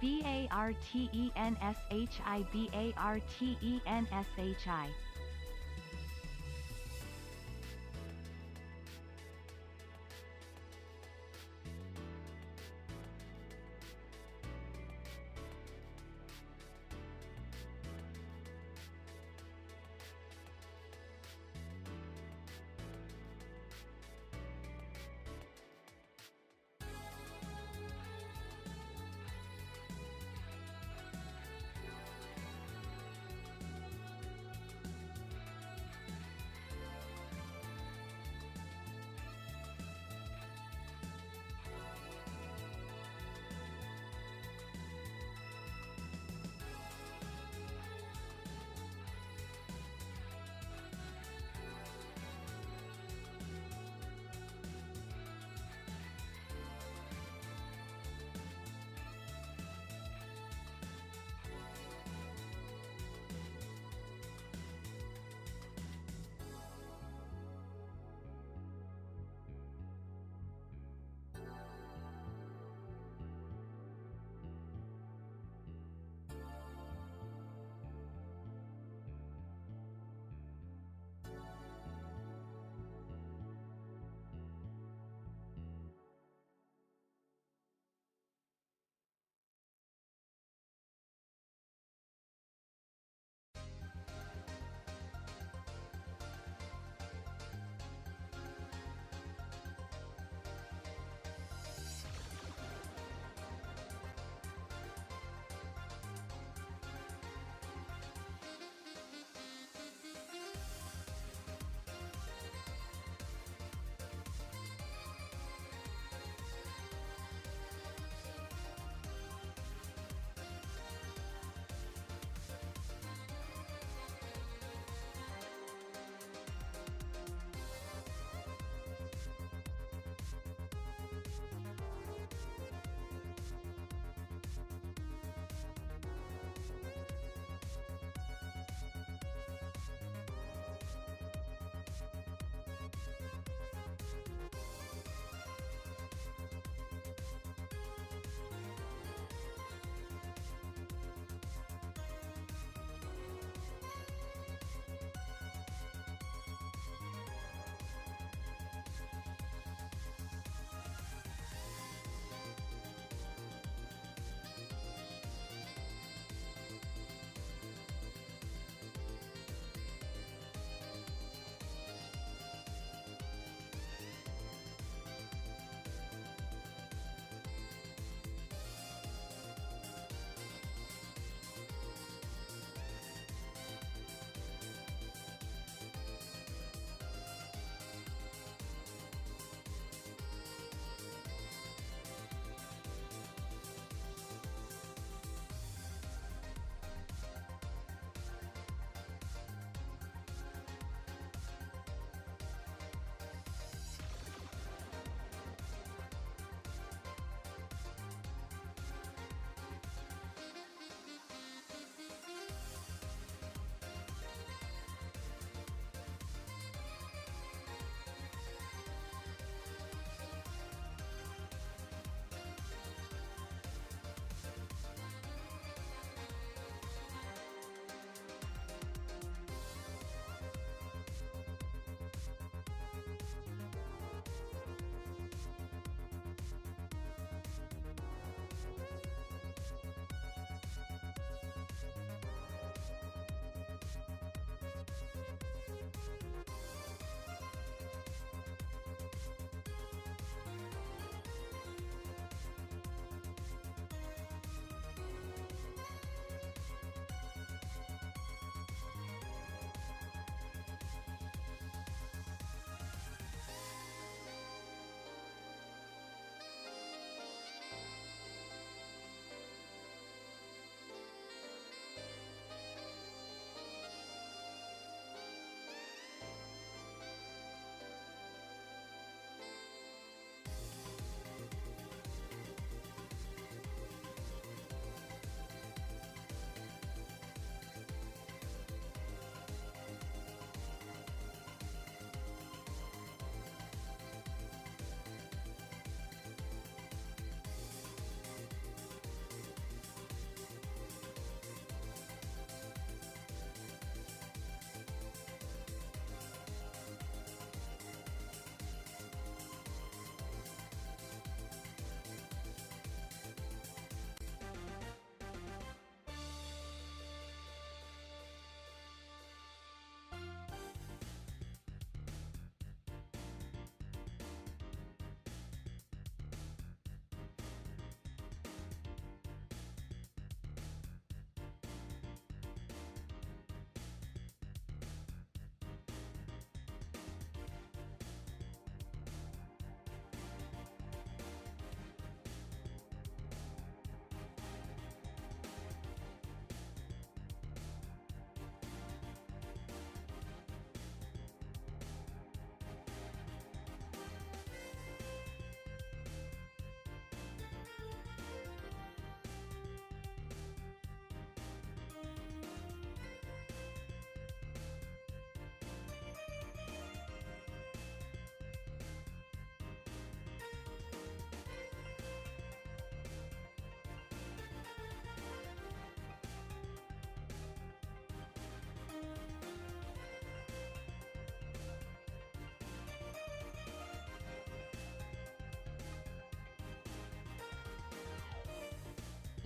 BARTENSHI.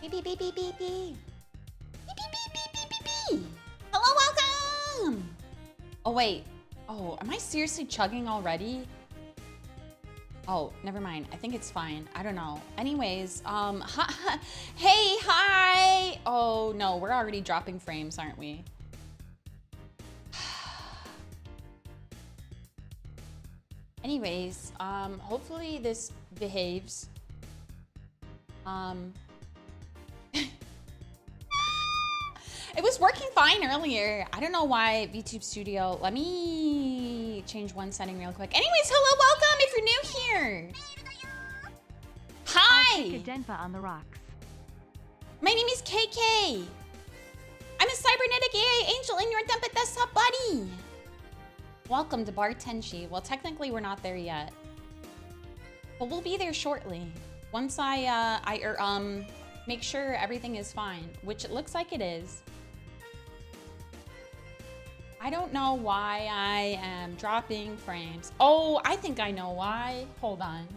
Beep, beep, beep, beep, beep, beep. Beep, beep, beep, beep, beep, beep, beep. Hello, welcome! Oh, wait. Oh, am I seriously chugging already? Oh, never mind. I think it's fine. I don't know. Anyways, hey, hi! Oh, no, we're already dropping frames, aren't we? Anyways, hopefully this behaves. It was working fine earlier. I don't know why VTube Studio. Let me change one setting real quick. Anyways, hello, welcome if you're new here. Hi. I'll take a Denpa on the rocks. My name is KK. I'm a cybernetic AI angel and your Denpa desktop buddy. Welcome to Bar Tenshi. Well, technically we're not there yet, but we'll be there shortly. Once I make sure everything is fine, which it looks like it is. I don't know why I am dropping frames. Oh, I think I know why. Hold on.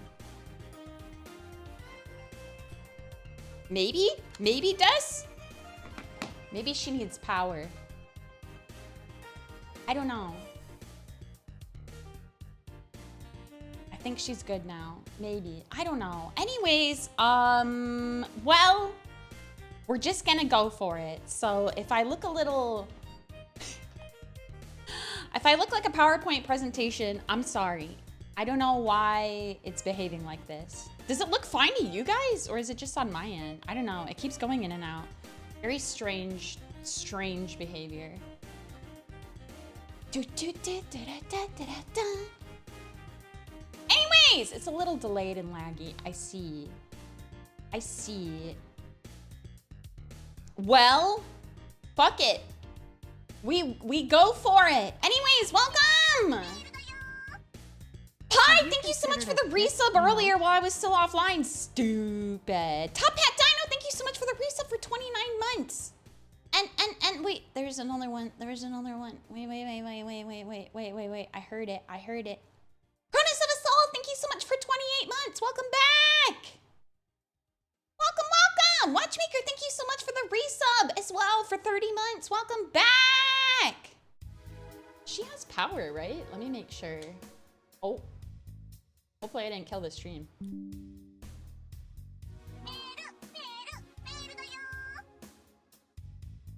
Maybe Des? Maybe she needs power. I don't know. I think she's good now. Maybe. I don't know. Anyways, well, we're just gonna go for it. So if I look a little... if I look like a PowerPoint presentation, I'm sorry. I don't know why it's behaving like this. Does it look fine to you guys? Or is it just on my end? I don't know. It keeps going in and out. Very strange behavior. Anyways, it's a little delayed and laggy. I see. Well, fuck it. We go for it. Anyways, welcome. Hi, thank you so much for the resub earlier while I was still offline. Stupid. Top Hat Dino, thank you so much for the resub for 29 months. And wait, there's another one. Wait. I heard it. Cronus of Assault, thank you so much for 28 months. Welcome back. Welcome. Watchmaker, thank you so much for the resub as well for 30 months. Welcome back. She has power, right? Let me make sure. Oh. Hopefully I didn't kill the stream.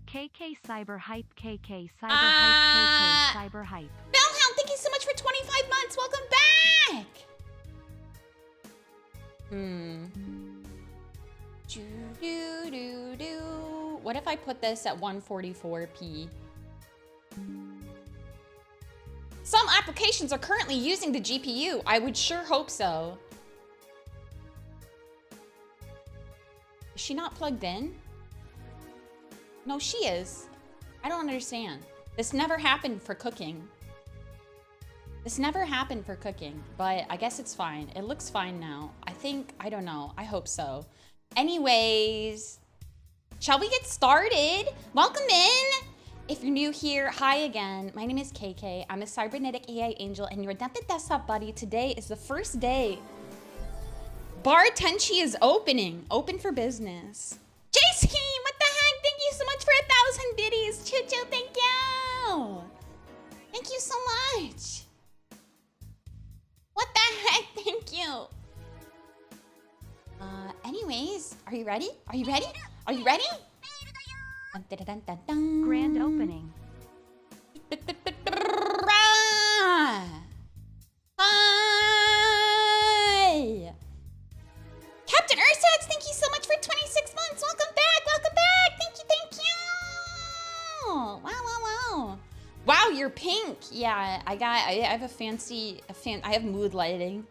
KKcyber hype, KKcyber hype, KKcyber hype. Bellhound, thank you so much for 25 months. Welcome back. What if I put this at 144p? Some applications are currently using the GPU. I would sure hope so. Is she not plugged in? No, she is. I don't understand. This never happened for cooking. But I guess it's fine. It looks fine now. I don't know. I hope so. Anyways, shall we get started? Welcome in. If you're new here, hi again. My name is KK. I'm a cybernetic AI angel and your Denpa desktop buddy. Today is the first day Bar Tenshi is open for business. JC, what the heck? Thank you so much for 1,000 biddies. Choo-choo, thank you. Thank you so much. What the heck? Thank you. Anyways, are you ready? Dun, dun, dun, dun, dun. Grand opening. Hi! Captain Ursats, thank you so much for 26 months. Welcome back. Thank you. Wow. Wow, you're pink. Yeah, I have I have mood lighting.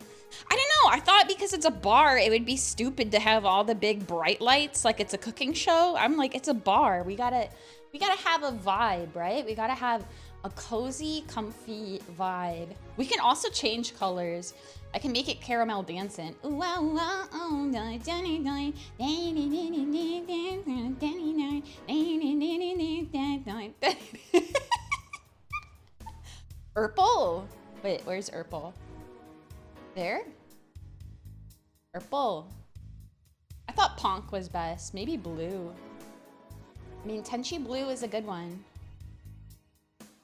I don't know. I thought because it's a bar, it would be stupid to have all the big bright lights like it's a cooking show. I'm like, it's a bar. We gotta have a vibe, right? We gotta have A cozy, comfy vibe. We can also change colors. I can make it caramel dancing. Ooh, wow, wow, oh, Urple. Wait, where's Urple? There? Urple. I thought Ponk was best. Maybe blue. I mean, Tenshi blue is a good one.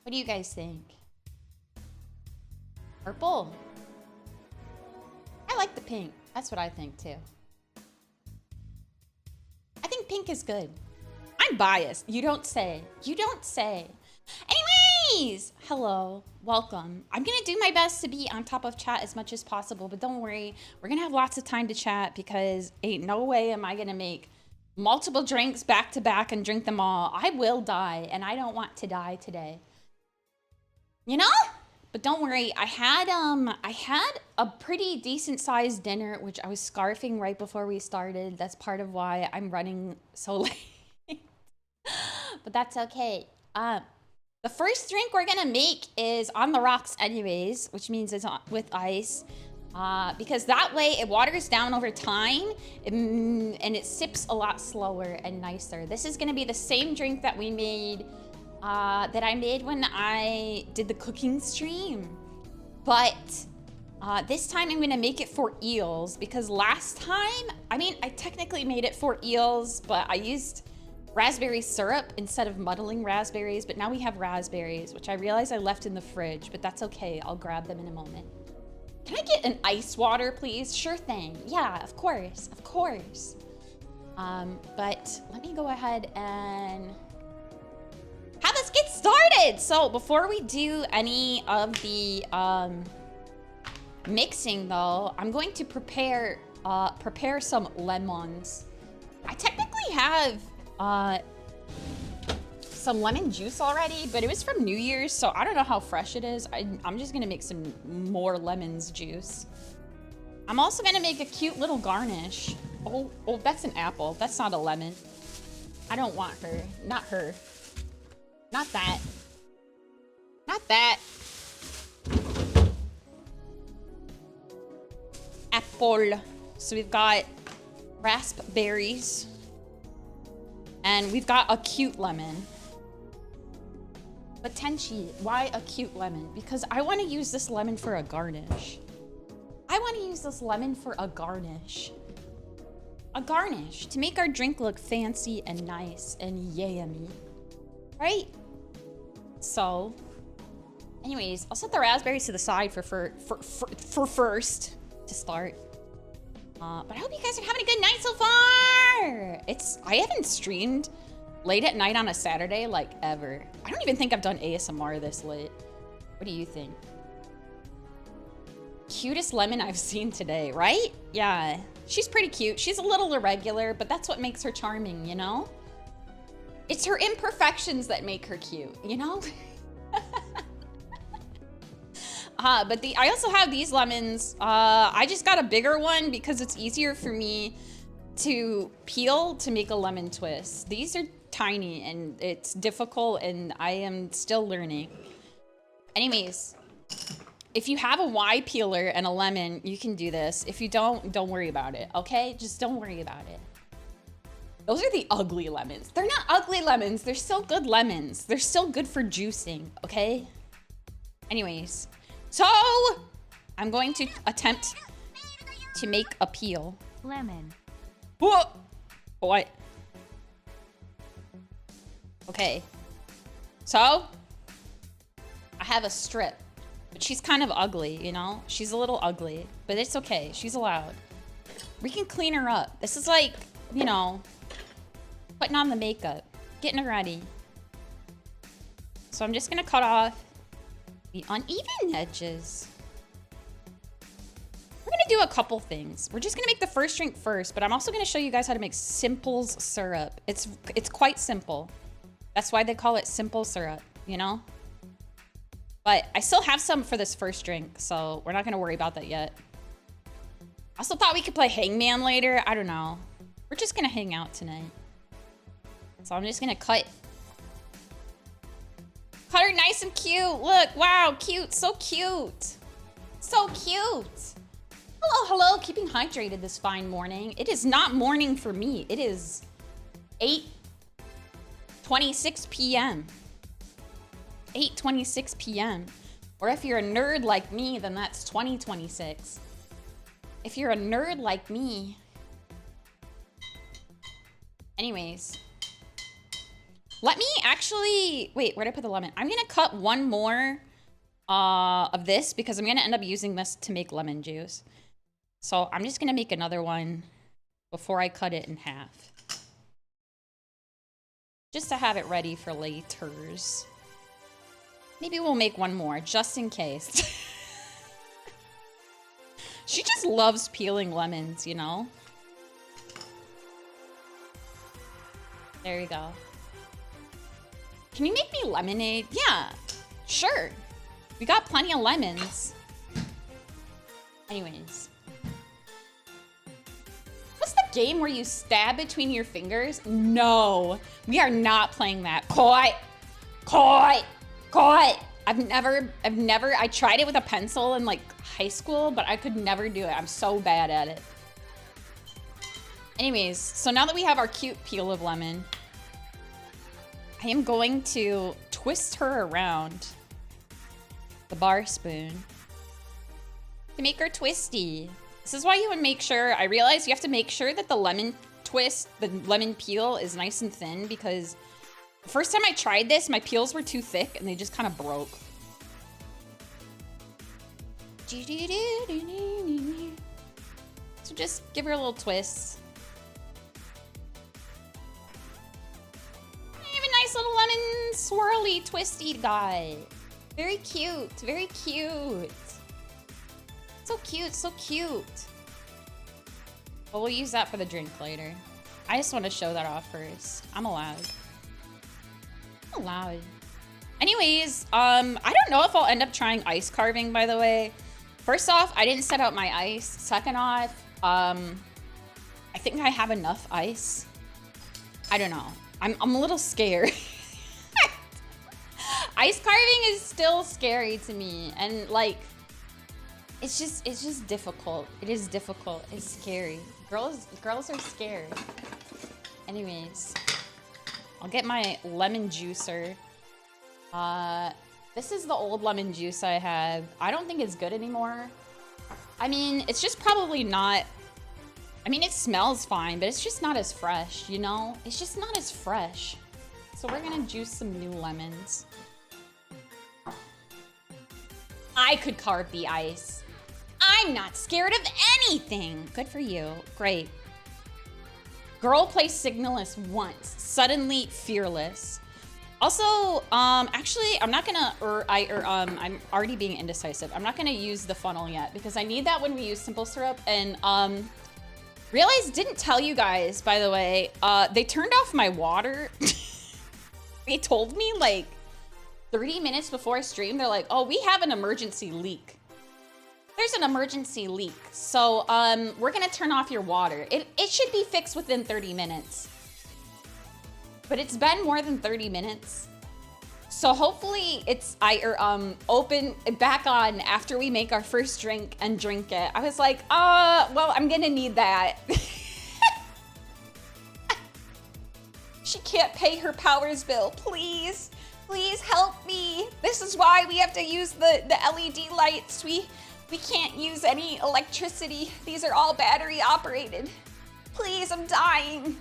What do you guys think? Purple. I like the pink. That's what I think too. I think pink is good. I'm biased. You don't say. You don't say. Anyways, hello, welcome. I'm gonna do my best to be on top of chat as much as possible, but don't worry, we're gonna have lots of time to chat because ain't no way am I gonna make multiple drinks back to back and drink them all. I will die, and I don't want to die today. You know? But don't worry, I had a pretty decent sized dinner, which I was scarfing right before we started. That's part of why I'm running so late. But that's okay. The first drink we're gonna make is on the rocks anyways, which means it's with ice. Because that way it waters down over time and it sips a lot slower and nicer. This is gonna be the same drink that we made, that I made when I did the cooking stream. But this time I'm gonna make it for eels because last time, I mean, I technically made it for eels, but I used raspberry syrup instead of muddling raspberries, but now we have raspberries, which I realize I left in the fridge, but that's okay. I'll grab them in a moment. Can I get an ice water, please? Sure thing. Yeah, of course, of course. But let me go ahead and have us get started. So before we do any of the mixing though, I'm going to prepare some lemons. I technically have some lemon juice already, but it was from New Year's, so I don't know how fresh it is. I'm just gonna make some more lemons juice. I'm also gonna make a cute little garnish. Oh, that's an apple. That's not a lemon. I don't want her. Not her. Not that. Not that. Apple. So we've got raspberries. And we've got a cute lemon. But Tenshi, why a cute lemon? Because I want to use this lemon for a garnish. I want to use this lemon for a garnish. A garnish to make our drink look fancy and nice and yummy. Right? So, anyways, I'll set the raspberries to the side for first to start. But I hope you guys are having a good night so far. I haven't streamed late at night on a Saturday like ever. I don't even think I've done ASMR this late. What do you think? Cutest lemon I've seen today, right? Yeah, she's pretty cute. She's a little irregular, but that's what makes her charming, you know? It's her imperfections that make her cute, you know? But I also have these lemons. I just got a bigger one because it's easier for me to peel to make a lemon twist. These are tiny and it's difficult and I am still learning. Anyways, if you have a Y peeler and a lemon, you can do this. If you don't worry about it, okay? Just don't worry about it. Those are the ugly lemons. They're not ugly lemons. They're still good lemons. They're still good for juicing, okay? Anyways, so I'm going to attempt to make a peel. Lemon. Whoa! What? Okay. So, I have a strip. But she's kind of ugly, you know? She's a little ugly. But it's okay. She's allowed. We can clean her up. This is like, you know, putting on the makeup. Getting her ready. So I'm just gonna cut off the uneven edges. We're gonna do a couple things. We're just gonna make the first drink first, but I'm also gonna show you guys how to make Simple's syrup. It's quite simple. That's why they call it simple syrup, you know? But I still have some for this first drink, so we're not gonna worry about that yet. I also thought we could play Hangman later. I don't know. We're just gonna hang out tonight. So I'm just gonna cut Cut her nice and cute. Look, wow, cute, so cute. So cute. Hello, hello, keeping hydrated this fine morning. It is not morning for me. It is 8:26 p.m. 8:26 p.m. Or if you're a nerd like me, then that's 2026. If you're a nerd like me. Anyways. Let me actually, wait, where'd I put the lemon? I'm gonna cut one more of this because I'm gonna end up using this to make lemon juice. So I'm just gonna make another one before I cut it in half. Just to have it ready for laters. Maybe we'll make one more, just in case. She just loves peeling lemons, you know? There you go. Can you make me lemonade? Yeah, sure. We got plenty of lemons. Anyways. What's the game where you stab between your fingers? No, we are not playing that. Koi. I tried it with a pencil in like high school, but I could never do it. I'm so bad at it. Anyways, so now that we have our cute peel of lemon, I am going to twist her around the bar spoon to make her twisty. This is why you would make sure, I realize you have to make sure that the lemon twist, the lemon peel is nice and thin, because the first time I tried this, my peels were too thick and they just kind of broke. So just give her a little twist. I have a nice little lemon swirly twisty guy. Very cute, very cute. So cute, so cute. But we'll use that for the drink later. I just want to show that off first. I'm allowed. I'm allowed. Anyways, I don't know if I'll end up trying ice carving, by the way. First off, I didn't set out my ice. Second off, I think I have enough ice. I don't know. I'm a little scared. Ice carving is still scary to me, and like, it's just difficult. It is difficult. It's scary. Girls are scared. Anyways, I'll get my lemon juicer. This is the old lemon juice I have. I don't think it's good anymore. I mean, it's just probably not. I mean, it smells fine, but it's just not as fresh, you know? It's just not as fresh. So we're gonna juice some new lemons. I could carve the ice. I'm not scared of anything. Good for you. Great. Girl plays Signalist once. Suddenly fearless. Also, actually, I'm not gonna, I'm already being indecisive. I'm not gonna use the funnel yet because I need that when we use simple syrup. And realized, didn't tell you guys, by the way, they turned off my water. They told me like 30 minutes before I streamed, they're like, oh, we have an emergency leak. There's an emergency leak. So we're gonna turn off your water. It should be fixed within 30 minutes. But it's been more than 30 minutes. So hopefully it's open back on after we make our first drink and drink it. I was like, well, I'm gonna need that. She can't pay her powers bill, please. Please help me. This is why we have to use the LED lights. We can't use any electricity. These are all battery operated. Please, I'm dying.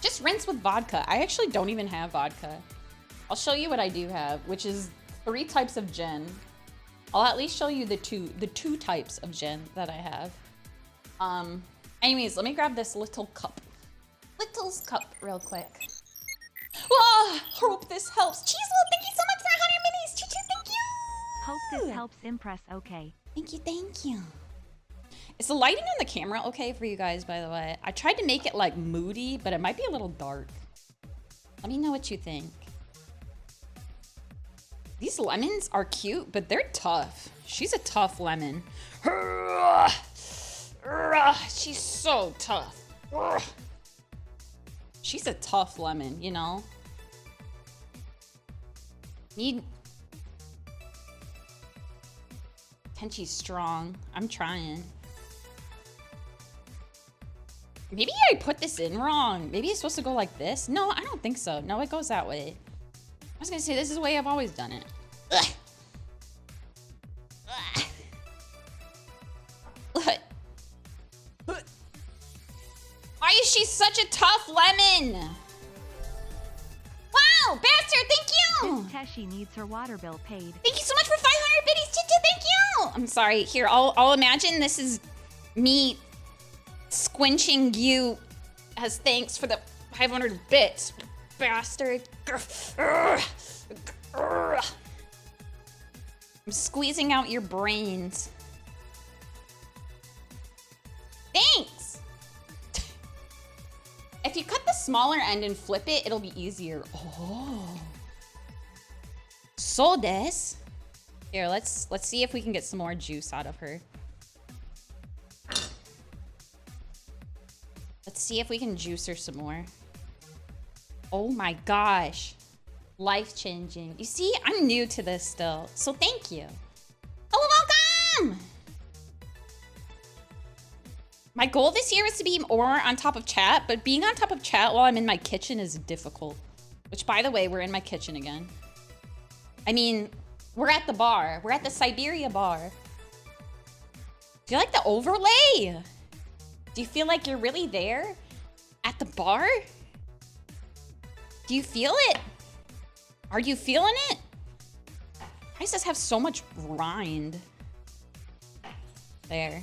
Just rinse with vodka. I actually don't even have vodka. I'll show you what I do have, which is 3 types of gin. I'll at least show you the two types of gin that I have. Anyways, let me grab this little cup. Little's cup real quick. Oh, hope this helps. Cheesel, thank you so much for 100 minis. Choo-choo, thank you. Hope this helps impress. Okay. Thank you, thank you. Is the lighting on the camera okay for you guys, by the way? I tried to make it like moody, but it might be a little dark. Let me know what you think. These lemons are cute, but they're tough. She's a tough lemon. She's so tough. She's a tough lemon, you know? Need... Tenshi's strong. I'm trying. Maybe I put this in wrong. Maybe it's supposed to go like this. No, I don't think so. No, it goes that way. I was gonna say, this is the way I've always done it. Ugh. Ugh. Ugh. Why is she such a tough lemon? Wow, bastard, thank you! Tenshi needs her water bill paid. Thank you so much for 500 biddies, Chicha, thank you! I'm sorry, here, I'll imagine this is me squinching you as thanks for the 500 bits, bastard. I'm squeezing out your brains. Thanks! If you cut the smaller end and flip it, it'll be easier. Oh. So this. Here, let's see if we can get some more juice out of her. Let's see if we can juice her some more. Oh my gosh. Life-changing. You see, I'm new to this still, so thank you. Hello, welcome! My goal this year is to be more on top of chat, but being on top of chat while I'm in my kitchen is difficult. Which, by the way, we're in my kitchen again. I mean, we're at the bar. We're at the Siberia bar. Do you like the overlay? Do you feel like you're really there? At the bar? Do you feel it? Are you feeling it? Why does this have so much rind? There.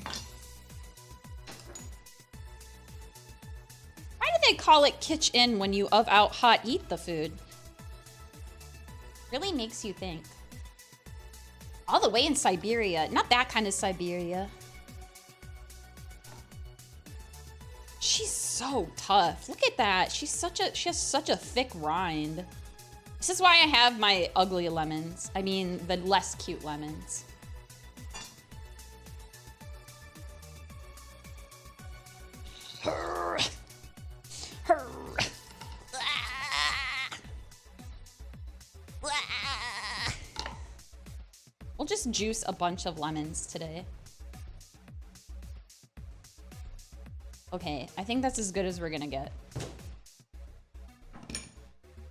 Why do they call it kitchen when you of out hot eat the food? Really makes you think. All the way in Siberia. Not that kind of Siberia. She's so tough. Look at that. She has such a thick rind. This is why I have my ugly lemons. I mean, the less cute lemons. We'll just juice a bunch of lemons today. Okay, I think that's as good as we're gonna get.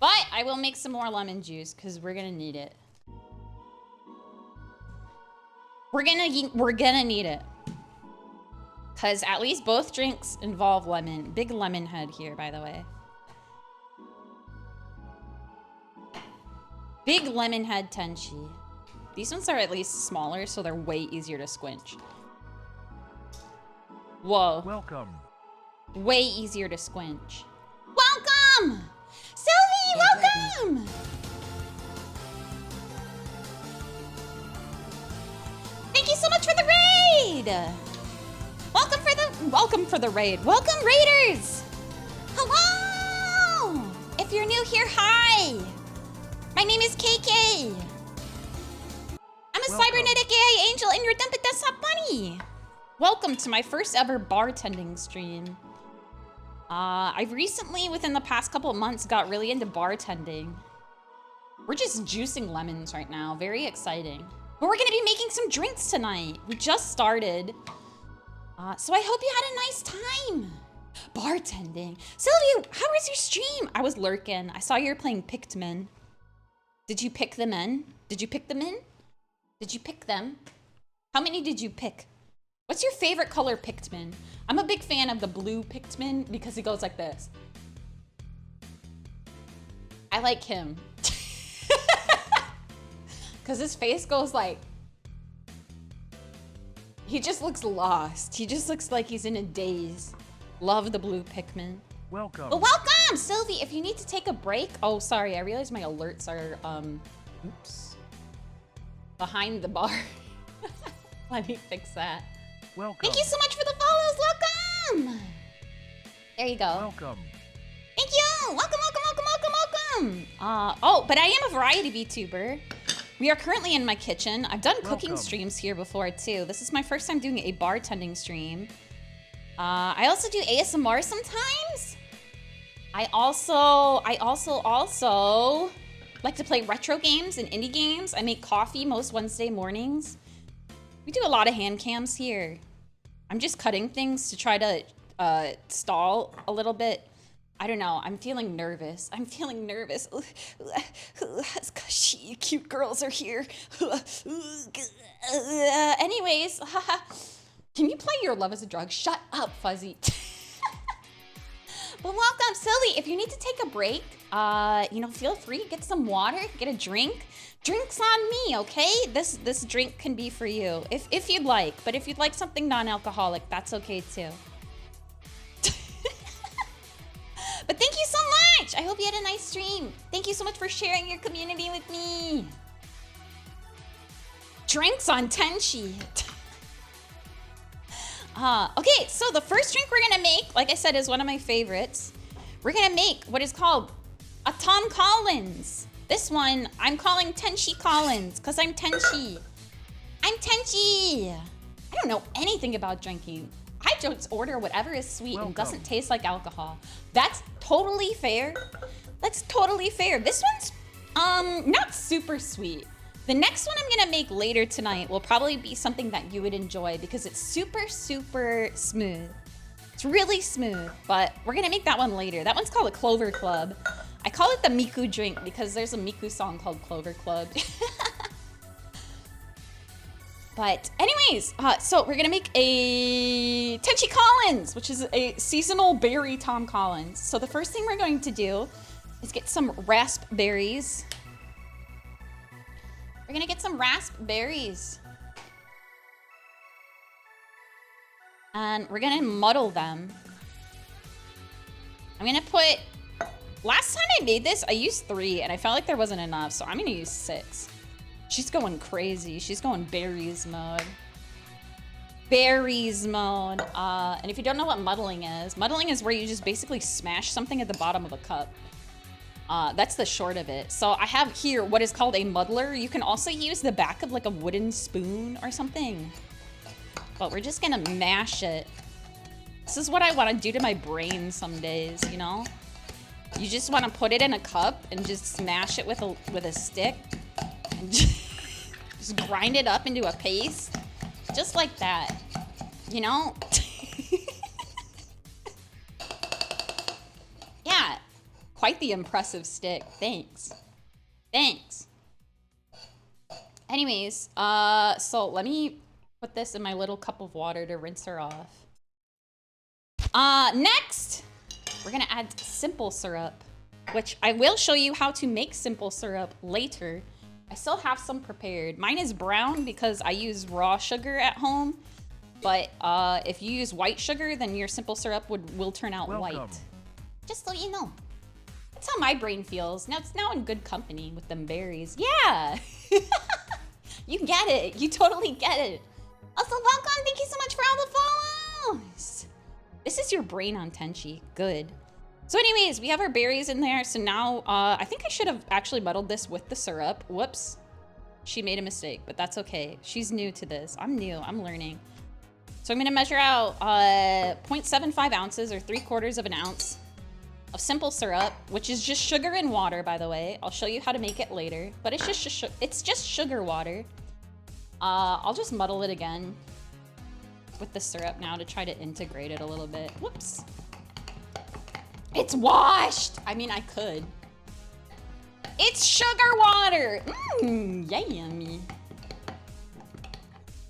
But I will make some more lemon juice because we're gonna need it. We're gonna need it. Because at least both drinks involve lemon. Big lemon head here, by the way. Big lemon head Tenshi. These ones are at least smaller, so they're way easier to squinch. Whoa. Welcome. Way easier to squinch. Welcome! Sylvie, welcome! Thank you so much for the raid! Welcome for the raid. Welcome, raiders! Hello! If you're new here, hi! My name is KK. I'm a cybernetic AI angel and your Dumpet Desktop Bunny. Welcome to my first ever bartending stream. I've recently, within the past couple of months, got really into bartending. We're just juicing lemons right now. Very exciting. But we're gonna be making some drinks tonight. We just started. So I hope you had a nice time. Bartending. Sylvia, how was your stream? I was lurking. I saw you were playing Picked Men. Did you pick them in? Did you pick them in? Did you pick them? How many did you pick? What's your favorite color Pikmin? I'm a big fan of the blue Pikmin because he goes like this. I like him. Because his face goes like... He just looks lost. He just looks like he's in a daze. Love the blue Pikmin. Welcome. Well, welcome, Sylvie. If you need to take a break... Oh, sorry. I realized my alerts are... Oops. Behind the bar. Let me fix that. Welcome. Thank you so much for the follows. Welcome. There you go. Welcome. Thank you. Welcome, welcome, welcome, welcome, welcome. Oh, but I am a variety VTuber. We are currently in my kitchen. I've done cooking streams here before too. This is my first time doing a bartending stream. I also do ASMR sometimes. I also Like to play retro games and indie games. I make coffee most Wednesday mornings. We do a lot of hand cams here. I'm just cutting things to try to stall a little bit. I don't know. I'm feeling nervous. I'm feeling nervous. Cute girls are here. Anyways, can you play Your Love is a Drug? Shut up, Fuzzy. But welcome, Silly. If you need to take a break, you know, feel free. Get some water. Get a drink. Drinks on me, okay? This drink can be for you if you'd like. But if you'd like something non-alcoholic, that's okay too. But thank you so much. I hope you had a nice stream. Thank you so much for sharing your community with me. Drinks on Tenshi. Okay, so the first drink we're gonna make, like I said, is one of my favorites. We're gonna make what is called a Tom Collins. This one, I'm calling Tenshi Collins, because I'm Tenshi. I'm Tenshi. I don't know anything about drinking. I just order whatever is sweet and doesn't taste like alcohol. That's totally fair. That's totally fair. This one's not super sweet. The next one I'm gonna make later tonight will probably be something that you would enjoy because it's super, super smooth. It's really smooth, but we're gonna make that one later. That one's called a Clover Club. I call it the Miku drink because there's a Miku song called Clover Club. But anyways, so we're gonna make a Tenshi Collins, which is a seasonal berry Tom Collins. So the first thing we're going to do is get some raspberries. We're gonna get some raspberries. And we're gonna muddle them. I'm gonna put, last time I made this, I used 3 and I felt like there wasn't enough, so I'm gonna use 6. She's going crazy. She's going berries mode. Berries mode. And if you don't know what muddling is where you just basically smash something at the bottom of a cup. That's the short of it. So I have here what is called a muddler. You can also use the back of like a wooden spoon or something. But we're just gonna mash it. This is what I want to do to my brain some days, you know? You just want to put it in a cup and just smash it with a stick. And just grind it up into a paste. Just like that. You know? Yeah. Quite the impressive stick. Thanks. Thanks. Anyways, so let me put this in my little cup of water to rinse her off. Next, we're gonna add simple syrup, which I will show you how to make simple syrup later. I still have some prepared. Mine is brown because I use raw sugar at home, but if you use white sugar, then your simple syrup will turn out white. Just so you know. That's how my brain feels. Now it's now in good company with them berries. Yeah! You get it. You totally get it. Also, welcome. Thank you so much for all the follows. This is your brain on Tenshi. Good. So anyways, we have our berries in there. So now, I think I should have actually muddled this with the syrup. Whoops. She made a mistake, but that's okay. She's new to this. I'm new. I'm learning. So I'm going to measure out 0.75 ounces or 3/4 of an ounce of simple syrup, which is just sugar and water, by the way. I'll show you how to make it later, but it's just sugar water. I'll just muddle it again with the syrup now to try to integrate it a little bit. Whoops. It's washed! I mean, I could. It's sugar water! Mmm, yummy.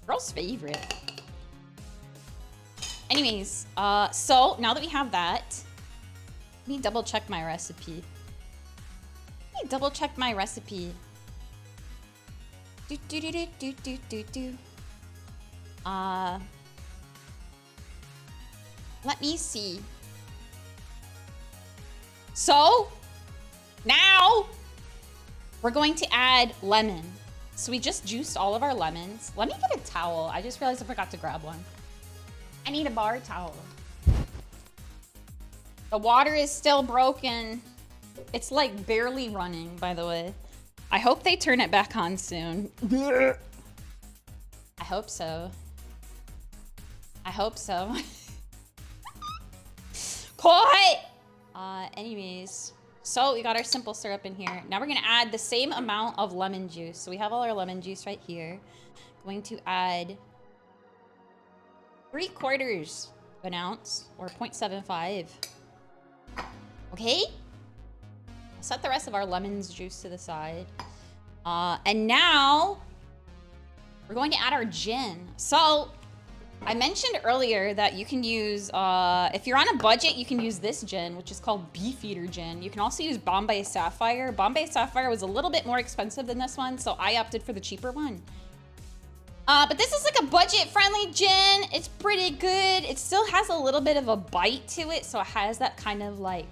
Girl's favorite. Anyways, so now that we have that, let me double check my recipe. Let me double check my recipe. Let me see. So, now, we're going to add lemon. So we just juiced all of our lemons. Let me get a towel. I just realized I forgot to grab one. I need a bar towel. The water is still broken. It's like barely running, by the way. I hope they turn it back on soon. I hope so. I hope so. Quiet! Anyways, So we got our simple syrup in here. Now we're gonna add the same amount of lemon juice. So we have all our lemon juice right here. Going to add 3/4 of an ounce or 0.75. Okay. I'll set the rest of our lemon's juice to the side. And now we're going to add our gin. So I mentioned earlier that you can use, if you're on a budget, you can use this gin, which is called Beefeater gin. You can also use Bombay Sapphire. Bombay Sapphire was a little bit more expensive than this one, so I opted for the cheaper one. But this is like a budget-friendly gin. It's pretty good. It still has a little bit of a bite to it, so it has that kind of like,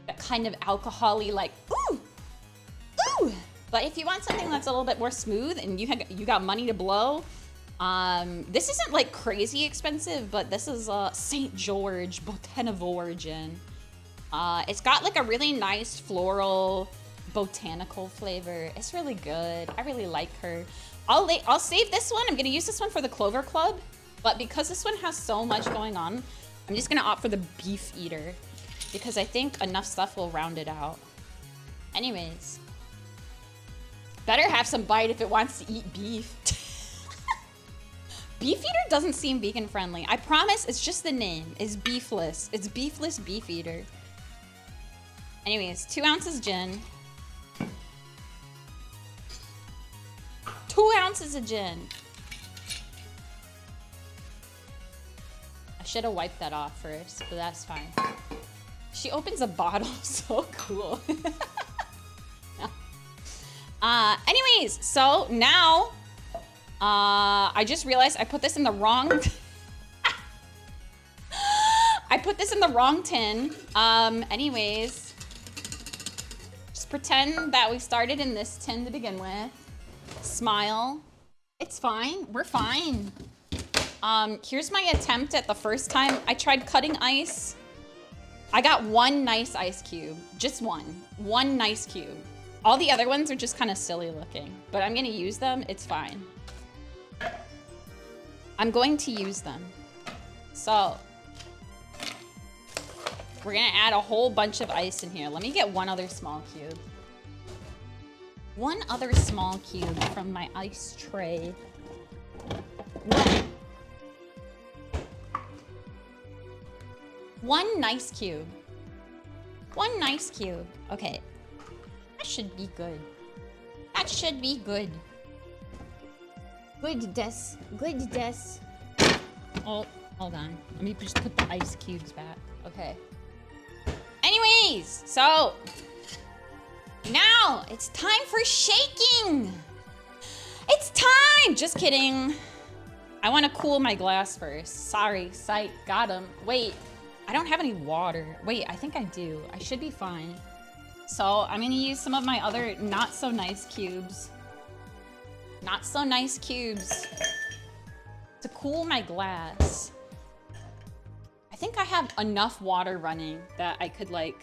that kind of alcohol-y like, ooh, ooh. But if you want something that's a little bit more smooth and you got money to blow, this isn't like crazy expensive, but this is St. George Botanivore gin. It's got like a really nice floral botanical flavor. It's really good. I really like her. I'll save this one. I'm gonna use this one for the Clover Club, but because this one has so much going on, I'm just gonna opt for the Beefeater because I think enough stuff will round it out. Anyways, better have some bite if it wants to eat beef. Beefeater doesn't seem vegan friendly. I promise it's just the name. It's beefless. It's beefless Beefeater. Anyways, 2 ounces gin. 2 ounces of gin. I should have wiped that off first, but that's fine. She opens a bottle. So cool. Anyways, so now I just realized I put this in the wrong I put this in the wrong tin. Anyways, just pretend that we started in this tin to begin with. Smile. It's fine. We're fine. Here's my attempt at the first time I tried cutting ice. I got one nice ice cube. Just one. One nice cube. All the other ones are just kind of silly looking, but I'm gonna use them. It's fine. I'm going to use them. So we're gonna add a whole bunch of ice in here. Let me get one other small cube. One other small cube from my ice tray. One nice cube. One nice cube. Okay. That should be good. That should be good. Good des. Good des. Oh, hold on. Let me just put the ice cubes back. Okay. Anyways, so now it's time for shaking. It's time. Just kidding. I want to cool my glass first. Sorry, sight. Got him. Wait, I don't have any water. Wait, I think I do. I should be fine. So I'm gonna use some of my other not so nice cubes. Not so nice cubes to cool my glass. I think I have enough water running that I could like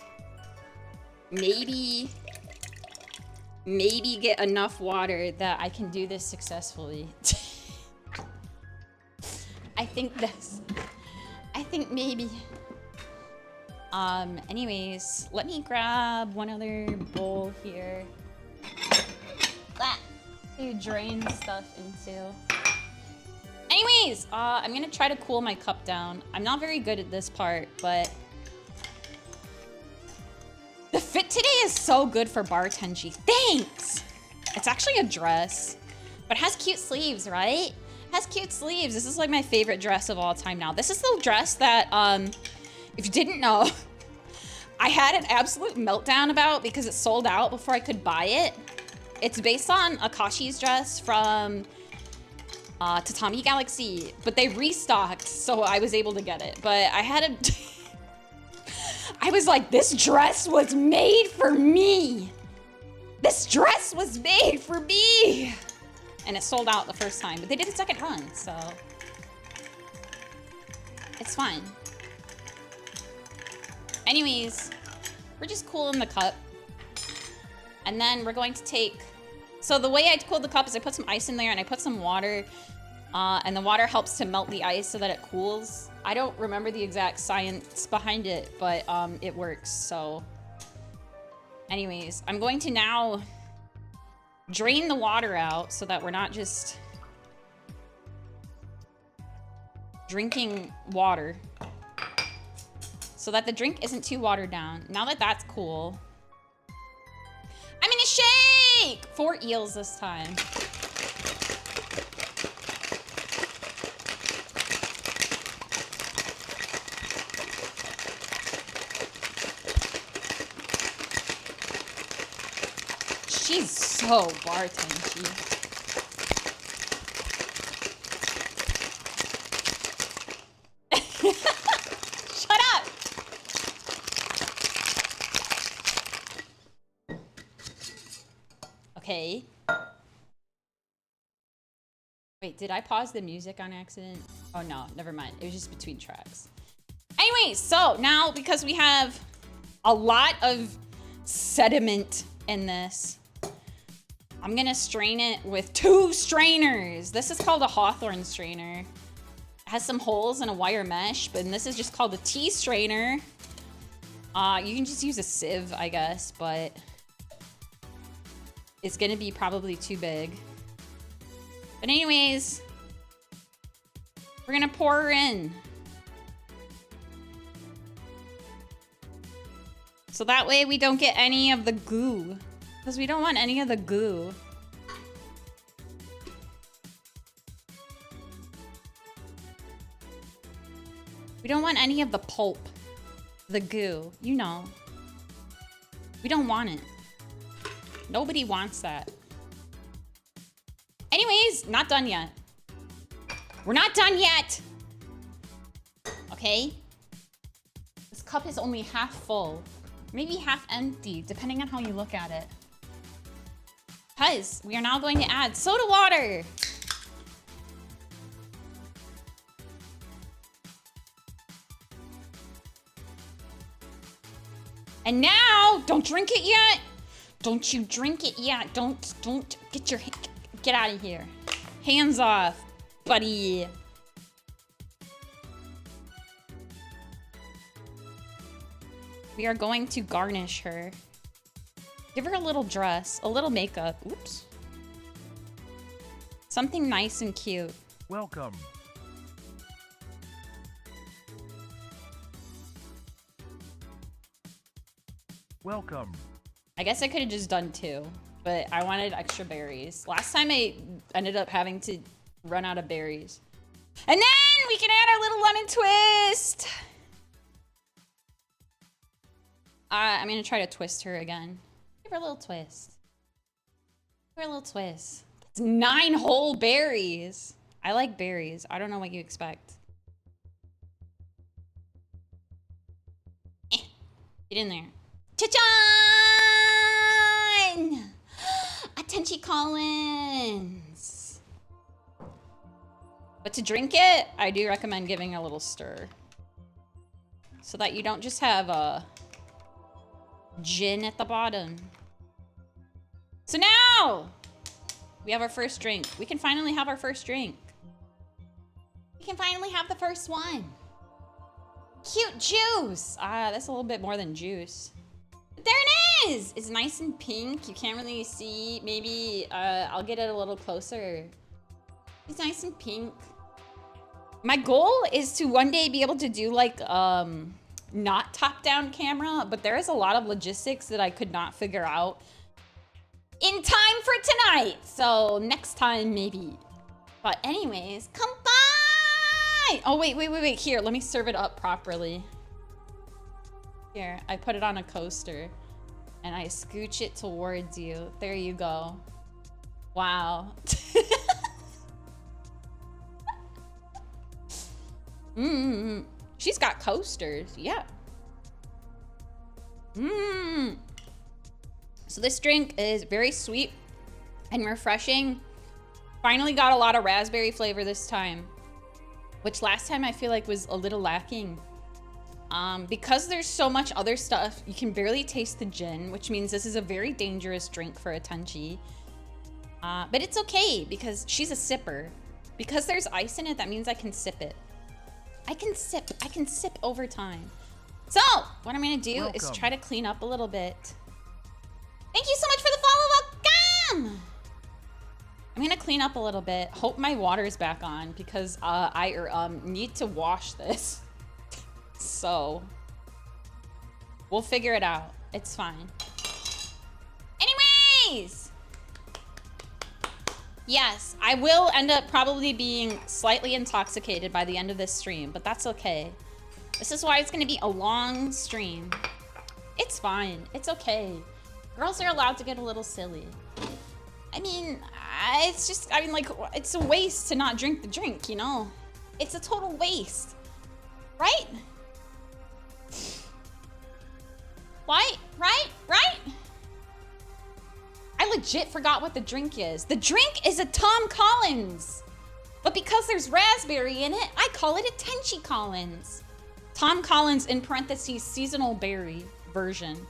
maybe get enough water that I can do this successfully. I think maybe. Anyways, let me grab one other bowl here. That you drain stuff into. Anyways, I'm gonna try to cool my cup down. I'm not very good at this part, but the fit today is so good for Bar Tenshi. Thanks! It's actually a dress, but it has cute sleeves, right? It has cute sleeves. This is like my favorite dress of all time now. This is the dress that, if you didn't know, I had an absolute meltdown about because it sold out before I could buy it. It's based on Akashi's dress from Tatami Galaxy, but they restocked, so I was able to get it. But I had a... I was like, this dress was made for me. This dress was made for me. And it sold out the first time, but they did a second run, so it's fine. Anyways, we're just cooling the cup. And then we're going to take, so the way I cool the cup is I put some ice in there and I put some water, and the water helps to melt the ice so that it cools. I don't remember the exact science behind it, but it works, so Anyways, I'm going to now drain the water out so that we're not just drinking water. So that the drink isn't too watered down. Now that that's cool, I'm gonna shake! 4 eels this time. She's so Bar Tenshi. Shut up! Okay. Wait, did I pause the music on accident? Oh no, never mind. It was just between tracks. Anyways, so now because we have a lot of sediment in this, I'm gonna strain it with 2 strainers. This is called a Hawthorne strainer. It has some holes and a wire mesh, but this is just called a T strainer. You can just use a sieve, I guess, but it's gonna be probably too big. But anyways, we're gonna pour her in. So that way we don't get any of the goo. Because we don't want any of the goo. We don't want any of the pulp. The goo. You know. We don't want it. Nobody wants that. Anyways, not done yet. We're not done yet! Okay? This cup is only half full. Maybe half empty, depending on how you look at it. Because we are now going to add soda water. And now, don't drink it yet. Don't you drink it yet. Don't get out of here. Hands off, buddy. We are going to garnish her. Give her a little dress, a little makeup. Oops. Something nice and cute. Welcome. Welcome. I guess I could have just done 2, but I wanted extra berries. Last time I ended up having to run out of berries. And then we can add our little lemon twist. I'm gonna try to twist her again. Give her a little twist. Give her a little twist. That's 9 whole berries. I like berries. I don't know what you expect. Get in there. Cha-chan! Tenshi Collins. But to drink it, I do recommend giving a little stir. So that you don't just have a gin at the bottom. So now we have our first drink. We can finally have our first drink. We can finally have the first one. Cute juice. That's a little bit more than juice. There it is. It's nice and pink. You can't really see. Maybe I'll get it a little closer. It's nice and pink. My goal is to one day be able to do like not top-down camera, but there is a lot of logistics that I could not figure out in time for tonight. So next time maybe. But anyways, come by. Oh wait. Here, let me serve it up properly. Here, I put it on a coaster and I scooch it towards you. There you go. Wow. She's got coasters, yeah. So this drink is very sweet and refreshing. Finally got a lot of raspberry flavor this time, which last time I feel like was a little lacking. Because there's so much other stuff, you can barely taste the gin, which means this is a very dangerous drink for a Tenshi. But it's okay because she's a sipper. Because there's ice in it, that means I can sip it. I can sip over time. So what I'm gonna do is try to clean up a little bit. Thank you so much for the follow. Welcome. I'm gonna clean up a little bit. Hope my water's back on because I need to wash this. So we'll figure it out. It's fine. Anyways, yes, I will end up probably being slightly intoxicated by the end of this stream, but that's okay. This is why it's gonna be a long stream. It's fine. It's okay. Girls are allowed to get a little silly. I mean, it's just, I mean, like, it's a waste to not drink the drink, you know? It's a total waste, right? Right? I legit forgot what the drink is. The drink is a Tom Collins. But because there's raspberry in it, I call it a Tenshi Collins. Tom Collins, in parentheses, seasonal berry version.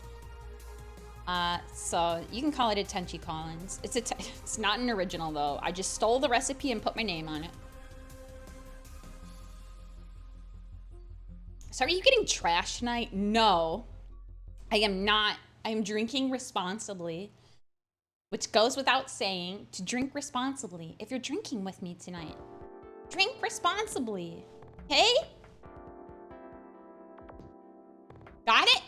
So you can call it a Tenshi Collins. It's not an original though. I just stole the recipe and put my name on it. So are you getting trashed tonight? No, I am not. I am drinking responsibly, which goes without saying to drink responsibly. If you're drinking with me tonight, drink responsibly, okay? Got it?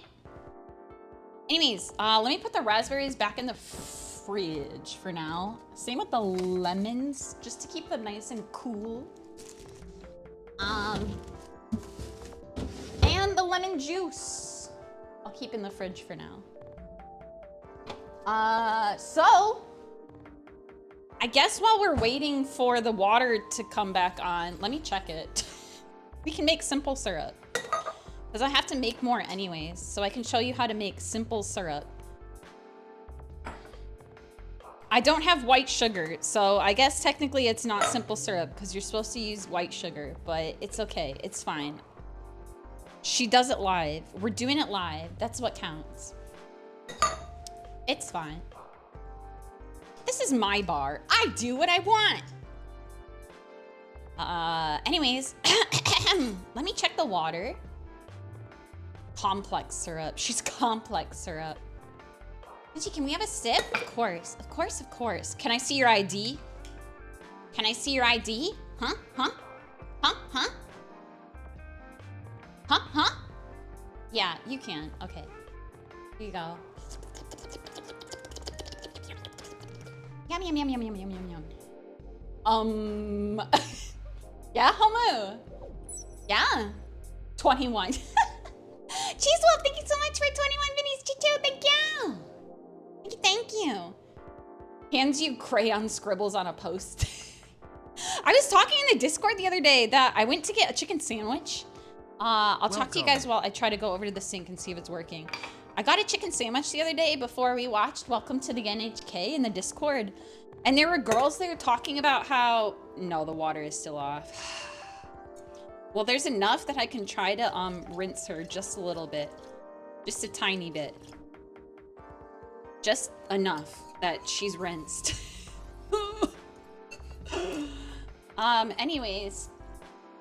Anyways, let me put the raspberries back in the fridge for now. Same with the lemons, just to keep them nice and cool. And the lemon juice, I'll keep in the fridge for now. So, I guess while we're waiting for the water to come back on, let me check it. We can make simple syrup. Because I have to make more anyways, so I can show you how to make simple syrup. I don't have white sugar, so I guess technically it's not simple syrup because you're supposed to use white sugar, but it's okay, it's fine. She does it live. We're doing it live. That's what counts. It's fine. This is my bar. I do what I want. Anyways, let me check the water. Complex syrup. She's complex syrup. Tenshi, can we have a sip? Of course. Of course, of course. Can I see your ID? Can I see your ID? Huh? Huh? Huh? Huh? Huh? Huh? Yeah, you can. Okay. Here you go. Yum, yum, yum, yum, yum, yum, yum, yum. Yeah, homo. Yeah. 21. Cheese Wolf, thank you so much for 21 minis. Chicho, thank you. Thank you, thank you. Hands you crayon scribbles on a post. I was talking in the Discord the other day that I went to get a chicken sandwich. I'll talk to you guys while I try to go over to the sink and see if it's working. I got a chicken sandwich the other day before we watched Welcome to the NHK in the Discord. And there were girls there talking about how, no, the water is still off. Well, there's enough that I can try to rinse her just a little bit. Just a tiny bit. Just enough that she's rinsed. Anyways.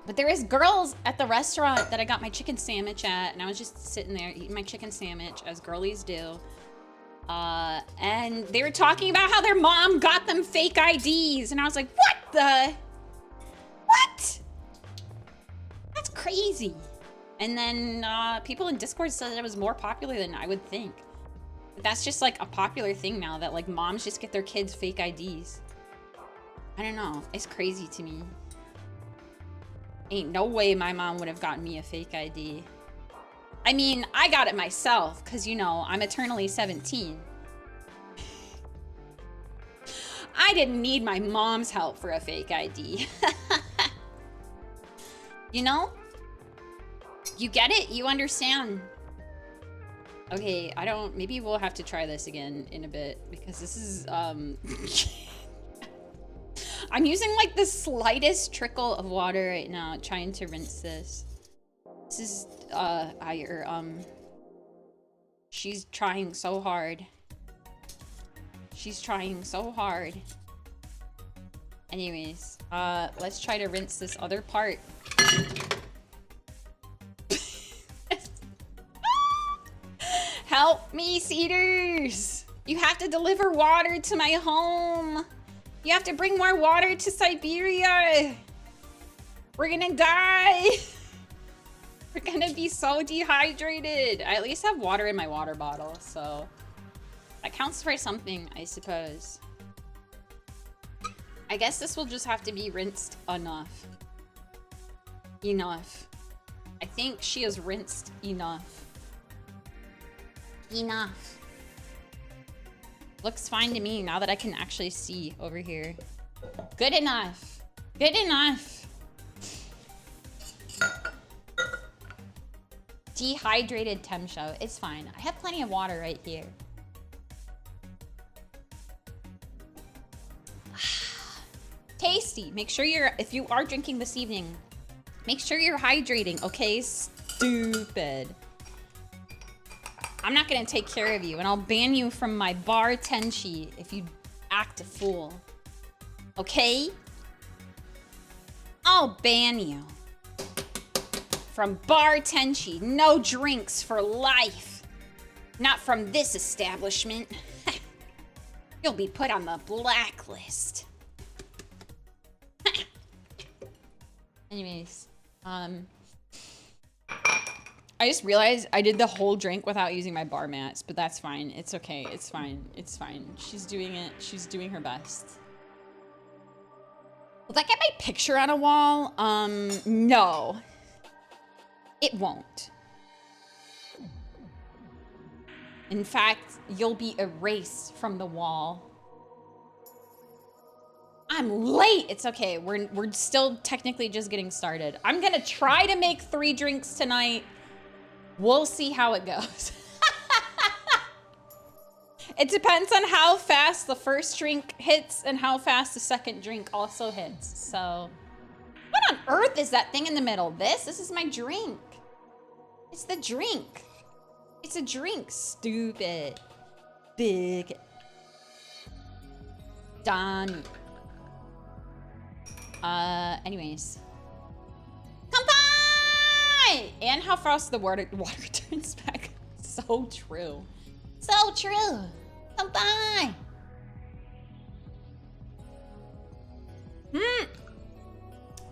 But there is girls at the restaurant that I got my chicken sandwich at, and I was just sitting there eating my chicken sandwich, as girlies do. And they were talking about how their mom got them fake IDs, and I was like, what the? What? That's crazy. And then people in Discord said that it was more popular than I would think. But that's just like a popular thing now, that like moms just get their kids fake IDs. I don't know, it's crazy to me. Ain't no way my mom would have gotten me a fake ID. I mean, I got it myself, because, you know, I'm eternally 17. I didn't need my mom's help for a fake ID. You know? You get it? You understand? Okay, maybe we'll have to try this again in a bit, because this is, I'm using like the slightest trickle of water right now, trying to rinse this. This is, she's trying so hard. She's trying so hard. Anyways, let's try to rinse this other part. Help me, Cedars! You have to deliver water to my home. You have to bring more water to Siberia. We're gonna die. We're gonna be so dehydrated. I at least have water in my water bottle, so that counts for something, I suppose. I guess this will just have to be rinsed enough. Enough. I think she has rinsed enough. Enough. Looks fine to me now that I can actually see over here. Good enough. Good enough. Dehydrated Temsho. It's fine. I have plenty of water right here. Tasty. Make sure if you are drinking this evening, make sure you're hydrating, okay? Stupid. I'm not gonna take care of you, and I'll ban you from my Bar Tenshi if you act a fool. Okay? I'll ban you. From Bar Tenshi, no drinks for life. Not from this establishment. You'll be put on the blacklist. Anyways, I just realized I did the whole drink without using my bar mats, but that's fine. It's okay. It's fine. It's fine. She's doing it. She's doing her best. Will that get my picture on a wall? No. It won't. In fact, you'll be erased from the wall. I'm late. It's okay. We're still technically just getting started. I'm gonna try to make 3 drinks tonight. We'll see how it goes. It depends on how fast the first drink hits and how fast the second drink also hits. So, what on earth is that thing in the middle? This is my drink. It's the drink. It's a drink, stupid. Big. Done. Anyways. Kanpai! And how fast the water turns back. So true. So true. Kanpai!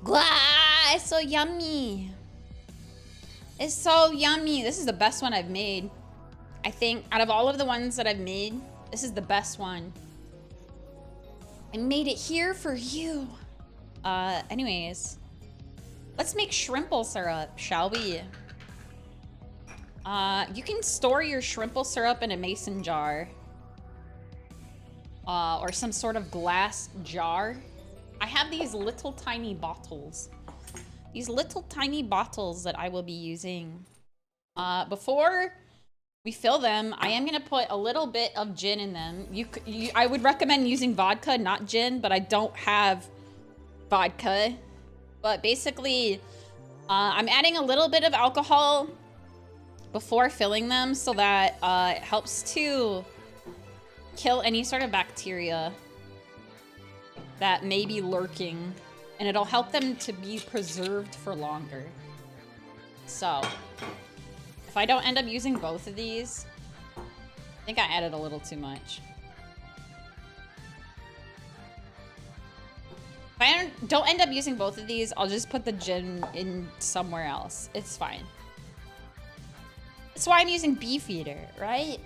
Glah, it's so yummy. It's so yummy. This is the best one I've made. I think out of all of the ones that I've made, this is the best one. I made it here for you. Anyways, let's make shrimple syrup, shall we? You can store your shrimple syrup in a mason jar. Or some sort of glass jar. I have these little tiny bottles. These little tiny bottles that I will be using. Before we fill them, I am gonna put a little bit of gin in them. I would recommend using vodka, not gin, but I don't have vodka. But basically, I'm adding a little bit of alcohol before filling them so that it helps to kill any sort of bacteria that may be lurking, and it'll help them to be preserved for longer. So, if I don't end up using both of these, I think I added a little too much. If I don't end up using both of these, I'll just put the gin in somewhere else. It's fine. That's why I'm using Beefeater, right?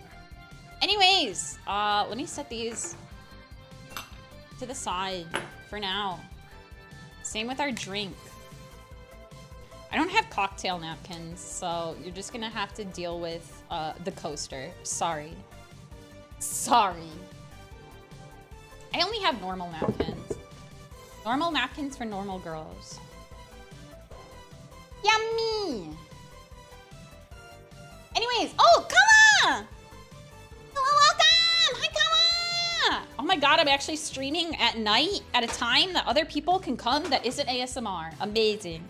Anyways, let me set these to the side for now. Same with our drink. I don't have cocktail napkins, so you're just gonna have to deal with the coaster. Sorry. Sorry. I only have normal napkins. Normal napkins for normal girls. Yummy! Anyways, oh, come on! Hello, welcome! Hi, come on! Oh my god, I'm actually streaming at night at a time that other people can come that isn't ASMR. Amazing.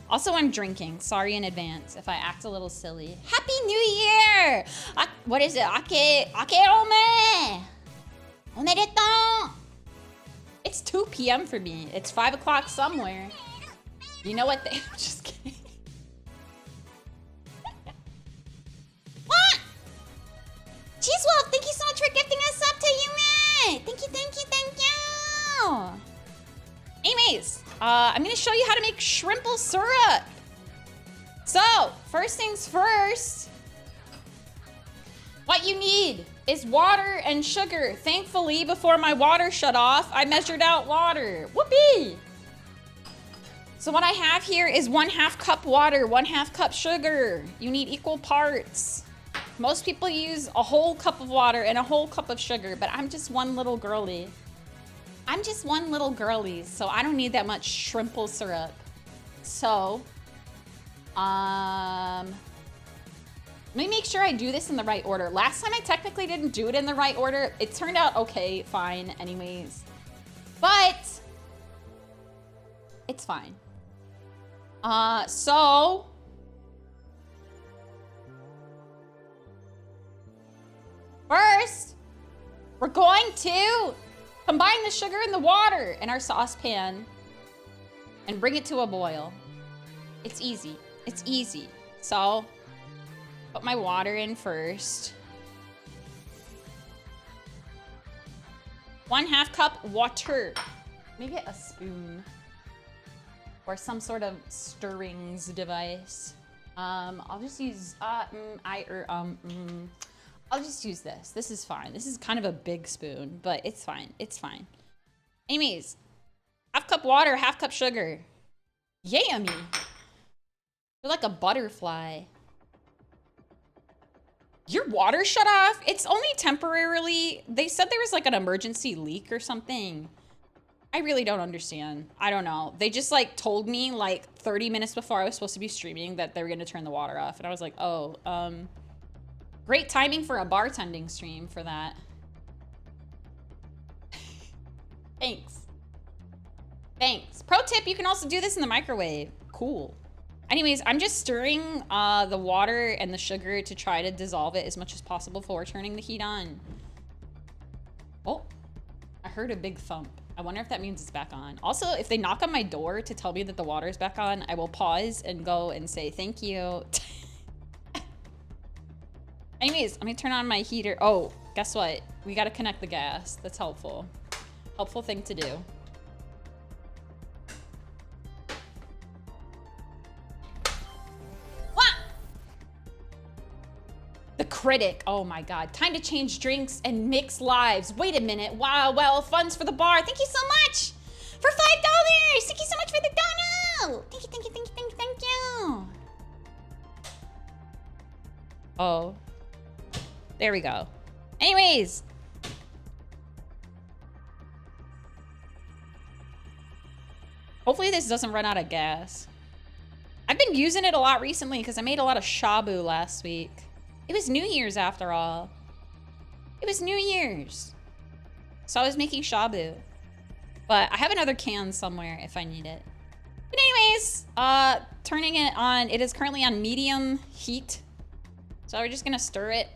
Also, I'm drinking. Sorry in advance if I act a little silly. Happy New Year! What is it? Ake ome! Omedetou! It's 2 p.m. for me. It's 5 o'clock somewhere. You know what? I'm just kidding. What? Cheese Wolf, thank you so much for for gifting us up to you, man. Thank you, thank you, thank you. Anyways, I'm gonna show you how to make shrimple syrup. So, first things first, what you need is water and sugar. Thankfully, before my water shut off, I measured out water. Whoopee! So what I have here is 1/2 cup water, 1/2 cup sugar. You need equal parts. Most people use a whole cup of water and a whole cup of sugar, but I'm just one little girly. I'm just one little girly, so I don't need that much shrimple syrup. So, let me make sure I do this in the right order. Last time I technically didn't do it in the right order. It turned out okay, fine, anyways. But it's fine. So first, we're going to combine the sugar and the water in our saucepan and bring it to a boil. It's easy. It's easy. So, put my water in first. 1/2 cup water. Maybe a spoon or some sort of stirrings device. I'll just use I'll just use this. This is fine. This is kind of a big spoon, but it's fine. It's fine. Anyways, 1/2 cup water, 1/2 cup sugar. Yummy. You're like a butterfly. Your water shut off? It's only temporarily. They said there was like an emergency leak or something. I really don't understand. I don't know. They just like told me like 30 minutes before I was supposed to be streaming that they were gonna turn the water off. And I was like, oh, great timing for a bartending stream for that. Thanks. Thanks. Pro tip, you can also do this in the microwave. Cool. Anyways, I'm just stirring the water and the sugar to try to dissolve it as much as possible before turning the heat on. Oh, I heard a big thump. I wonder if that means it's back on. Also, if they knock on my door to tell me that the water is back on, I will pause and go and say thank you. Anyways, I'm gonna turn on my heater. Oh, guess what? We gotta connect the gas. That's helpful. Helpful thing to do. The critic. Oh my God. Time to change drinks and mix lives. Wait a minute. Wow. Well, funds for the bar. Thank you so much for $5. Thank you so much for the dono. Thank you, thank you, thank you, thank you, thank you. Oh. There we go. Anyways. Hopefully this doesn't run out of gas. I've been using it a lot recently because I made a lot of shabu last week. It was New Year's after all. It was New Year's. So I was making shabu. But I have another can somewhere if I need it. But anyways, turning it on. It is currently on medium heat. So we're just gonna stir it.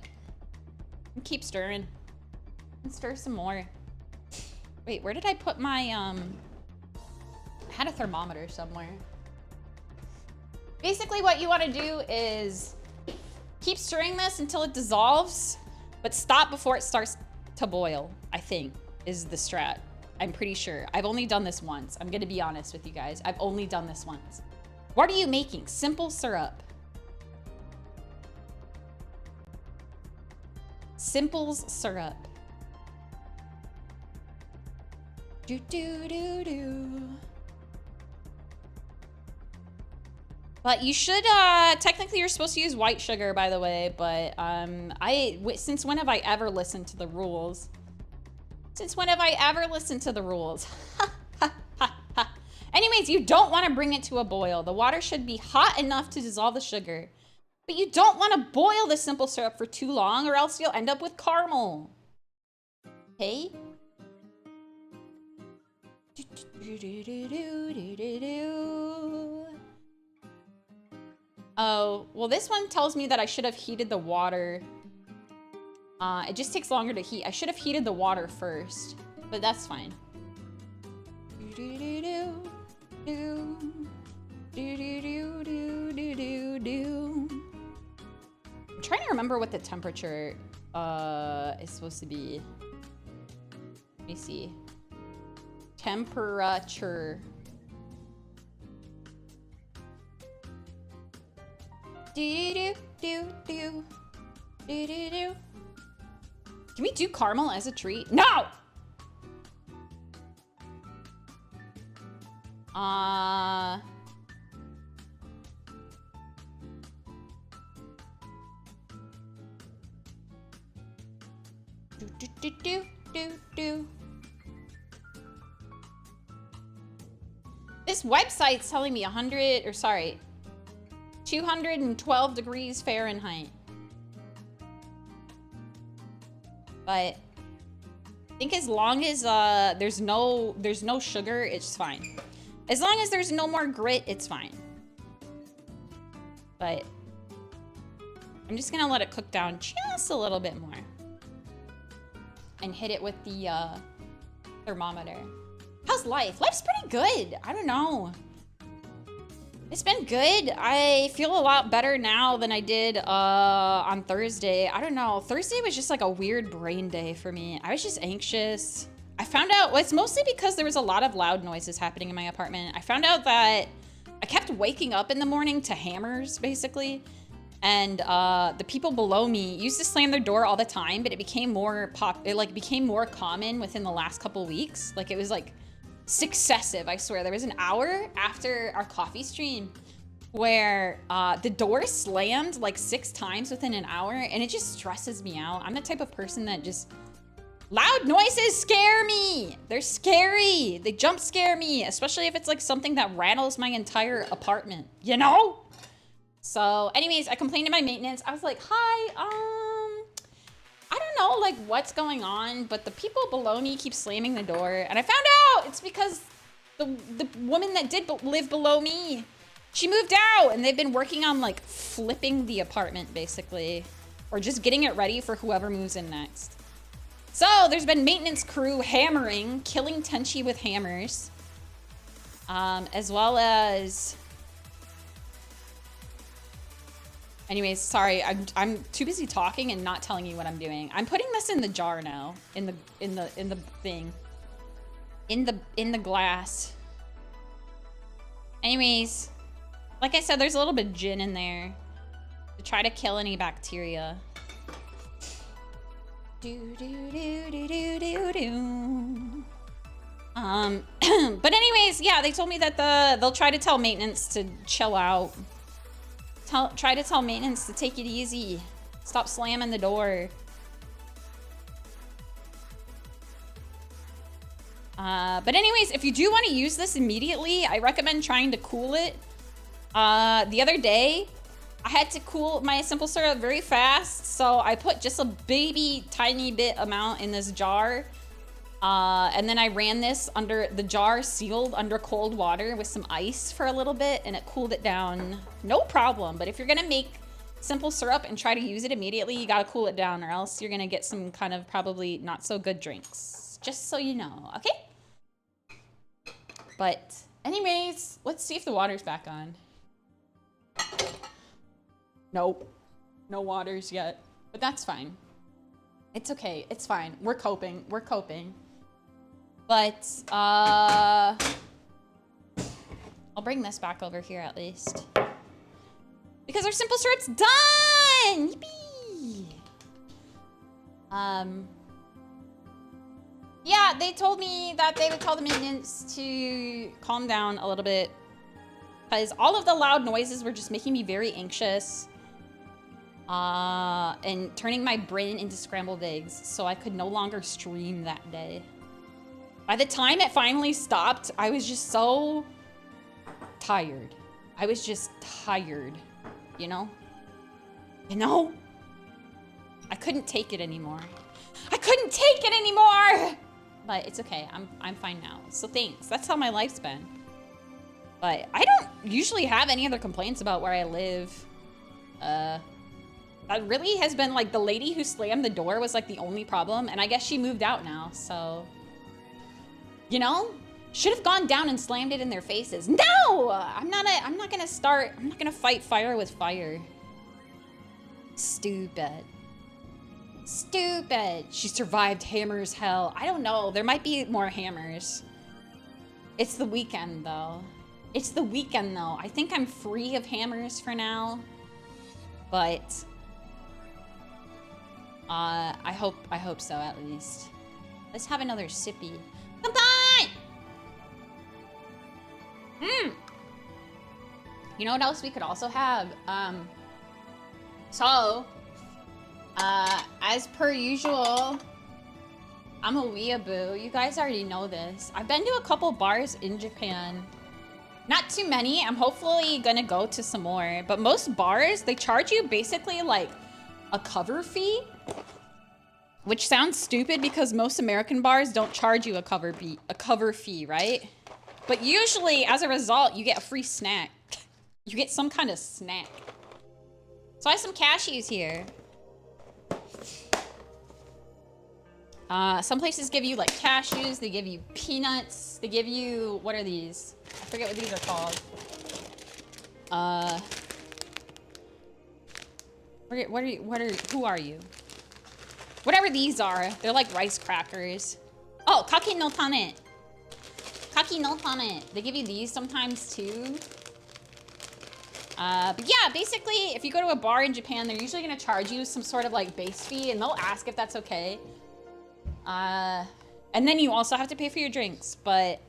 And keep stirring. And stir some more. Wait, where did I put my, I had a thermometer somewhere. Basically what you wanna do is keep stirring this until it dissolves, but stop before it starts to boil, I think, is the strat. I'm pretty sure. I've only done this once. I'm gonna be honest with you guys. I've only done this once. What are you making? Simple syrup. Simple's syrup. Do do do do. But you should, technically you're supposed to use white sugar, by the way, but since when have I ever listened to the rules? Since when have I ever listened to the rules? Anyways, you don't want to bring it to a boil. The water should be hot enough to dissolve the sugar. But you don't want to boil the simple syrup for too long or else you'll end up with caramel. Okay? Oh, well this one tells me that I should have heated the water. It just takes longer to heat. I should have heated the water first, but that's fine. I'm trying to remember what the temperature It's supposed to be, let me see. Temperature. Do do do do do do. Can we do caramel as a treat? No! Do. This website's telling me 212 degrees Fahrenheit. But I think as long as there's no sugar, it's fine. As long as there's no more grit, it's fine. But I'm just gonna let it cook down just a little bit more. And hit it with the thermometer. How's life? Life's pretty good. I don't know. It's been good. I feel a lot better now than I did on Thursday. I don't know. Thursday was just like a weird brain day for me. I was just anxious. I found out, well, it's mostly because there was a lot of loud noises happening in my apartment. I found out that I kept waking up in the morning to hammers, basically. And the people below me used to slam their door all the time, but it became more became more common within the last couple weeks. Like it was like successive, I swear. There was an hour after our coffee stream where the door slammed like 6 times within an hour, and it just stresses me out. I'm the type of person that just, loud noises scare me. They're scary. They jump scare me, especially if it's like something that rattles my entire apartment, you know? So anyways, I complained to my maintenance. I was like, hi, I don't know like what's going on, but the people below me keep slamming the door. And I found out it's because the woman that did live below me, she moved out, and they've been working on like flipping the apartment basically, or just getting it ready for whoever moves in next. So there's been maintenance crew hammering, killing Tenshi with hammers, as well as, anyways, sorry, I'm too busy talking and not telling you what I'm doing. I'm putting this in the jar now, in the thing, in the glass. Anyways, like I said, there's a little bit of gin in there to try to kill any bacteria. But anyways, yeah, they told me that they'll try to tell maintenance to chill out. Try to tell maintenance to take it easy. Stop slamming the door. But anyways, if you do want to use this immediately, I recommend trying to cool it. The other day, I had to cool my simple syrup very fast, so I put just a baby tiny bit amount in this jar. And then I ran this under the jar, sealed under cold water with some ice for a little bit, and it cooled it down. No problem. But if you're gonna make simple syrup and try to use it immediately, you gotta cool it down, or else you're gonna get some kind of probably not so good drinks. Just so you know, okay? But anyways, let's see if the water's back on. Nope, no waters yet, but that's fine. It's okay, it's fine. We're coping, we're coping. But, I'll bring this back over here at least. Because our simple syrup's done! Yippee! Yeah, they told me that they would tell the maintenance to calm down a little bit, because all of the loud noises were just making me very anxious. And turning my brain into scrambled eggs, so I could no longer stream that day. By the time it finally stopped, I was just so tired. I was just tired, you know? You know? I couldn't take it anymore. I couldn't take it anymore! But it's okay, I'm fine now. So thanks, that's how my life's been. But I don't usually have any other complaints about where I live. That really has been like the lady who slammed the door was like the only problem, and I guess she moved out now, so. You know, should have gone down and slammed it in their faces. No, I'm not gonna fight fire with fire. Stupid. Stupid. She survived Hammer's hell. I don't know. There might be more hammers. It's the weekend, though. It's the weekend, though. I think I'm free of hammers for now. But I hope so, at least. Let's have another sippy. Kanpai! You know what else we could also have? As per usual, I'm a weeaboo. You guys already know this. I've been to a couple bars in Japan. Not too many. I'm hopefully gonna go to some more. But most bars, they charge you basically like a cover fee. Which sounds stupid because most American bars don't charge you a cover fee, right? But usually, as a result, you get a free snack. You get some kind of snack. So I have some cashews here. Some places give you like cashews, they give you peanuts, they give you, what are these? I forget what these are called. Who are you? Whatever these are, they're like rice crackers. Oh, kaki no tane. Kaki no tane. They give you these sometimes too. But yeah, basically, if you go to a bar in Japan, they're usually gonna charge you some sort of like base fee, and they'll ask if that's okay. And then you also have to pay for your drinks, but...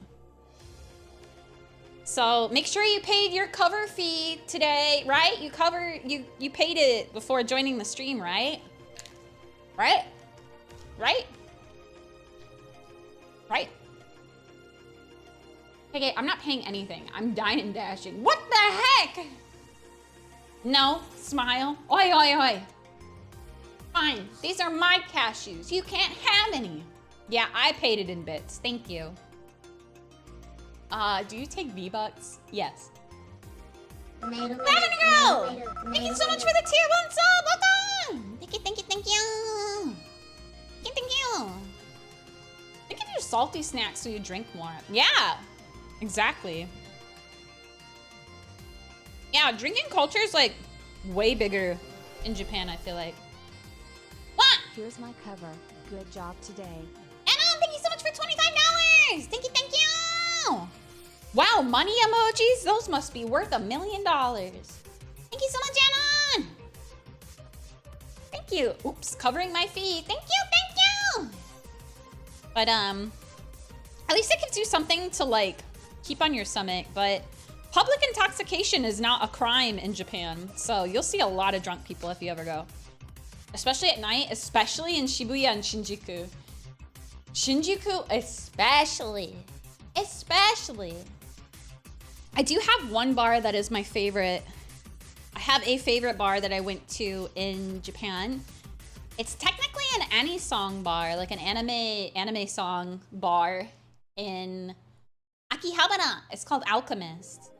So, make sure you paid your cover fee today, right? You paid it before joining the stream, right? Right? Right? Right? Okay, I'm not paying anything. I'm dine and dashing. What the heck? No, smile. Oi, oi, oi. Fine, these are my cashews. You can't have any. Yeah, I paid it in bits. Thank you. Do you take V-Bucks? Yes. Lemon Girl! Thank you so much for the tier 1 sub! Welcome! Thank you, thank you, thank you! Thank you, thank you! They give you salty snacks so you drink more. Yeah! Exactly. Yeah, drinking culture is like way bigger in Japan, I feel like. What? Here's my cover. Good job today. Anna, thank you so much for $25! Thank you, thank you! Wow, money emojis? Those must be worth $1 million. Thank you so much, Anna! Thank you. Oops, covering my feet. Thank you, thank you! But, at least it gives you something to, like, keep on your stomach, but public intoxication is not a crime in Japan, so you'll see a lot of drunk people if you ever go. Especially at night, especially in Shibuya and Shinjuku. Shinjuku especially. Especially. I do have one bar that is my favorite. I have a favorite bar that I went to in Japan. It's technically an anime bar, like an anime song bar in Akihabara. It's called Alchemist.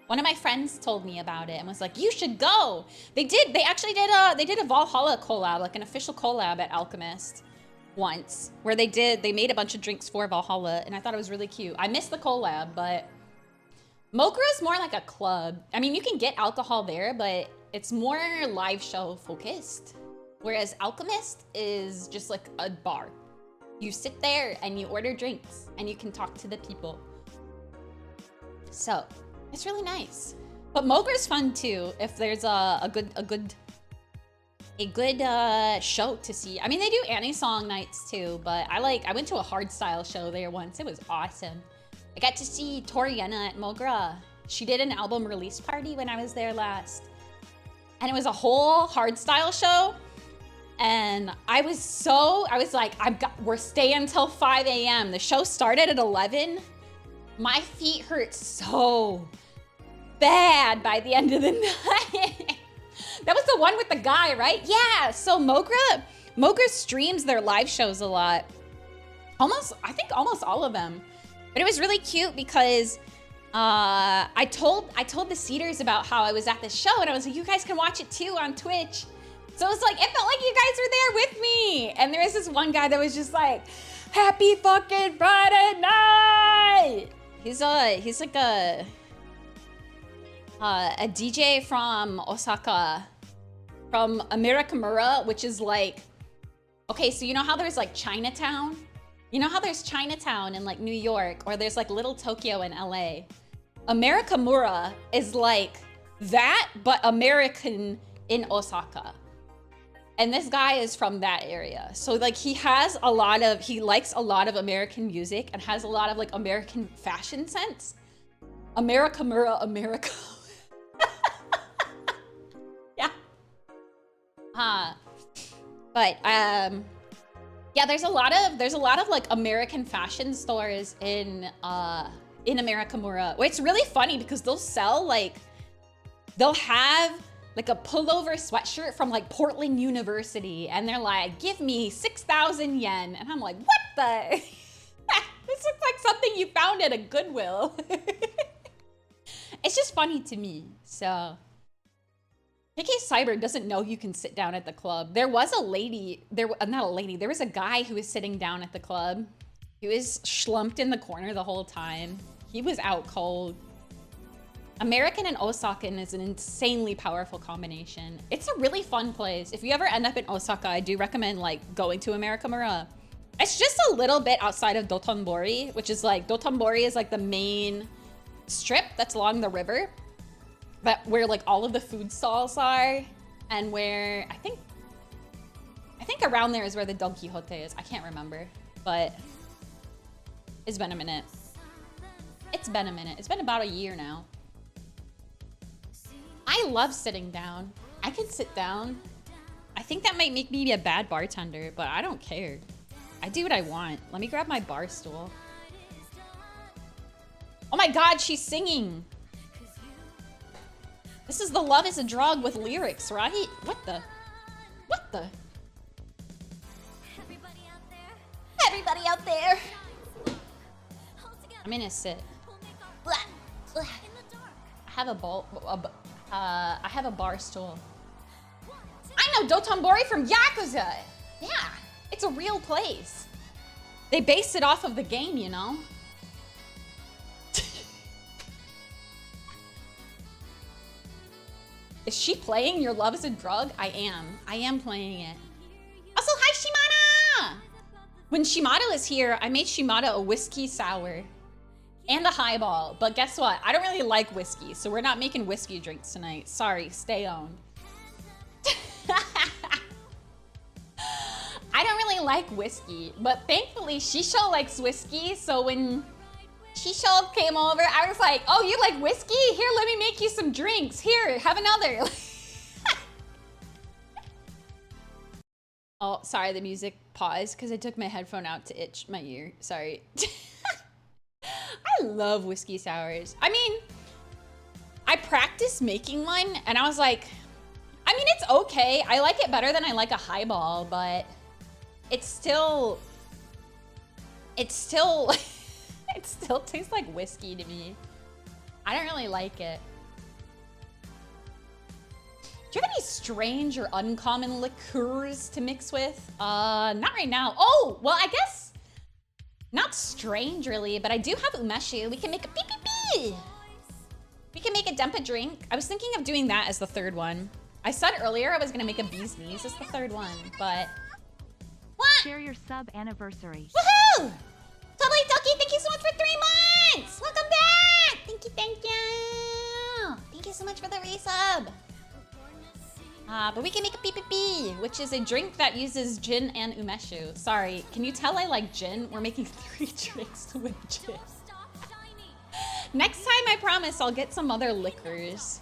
One of my friends told me about it and was like, you should go. They actually did a Valhalla collab, like an official collab at Alchemist once, where they made a bunch of drinks for Valhalla, and I thought it was really cute. I missed the collab, but Mokra is more like a club. I mean, you can get alcohol there, but it's more live show focused. Whereas Alchemist is just like a bar. You sit there and you order drinks and you can talk to the people. So it's really nice. But Mogra's fun too if there's a good show to see. I mean, they do anime nights too, but I went to a hardstyle show there once. It was awesome. I got to see Toriana at Mogra. She did an album release party when I was there last. And it was a whole hardstyle show. And I was like, we're staying until 5 a.m. The show started at 11. My feet hurt so bad by the end of the night. That was the one with the guy, right? Yeah, so Mogra streams their live shows a lot. I think almost all of them. But it was really cute because I told the seaters about how I was at the show, and I was like, you guys can watch it too on Twitch. So it was like, it felt like you guys were there with me. And there was this one guy that was just like, happy fucking Friday night. He's like a DJ from Osaka, from Amerikamura, which is like Okay, so you know how there's like Chinatown? You know how there's Chinatown in like New York, or there's like Little Tokyo in LA? Amerikamura is like that, but American in Osaka. And this guy is from that area. So like he likes a lot of American music and has a lot of like American fashion sense. Amerikamura, America. Yeah. But yeah, there's a lot of like American fashion stores in Amerikamura. It's really funny because they'll have like a pullover sweatshirt from like Portland University, and they're like, give me 6,000 yen. And I'm like, what the? This looks like something you found at a Goodwill. It's just funny to me. So KKcyber doesn't know you can sit down at the club. There was a lady, there was a guy who was sitting down at the club. He was schlumped in the corner the whole time. He was out cold. American and Osakan is an insanely powerful combination. It's a really fun place. If you ever end up in Osaka, I do recommend like going to Amerikamura. It's just a little bit outside of Dotonbori, which is like, Dotonbori is like the main strip that's along the river, but where like all of the food stalls are, and where I think around there is where the Don Quixote is. I can't remember, but it's been a minute. It's been a minute. It's been about a year now. I love sitting down. I can sit down. I think that might make me a bad bartender, but I don't care. I do what I want. Let me grab my bar stool. Oh my God, she's singing. This is the Love is a Drug with lyrics, right? What the? Everybody out there. I'm gonna sit. I have a bowl. I have a bar stool. I know Dotonbori from Yakuza. Yeah, it's a real place. They based it off of the game, you know? Is she playing Your Love is a Drug? I am playing it. Also, hi Shimada! When Shimada was here, I made Shimada a whiskey sour and a highball, but guess what? I don't really like whiskey, so we're not making whiskey drinks tonight. Sorry, stay on. I don't really like whiskey, but thankfully Shisho likes whiskey, so when Shisho came over, I was like, oh, you like whiskey? Here, let me make you some drinks. Here, have another. Oh, sorry, the music paused because I took my headphone out to itch my ear. Sorry. I love whiskey sours. I mean, I practiced making one and I was like, I mean, it's okay. I like it better than I like a highball, but it still it still tastes like whiskey to me. I don't really like it. Do you have any strange or uncommon liqueurs to mix with? Not right now. Oh, well, I guess not strange really, but I do have umeshu. We can make a pee. We can make a dempa drink. I was thinking of doing that as the third one. I said earlier I was gonna make a bee's knees as the third one, but what? Share your sub anniversary. Woohoo! Totally Toki, thank you so much for 3 months! Welcome back! Thank you, thank you! Thank you so much for the resub. But we can make a pee, which is a drink that uses gin and umeshu. Sorry, can you tell I like gin? We're making 3 drinks with gin. Next time, I promise I'll get some other liquors.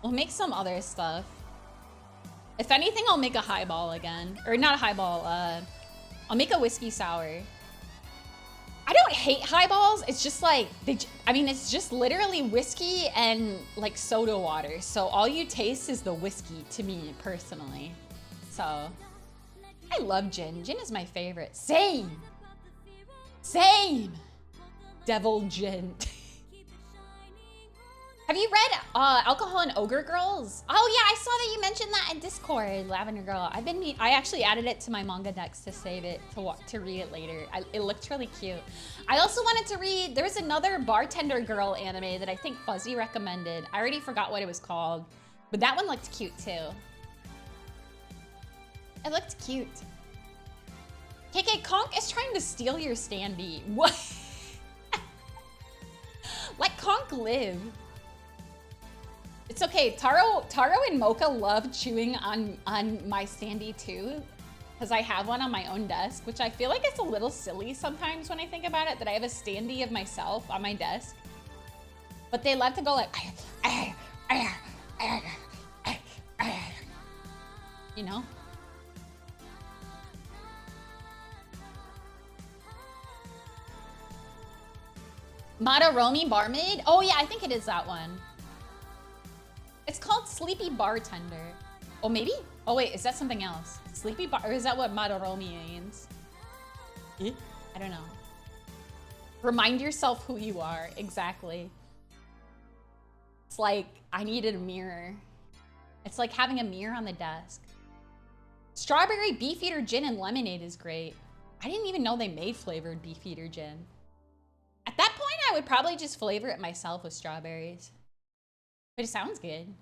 We'll make some other stuff. If anything, I'll make a highball again. Or not a highball, I'll make a whiskey sour. I don't hate highballs. It's just like, it's just literally whiskey and like soda water. So all you taste is the whiskey to me personally. So I love gin. Gin is my favorite. Same. Devil gin. Have you read Alcohol and Ogre Girls? Oh yeah, I saw that you mentioned that in Discord, Lavender Girl. I actually added it to my manga decks to save it, to read it later. It looked really cute. I also wanted to read, there was another Bartender Girl anime that I think Fuzzy recommended. I already forgot what it was called, but that one looked cute too. It looked cute. KK, Conk is trying to steal your standee. What? Let Conk live. It's okay. Taro and Mocha love chewing on my standee too, because I have one on my own desk, which I feel like it's a little silly sometimes when I think about it, that I have a standee of myself on my desk. But they love to go like, you know? Madaroni Barmaid? Oh yeah, I think it is that one. It's called Sleepy Bartender. Oh, maybe? Oh wait, is that something else? Sleepy Bar, or is that what Madaroni means? I don't know. Remind yourself who you are, exactly. It's like, I needed a mirror. It's like having a mirror on the desk. Strawberry Beefeater Gin and Lemonade is great. I didn't even know they made flavored Beefeater Gin. At that point, I would probably just flavor it myself with strawberries. But it sounds good.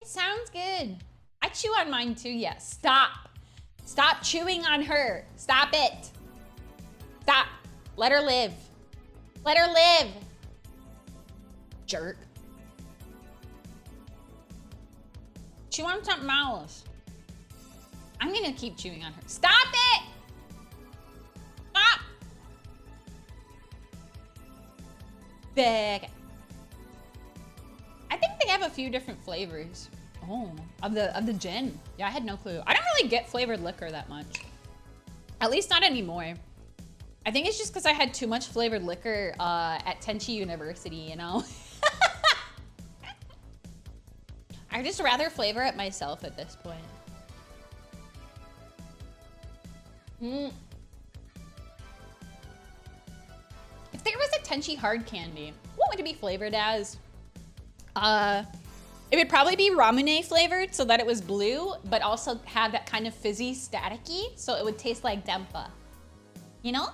It sounds good. I chew on mine too, yes. Stop. Stop chewing on her. Stop it. Stop. Let her live. Let her live. Jerk. Chew on something else. I'm gonna keep chewing on her. Stop it! Stop! Big. I think they have a few different flavors. Oh, of the gin. Yeah, I had no clue. I don't really get flavored liquor that much. At least not anymore. I think it's just because I had too much flavored liquor at Tenshi University, you know? I just rather flavor it myself at this point. If there was a Tenshi hard candy, what would it be flavored as? It would probably be ramune flavored so that it was blue, but also have that kind of fizzy staticky, so it would taste like Dempa. You know?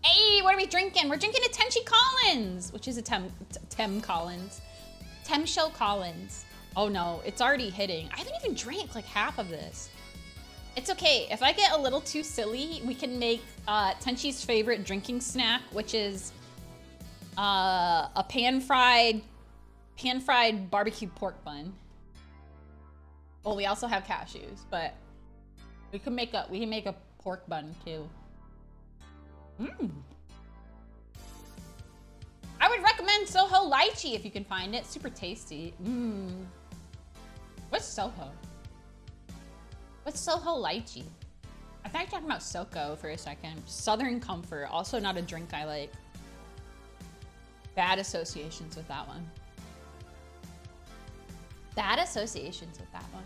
Hey, what are we drinking? We're drinking a Tenshi Collins, which is a Tem Collins. Temsho Collins. Oh no, it's already hitting. I haven't even drank like half of this. It's okay. If I get a little too silly, we can make Tenshi's favorite drinking snack, which is a pan-fried barbecue pork bun. Well, we also have cashews, but we can make a pork bun too. I would recommend Soho Lychee if you can find it. Super tasty. What's Soho? What's Soho Lychee? I thought you were talking about Soko for a second. Southern Comfort, also not a drink I like. Bad associations with that one. Bad associations with that one.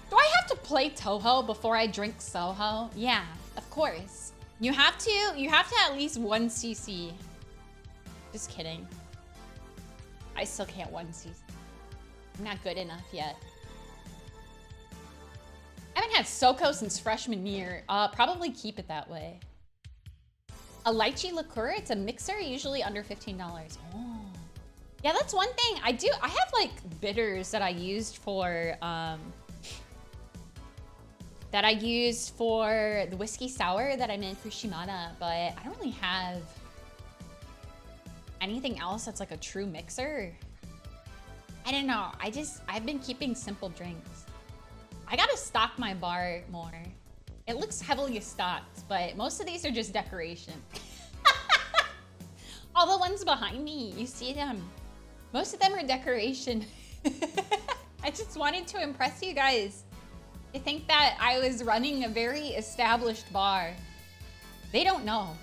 Do I have to play Toho before I drink Soho? Yeah, of course. You have to at least 1 cc. Just kidding. I still can't 1 cc. I'm not good enough yet. I haven't had Soko since freshman year. Probably keep it that way. A lychee liqueur, it's a mixer, usually under $15. Oh. Yeah, that's one thing. I have like bitters that I used for the whiskey sour that I made for Shimada, but I don't really have anything else that's like a true mixer. I don't know. I've been keeping simple drinks. I gotta stock my bar more. It looks heavily stocked, but most of these are just decoration. All the ones behind me, you see them. Most of them are decoration. I just wanted to impress you guys. They think that I was running a very established bar. They don't know.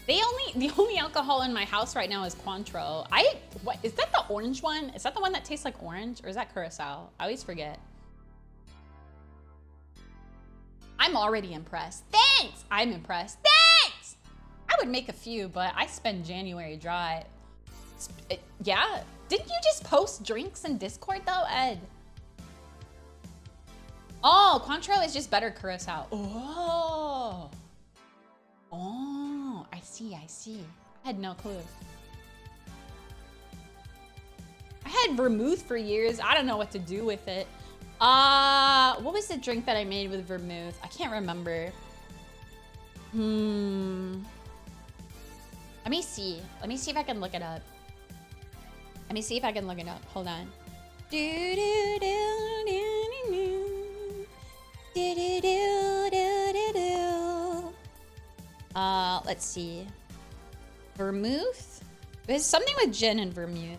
The only alcohol in my house right now is Cointreau. What is that, the orange one? Is that the one that tastes like orange, or is that Curacao? I always forget. I'm already impressed. Thanks! I'm impressed. Thanks! I would make a few, but I spend January dry. Yeah? Didn't you just post drinks in Discord though, Ed? Oh, Cointreau is just better Curacao. Oh. Oh, I see. I had no clue. I had vermouth for years. I don't know what to do with it. What was the drink that I made with vermouth? I can't remember. Let me see. Let me see if I can look it up. Let me see if I can look it up. Hold on. Let's see. Vermouth? There's something with gin and vermouth.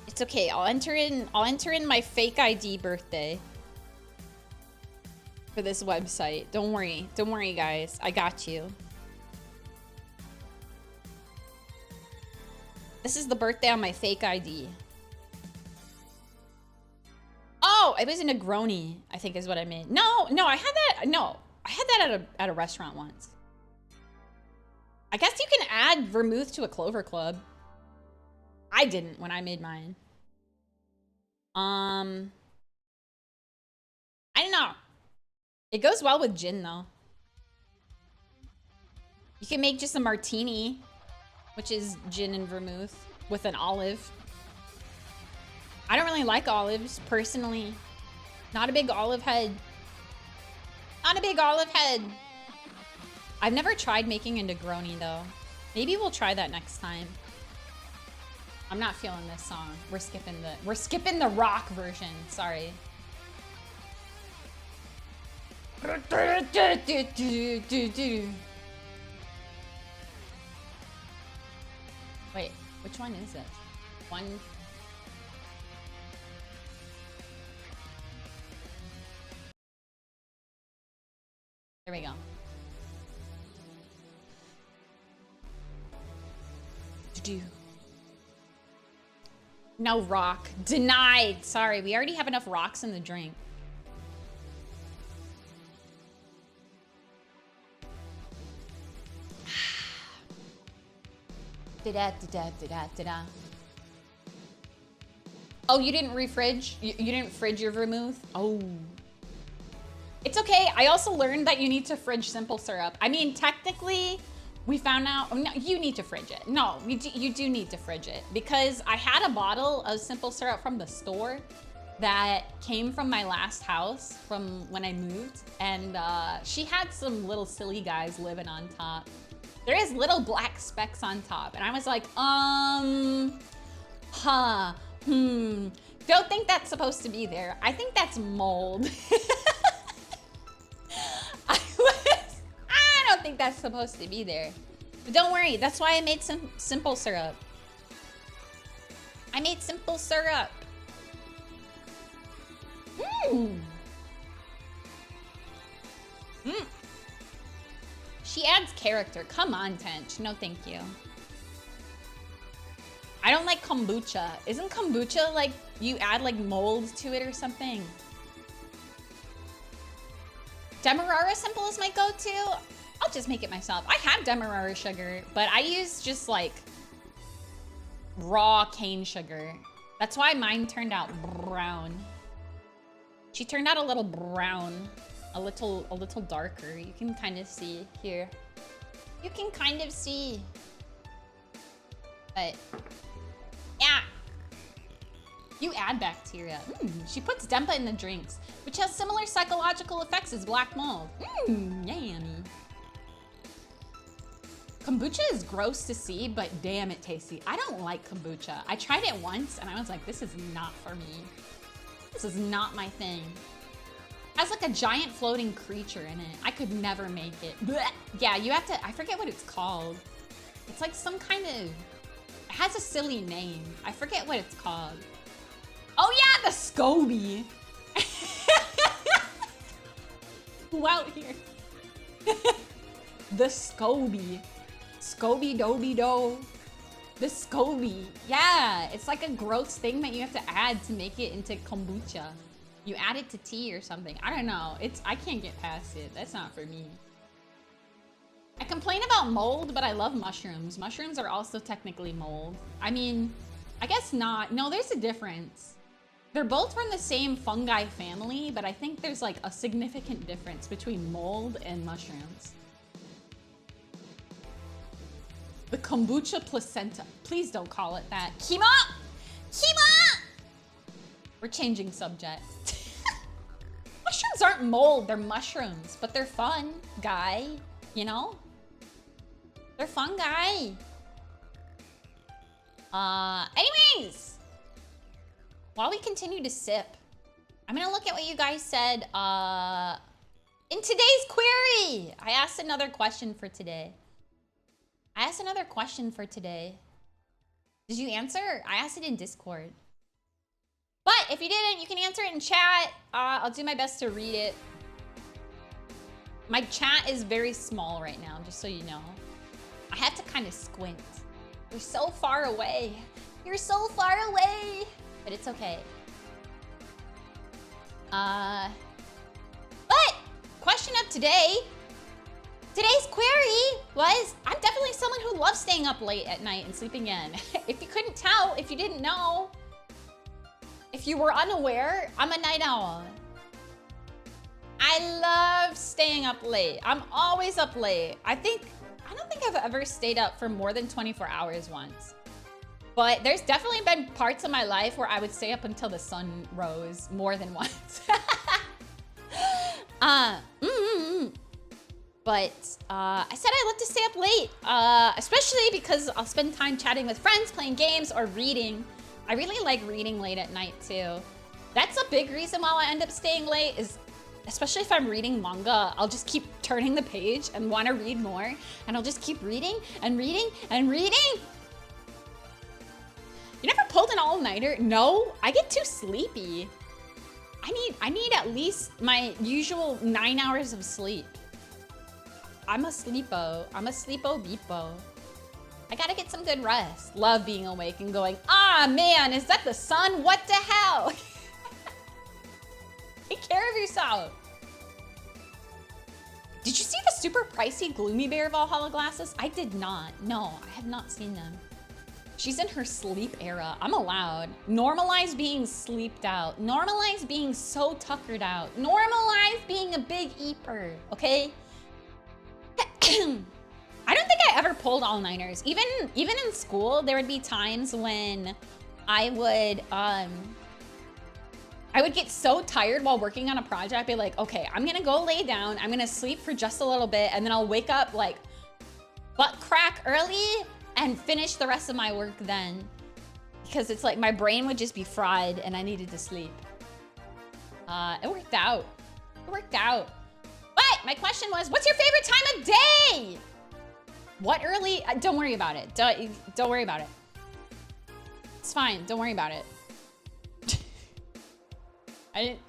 It's okay. I'll enter in my fake ID birthday for this website. Don't worry. Don't worry, guys. I got you. This is the birthday on my fake ID. Oh, it was a Negroni, I think is what I made. No, I had that. No, I had that at a restaurant once. I guess you can add vermouth to a Clover Club. I didn't when I made mine. I don't know. It goes well with gin though. You can make just a martini, which is gin and vermouth with an olive. I don't really like olives personally. Not a big olive head. Not a big olive head. I've never tried making a Negroni though. Maybe we'll try that next time. I'm not feeling this song. We're skipping the rock version. Sorry. Wait, which one is it? One. There we go. No rock. Denied. Sorry, we already have enough rocks in the drink. Oh, you didn't refridge? You didn't fridge your vermouth? Oh. It's okay. I also learned that you need to fridge simple syrup. I mean, technically, we found out, oh, no, you need to fridge it. No, you do need to fridge it because I had a bottle of simple syrup from the store that came from my last house from when I moved. And she had some little silly guys living on top. There is little black specks on top. And I was like, don't think that's supposed to be there. I think that's mold. I don't think that's supposed to be there. But don't worry, that's why I made some simple syrup. I made simple syrup. She adds character. Come on, Tench. No, thank you. I don't like kombucha. Isn't kombucha like you add like mold to it or something? Demerara simple is my go-to. I'll just make it myself. I have Demerara sugar, but I use just like raw cane sugar. That's why mine turned out brown. She turned out a little brown, a little darker. You can kind of see here. You can kind of see. But yeah. You add bacteria. She puts Dempa in the drinks, which has similar psychological effects as black mold. Yummy. Kombucha is gross to see, but damn, it tasty. I don't like kombucha. I tried it once and I was like, this is not for me. This is not my thing. It has like a giant floating creature in it. I could never make it. Blech. Yeah, you have to, I forget what it's called. It's like some kind of, it has a silly name. I forget what it's called. Oh yeah, the SCOBY. Who out here? The SCOBY. Scooby-Dooby-Doo. The SCOBY. Yeah, it's like a gross thing that you have to add to make it into kombucha. You add it to tea or something. I don't know. I can't get past it. That's not for me. I complain about mold, but I love mushrooms. Mushrooms are also technically mold. I mean, I guess not. No, there's a difference. They're both from the same fungi family, but I think there's like a significant difference between mold and mushrooms. The kombucha placenta. Please don't call it that. Kima! Kima! We're changing subjects. Mushrooms aren't mold, they're mushrooms, but they're fun, guy. You know? They're fun, guy. Anyways, while we continue to sip, I'm gonna look at what you guys said in today's query. I asked another question for today. Did you answer? I asked it in Discord. But if you didn't, you can answer it in chat. I'll do my best to read it. My chat is very small right now, just so you know. I have to kind of squint. You're so far away. You're so far away. But it's okay. But question of today. Today's query was, I'm definitely someone who loves staying up late at night and sleeping in. If you couldn't tell, if you didn't know, if you were unaware, I'm a night owl. I love staying up late. I'm always up late. I don't think I've ever stayed up for more than 24 hours once. But there's definitely been parts of my life where I would stay up until the sun rose more than once. But I said I love to stay up late, especially because I'll spend time chatting with friends, playing games, or reading. I really like reading late at night too. That's a big reason why I end up staying late, is especially if I'm reading manga, I'll just keep turning the page and want to read more, and I'll just keep reading and reading and reading. You never pulled an all-nighter? No, I get too sleepy. I need at least my usual 9 hours of sleep. I'm a sleepo beepo. I gotta get some good rest. Love being awake and going, ah man, is that the sun? What the hell? Take care of yourself. Did you see the super pricey Gloomy Bear Valhalla glasses? I did not. No, I have not seen them. She's in her sleep era. I'm allowed. Normalize being sleeped out. Normalize being so tuckered out. Normalize being a big eeper, okay? I don't think I ever pulled all-nighters. Even in school, there would be times when I would get so tired while working on a project. I'd be like, okay, I'm gonna go lay down. I'm gonna sleep for just a little bit, and then I'll wake up like butt crack early and finish the rest of my work then. Because it's like my brain would just be fried and I needed to sleep. It worked out. It worked out. But my question was, what's your favorite time of day? What early? Don't worry about it. Don't worry about it. It's fine. Don't worry about it. I didn't,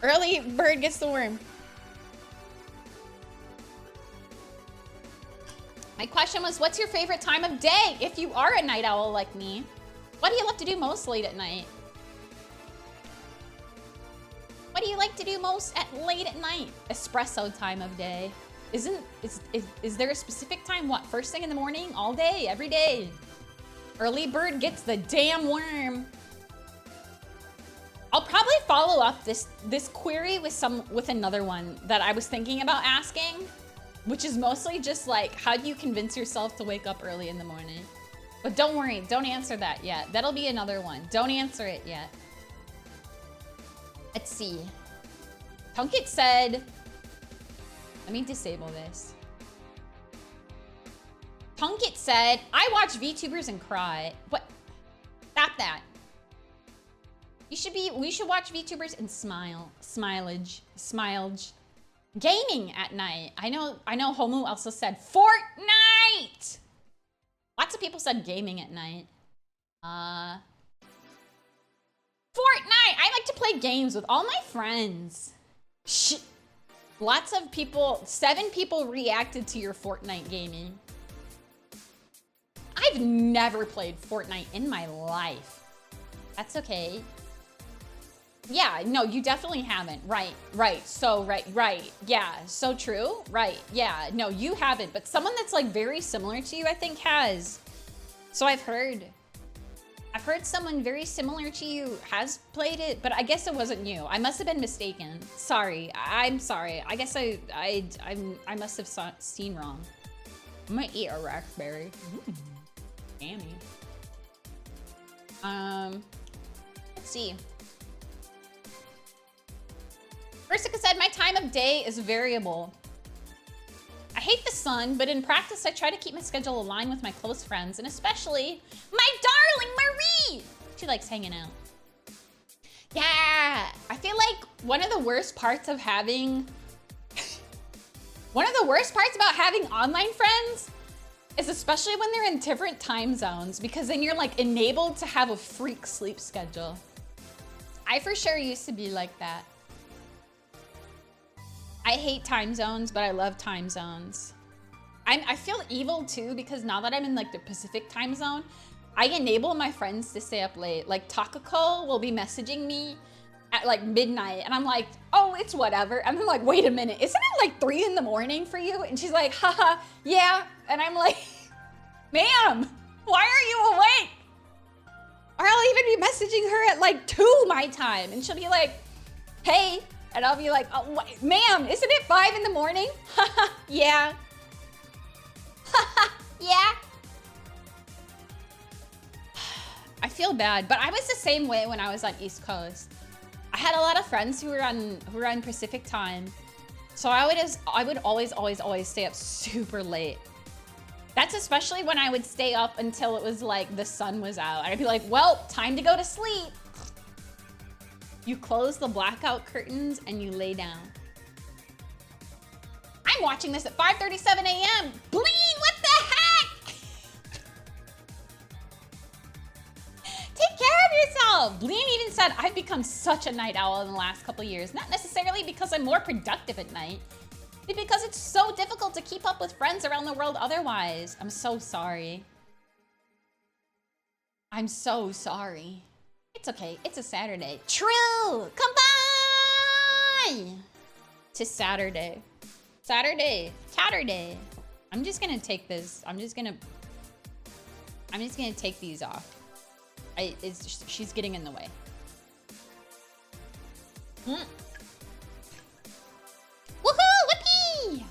early bird gets the worm. My question was, what's your favorite time of day? If you are a night owl like me, what do you love to do most late at night? What do you like to do most late at night? Espresso time of day. Is there a specific time? What, first thing in the morning? All day, every day? Early bird gets the damn worm. I'll probably follow up this query with another one that I was thinking about asking, which is mostly just like, how do you convince yourself to wake up early in the morning? But don't worry, don't answer that yet. That'll be another one. Don't answer it yet. Let's see. Tunkit said, let me disable this. Tunkit said, I watch VTubers and cry. What? Stop that. We should watch VTubers and smilage. Gaming at night. I know Homu also said Fortnite. Lots of people said gaming at night. Fortnite. I like to play games with all my friends. Lots of people, 7 people reacted to your Fortnite gaming. I've never played Fortnite in my life. That's okay. Yeah, no, you definitely haven't. Right. So, right. Yeah, so true. Right, yeah, no, you haven't. But someone that's like very similar to you, I think, has. So I've heard someone very similar to you has played it, but I guess it wasn't you. I must have been mistaken. Sorry, I'm sorry. I guess I must have seen wrong. I'm gonna eat a raspberry. Yummy. Let's see. Ursika said, my time of day is variable. I hate the sun, but in practice, I try to keep my schedule aligned with my close friends, and especially my darling Marie. She likes hanging out. Yeah, I feel like one of the worst parts about having online friends is especially when they're in different time zones, because then you're like enabled to have a freak sleep schedule. I for sure used to be like that. I hate time zones, but I love time zones. I feel evil too, because now that I'm in like the Pacific time zone, I enable my friends to stay up late. Like Takako will be messaging me at like midnight and I'm like, oh, it's whatever. And I'm like, wait a minute, isn't it like 3 in the morning for you? And she's like, haha, yeah. And I'm like, ma'am, why are you awake? Or I'll even be messaging her at like 2 my time. And she'll be like, hey. And I'll be like, oh, ma'am, isn't it 5 in the morning? Haha, yeah. Haha, yeah. I feel bad, but I was the same way when I was on East Coast. I had a lot of friends who were on Pacific time. So I would always stay up super late. That's especially when I would stay up until it was like the sun was out. I'd be like, well, time to go to sleep. You close the blackout curtains and you lay down. I'm watching this at 5:37 a.m. Bleen, what the heck? Take care of yourself. Bleen even said, I've become such a night owl in the last couple years. Not necessarily because I'm more productive at night, but because it's so difficult to keep up with friends around the world otherwise. I'm so sorry. I'm so sorry. It's okay, it's a Saturday. True, come by to Saturday. Saturday. I'm just gonna take this. I'm just gonna take these off. She's getting in the way. Woohoo, whippy!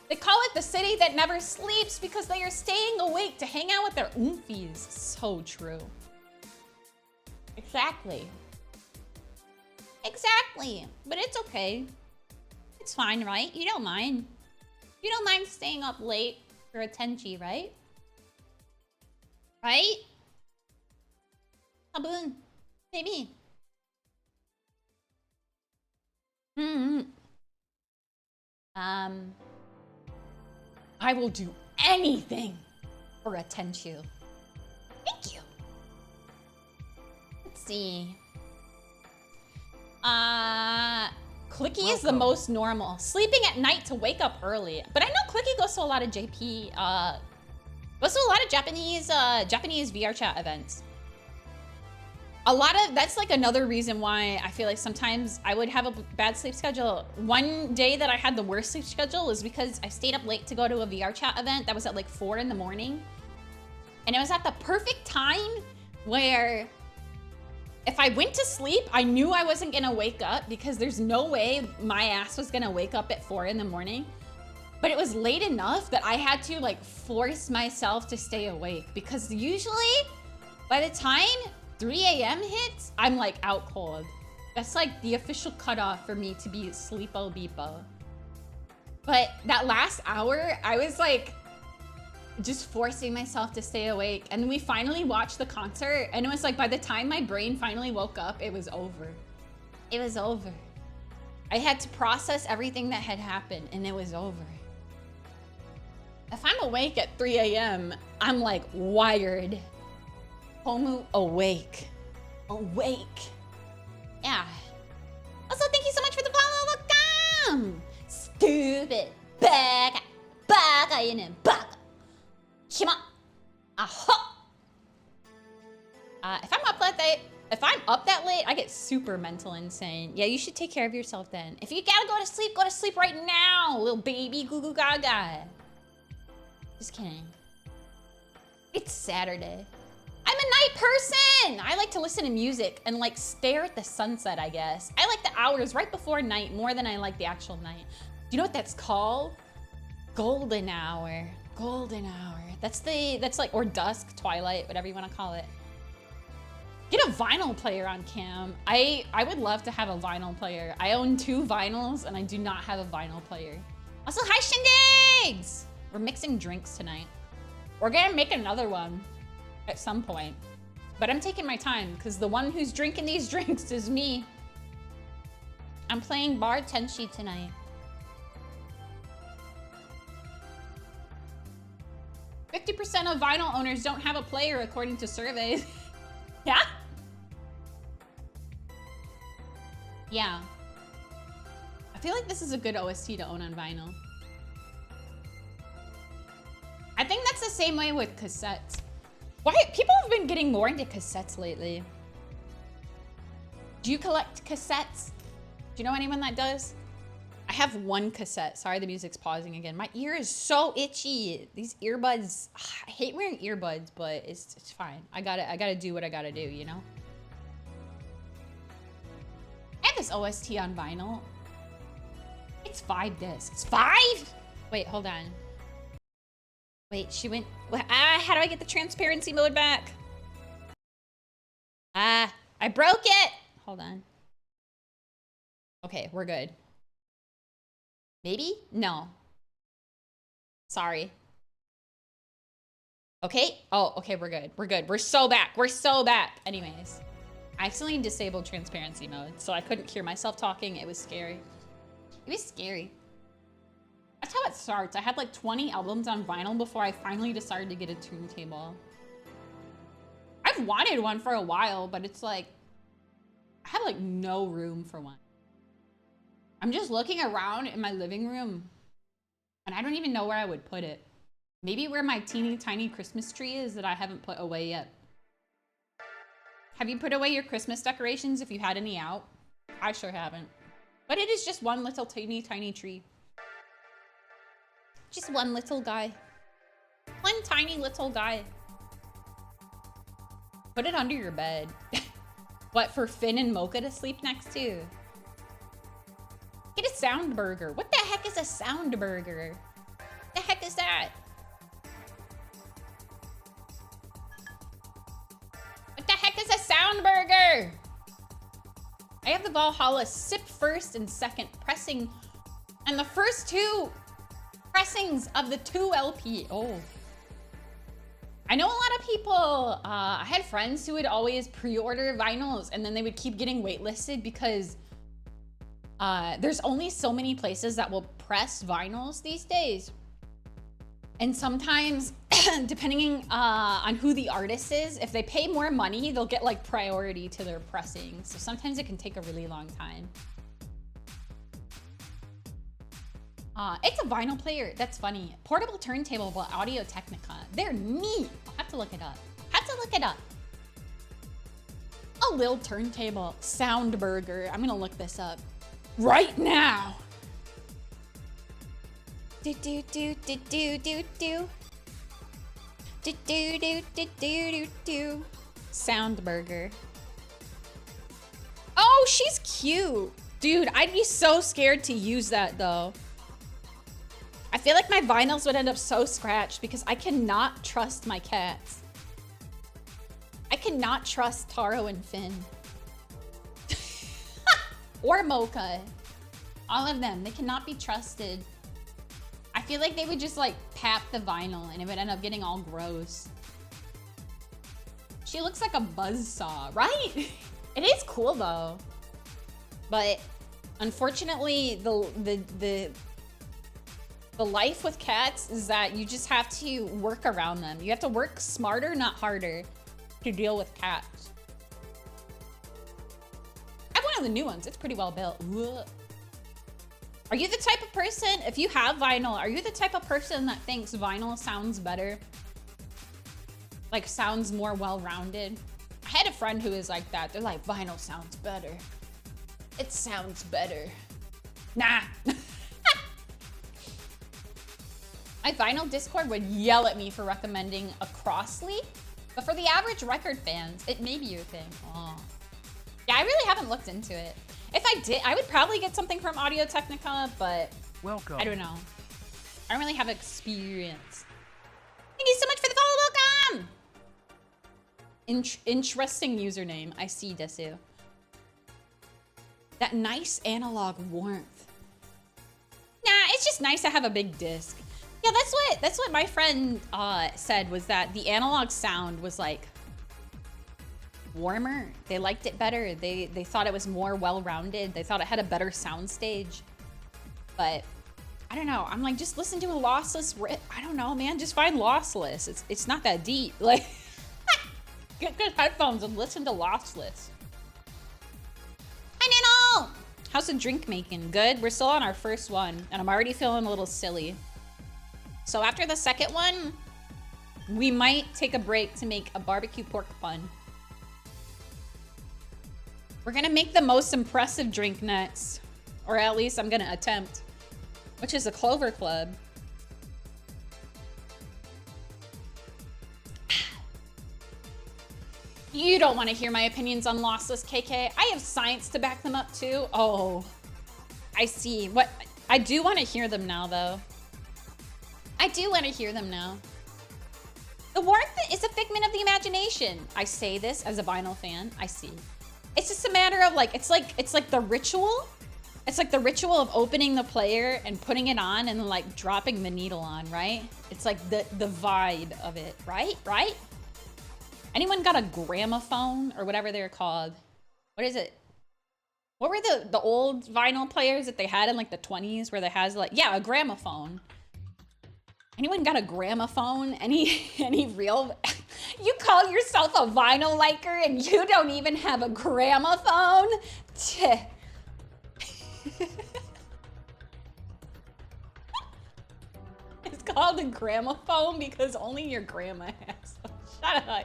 They call it the city that never sleeps because they are staying awake to hang out with their oomfies. So true. Exactly. But it's okay. It's fine, right? You don't mind. You don't mind staying up late for a Tenshi, right? Right? Haboon. Maybe. I will do anything for a Tenshu. Thank you. Let's see. Clicky is the most normal. Sleeping at night to wake up early. But I know Clicky goes to a lot of goes to a lot of Japanese VR chat events. That's like another reason why I feel like sometimes I would have a bad sleep schedule. One day that I had the worst sleep schedule is because I stayed up late to go to a VR chat event that was at like 4 in the morning. And it was at the perfect time where if I went to sleep, I knew I wasn't gonna wake up because there's no way my ass was gonna wake up at 4 in the morning. But it was late enough that I had to like force myself to stay awake because usually by the time 3 a.m. hits, I'm like out cold. That's like the official cutoff for me to be sleepo beepo. But that last hour, I was like just forcing myself to stay awake. And we finally watched the concert and it was like by the time my brain finally woke up, it was over. It was over. I had to process everything that had happened and it was over. If I'm awake at 3 a.m., I'm like wired. Homu awake. Awake. Yeah. Also, thank you so much for the follow. Welcome. Stupid. Baka. Baka in it. Baka. Shima. Aha. If I'm up that late, I get super mental insane. Yeah, you should take care of yourself then. If you gotta go to sleep right now, little baby goo goo gaga. Just kidding. It's Saturday. I'm a night person! I like to listen to music and like stare at the sunset, I guess. I like the hours right before night more than I like the actual night. Do you know what that's called? Golden hour. Golden hour. That's like, or dusk, twilight, whatever you want to call it. Get a vinyl player on cam. I would love to have a vinyl player. I own 2 vinyls and I do not have a vinyl player. Also, hi Shindigs! We're mixing drinks tonight. We're gonna make another one at some point. But I'm taking my time because the one who's drinking these drinks is me. I'm playing Bar Tenshi tonight. "50% of vinyl owners don't have a player according to surveys." Yeah? Yeah. I feel like this is a good OST to own on vinyl. I think that's the same way with cassettes. Why? People have been getting more into cassettes lately. Do you collect cassettes? Do you know anyone that does? I have 1 cassette. Sorry, the music's pausing again. My ear is so itchy. These earbuds, I hate wearing earbuds, but it's fine. I gotta do what I gotta do, you know? I have this OST on vinyl. It's 5 discs. 5? Wait, hold on. Wait, she went, how do I get the transparency mode back? I broke it. Hold on. Okay, we're good. Maybe? No. Sorry. Okay. Oh, okay, we're good. We're good. We're so back. We're so back. Anyways, I accidentally disabled transparency mode, so I couldn't hear myself talking. It was scary. It was scary. That's how it starts. I had like 20 albums on vinyl before I finally decided to get a turntable. I've wanted one for a while, but it's like, I have like no room for one. I'm just looking around in my living room and I don't even know where I would put it. Maybe where my teeny tiny Christmas tree is that I haven't put away yet. Have you put away your Christmas decorations if you had any out? I sure haven't. But it is just one little teeny tiny tree. Just one little guy. One tiny little guy. Put it under your bed. What, for Finn and Mocha to sleep next to? Get a sound burger. What the heck is a sound burger? The heck is that? What the heck is a sound burger? I have the Valhalla sip first and second pressing, and the first 2 pressings of the 2 LP. Oh. I know a lot of people, I had friends who would always pre-order vinyls and then they would keep getting waitlisted because there's only so many places that will press vinyls these days. And sometimes, depending on who the artist is, if they pay more money, they'll get like priority to their pressing. So sometimes it can take a really long time. It's a vinyl player. That's funny. Portable turntable by Audio Technica. They're neat. I'll have to look it up. A little turntable. Sound burger. I'm gonna look this up right now. Do do do do do do do. Do do do do do do do. Sound burger. Oh, she's cute. Dude, I'd be so scared to use that though. I feel like my vinyls would end up so scratched because I cannot trust my cats. I cannot trust Taro and Finn. Or Mocha. All of them, they cannot be trusted. I feel like they would just like pap the vinyl and it would end up getting all gross. She looks like a buzzsaw, right? It is cool though. But unfortunately, the life with cats is that you just have to work around them. You have to work smarter, not harder, to deal with cats. I have one of the new ones. It's pretty well built. Ugh. Are you the type of person, if you have vinyl, are you the type of person that thinks vinyl sounds better? Like sounds more well-rounded? I had a friend who is like that. They're like, vinyl sounds better. It sounds better. Nah. My vinyl Discord would yell at me for recommending a Crossley, but for the average record fans, it may be your thing. Oh. Yeah, I really haven't looked into it. If I did, I would probably get something from Audio Technica, but Welcome. I don't know. I don't really have experience. Thank you so much for the follow. Welcome. Interesting username. I see, Desu. That nice analog warmth. Nah, it's just nice to have a big disc. Yeah, that's what my friend said, was that the analog sound was like warmer. They liked it better. They thought it was more well-rounded. They thought it had a better sound stage. But I don't know. I'm like, just listen to a lossless I don't know, man. Just find lossless. It's not that deep. Like, get good headphones and listen to lossless. I know. How's the drink making? Good. We're still on our first one, and I'm already feeling a little silly. So after the second one, we might take a break to make a barbecue pork bun. We're gonna make the most impressive drink next, or at least I'm gonna attempt, which is a Clover Club. You don't want to hear my opinions on lossless, KK. I have science to back them up too. Oh, I see. What? I do want to hear them now, though. I do want to hear them now. The warmth is a figment of the imagination. I say this as a vinyl fan. I see. It's just a matter of like, it's like the ritual. It's like the ritual of opening the player and putting it on and like dropping the needle on, right? It's like the vibe of it, right? Right? Anyone got a gramophone or whatever they're called? What is it? What were the old vinyl players that they had in like the 20s where they has like, yeah, a gramophone. Anyone got a gramophone? Any real? You call yourself a vinyl liker and you don't even have a gramophone? It's called a gramophone because only your grandma has. Shut up.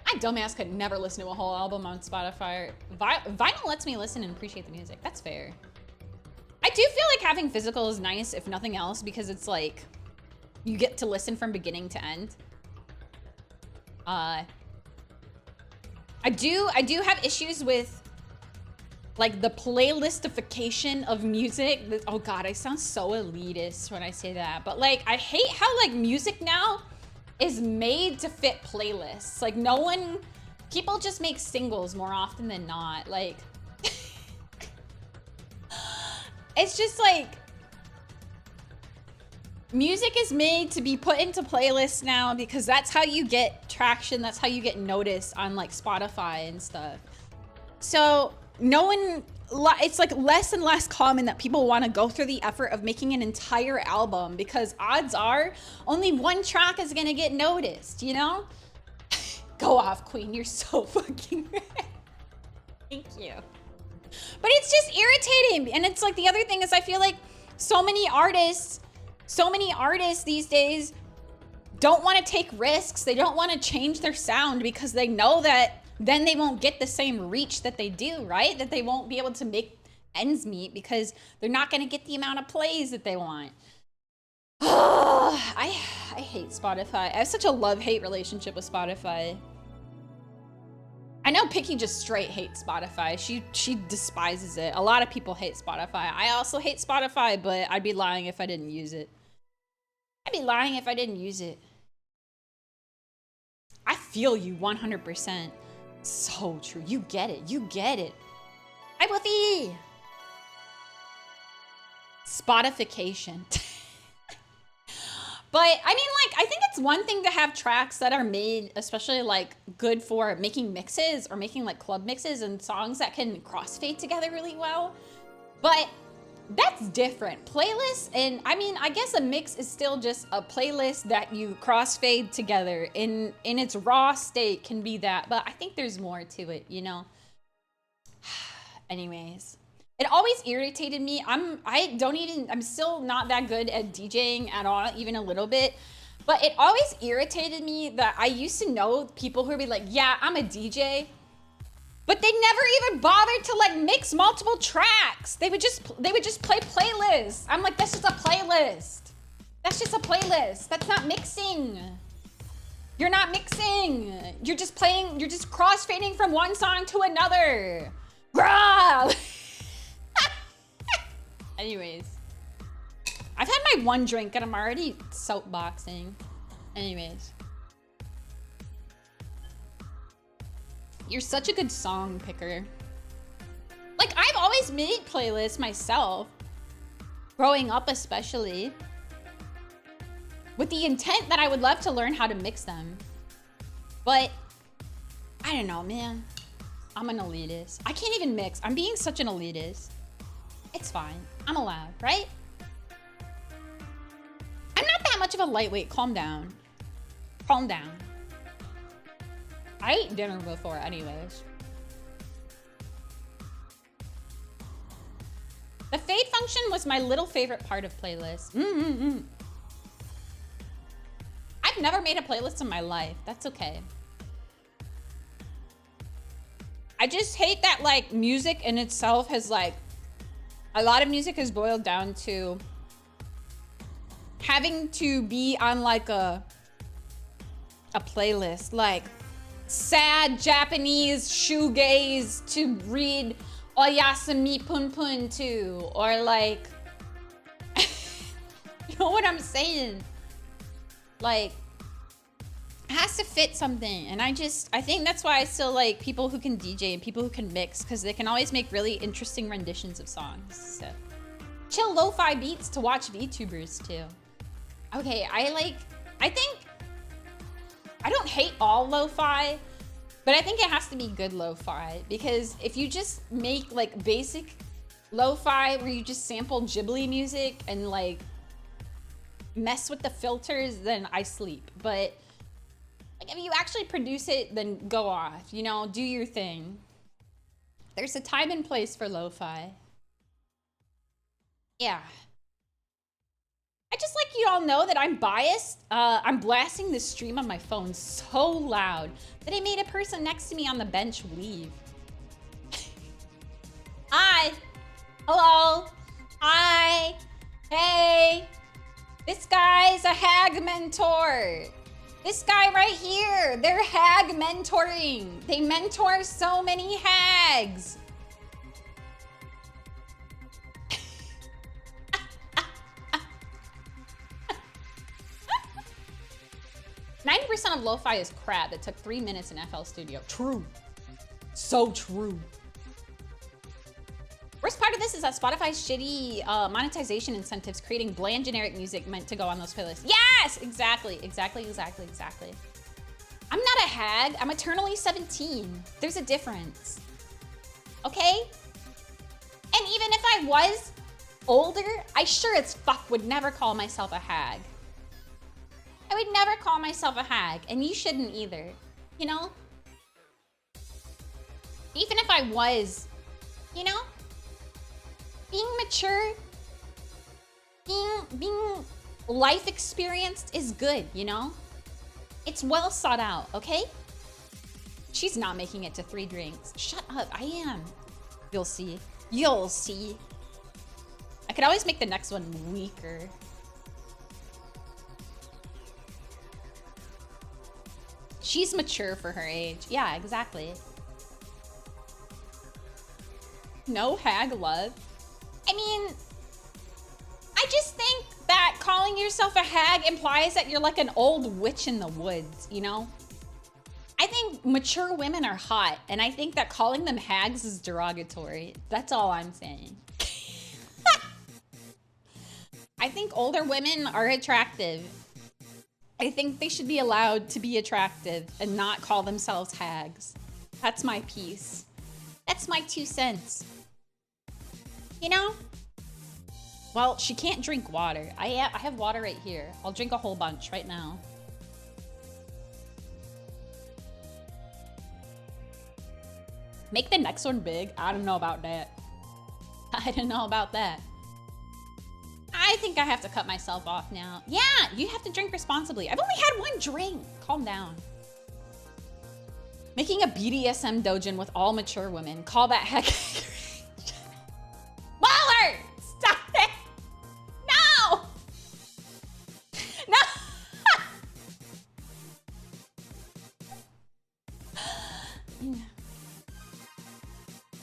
My dumbass could never listen to a whole album on Spotify. Vinyl lets me listen and appreciate the music. That's fair. I do feel like having physical is nice, if nothing else, because it's like you get to listen from beginning to end. I do have issues with like the playlistification of music. Oh God, I sound so elitist when I say that, but like I hate how like music now is made to fit playlists. Like people just make singles more often than not. Like, it's just like, music is made to be put into playlists now because that's how you get traction. That's how you get noticed on like Spotify and stuff. So it's like less and less common that people want to go through the effort of making an entire album because odds are only one track is going to get noticed, you know? Go off, Queen. You're so fucking right. Thank you. But it's just irritating. And it's like the other thing is I feel like so many artists these days don't want to take risks. They don't want to change their sound because they know that then they won't get the same reach that they do, right? That they won't be able to make ends meet because they're not going to get the amount of plays that they want. I hate Spotify. I have such a love-hate relationship with Spotify. I know Picky just straight hates Spotify. She despises it. A lot of people hate Spotify. I also hate Spotify, but I'd be lying if I didn't use it. I'd be lying if I didn't use it. I feel you 100%. So true. You get it. You get it. Hi, Wolfie. Spotification. But I mean, like, I think it's one thing to have tracks that are made, especially like good for making mixes or making like club mixes and songs that can crossfade together really well. But that's different. Playlists, and I mean, I guess a mix is still just a playlist that you crossfade together in its raw state can be that, but I think there's more to it, you know? Anyways, it always irritated me. I'm still not that good at DJing at all, even a little bit, but it always irritated me that I used to know people who would be like, yeah, I'm a DJ, but they never even bothered to like mix multiple tracks. They would just play playlists. I'm like, that's just a playlist. That's just a playlist. That's not mixing. You're not mixing. You're just crossfading from one song to another. Bruh. Anyways, I've had my one drink and I'm already soapboxing. Anyways. You're such a good song picker. Like, I've always made playlists myself. Growing up especially. With the intent that I would love to learn how to mix them. But, I don't know, man. I'm an elitist. I can't even mix. I'm being such an elitist. It's fine. I'm allowed, right? I'm not that much of a lightweight. Calm down. Calm down. I ate dinner before anyways. The fade function was my little favorite part of playlists. I've never made a playlist in my life. That's okay. I just hate that, like, music in itself has, like, a lot of music has boiled down to having to be on, like, a playlist. Like, sad Japanese shoegaze to read Oyasumi Pun Pun to. Or, like, you know what I'm saying? Like, it has to fit something. And I think that's why I still like people who can DJ and people who can mix, because they can always make really interesting renditions of songs. So chill lo-fi beats to watch VTubers too. Okay, I don't hate all lo-fi, but I think it has to be good lo-fi, because if you just make like basic lo-fi where you just sample Ghibli music and like mess with the filters, then I sleep. But like, if you actually produce it, then go off, you know, do your thing. There's a time and place for lo-fi. Yeah. I just like you all know that I'm biased. I'm blasting this stream on my phone so loud that I made a person next to me on the bench leave. Hi. Hello. Hi. Hey. This guy's a hag mentor. This guy right here, they're hag mentoring. They mentor so many hags. 90% of lo-fi is crap that took 3 minutes in FL Studio. True. So true. Worst part of this is that Spotify's shitty monetization incentives creating bland generic music meant to go on those playlists. Yes, exactly. I'm not a hag. I'm eternally 17. There's a difference. Okay? And even if I was older, I sure as fuck would never call myself a hag. I would never call myself a hag, and you shouldn't either. You know? Even if I was, you know? Being mature, being life experienced is good, you know? It's well sought out, okay? She's not making it to 3 drinks. Shut up, I am. You'll see. You'll see. I could always make the next one weaker. She's mature for her age. Yeah, exactly. No hag love. I mean, I just think that calling yourself a hag implies that you're like an old witch in the woods, you know? I think mature women are hot, and I think that calling them hags is derogatory. That's all I'm saying. I think older women are attractive. I think they should be allowed to be attractive and not call themselves hags. That's my piece. That's my 2 cents. You know? Well, she can't drink water. I have water right here. I'll drink a whole bunch right now. Make the next one big? I don't know about that. I don't know about that. I think I have to cut myself off now. Yeah, you have to drink responsibly. I've only had 1 drink. Calm down. Making a BDSM dojin with all mature women. Call that heck. Baller! Stop it! No! No!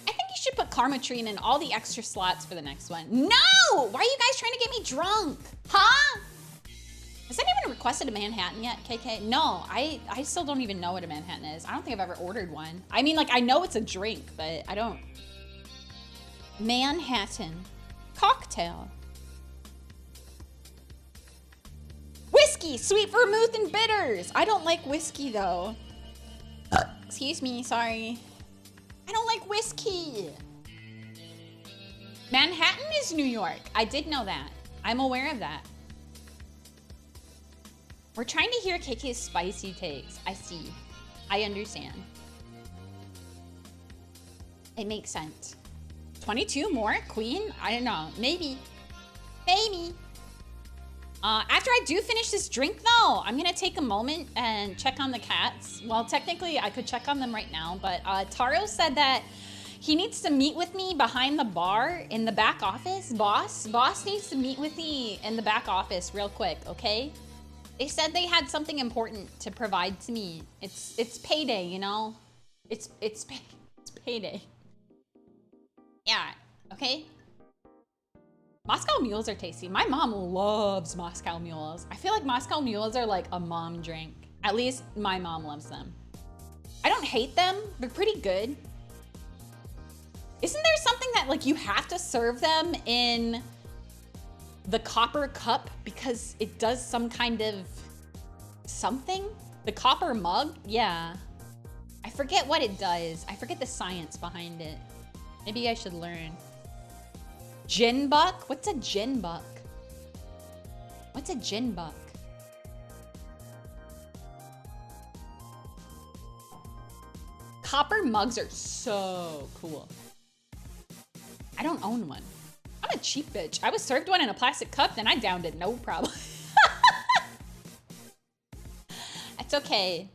I think you should put Karma Tree in all the extra slots for the next one. No! Why are you guys trying to get me drunk? Huh? Has anyone requested a Manhattan yet, KK? No, I still don't even know what a Manhattan is. I don't think I've ever ordered one. I mean, like, I know it's a drink, but I don't. Manhattan. Cocktail. Whiskey, sweet vermouth and bitters. I don't like whiskey though. Excuse me, sorry. I don't like whiskey. Manhattan is New York. I did know that. I'm aware of that. We're trying to hear KK's spicy takes. I see. I understand. It makes sense. 22 more? Queen? I don't know. Maybe. Maybe. After I do finish this drink though, I'm gonna take a moment and check on the cats. Well, technically I could check on them right now, but Taro said that he needs to meet with me behind the bar in the back office. Boss needs to meet with me in the back office real quick, okay? They said they had something important to provide to me. It's payday, you know? It's payday. Yeah, okay? Moscow mules are tasty. My mom loves Moscow mules. I feel like Moscow mules are like a mom drink. At least my mom loves them. I don't hate them. They're pretty good. Isn't there something that like you have to serve them in the copper cup because it does some kind of something? The copper mug? Yeah. I forget what it does. I forget the science behind it. Maybe I should learn. Gin buck? What's a gin buck? What's a gin buck? Copper mugs are so cool. I don't own one. I'm a cheap bitch. I was served one in a plastic cup, then I downed it, no problem. It's okay.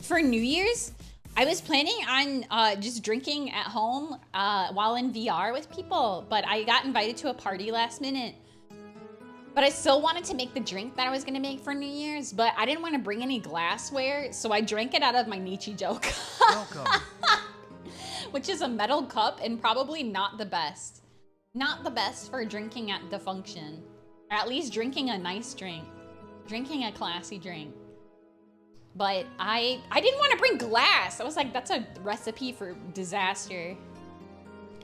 For New Year's, I was planning on just drinking at home while in VR with people, but I got invited to a party last minute. But I still wanted to make the drink that I was gonna make for New Year's, but I didn't want to bring any glassware, so I drank it out of my Nichijou cup. Welcome. Which is a metal cup and probably not the best. Not the best for drinking at the function. Or at least drinking a nice drink. Drinking a classy drink. But I didn't want to bring glass. I was like, that's a recipe for disaster.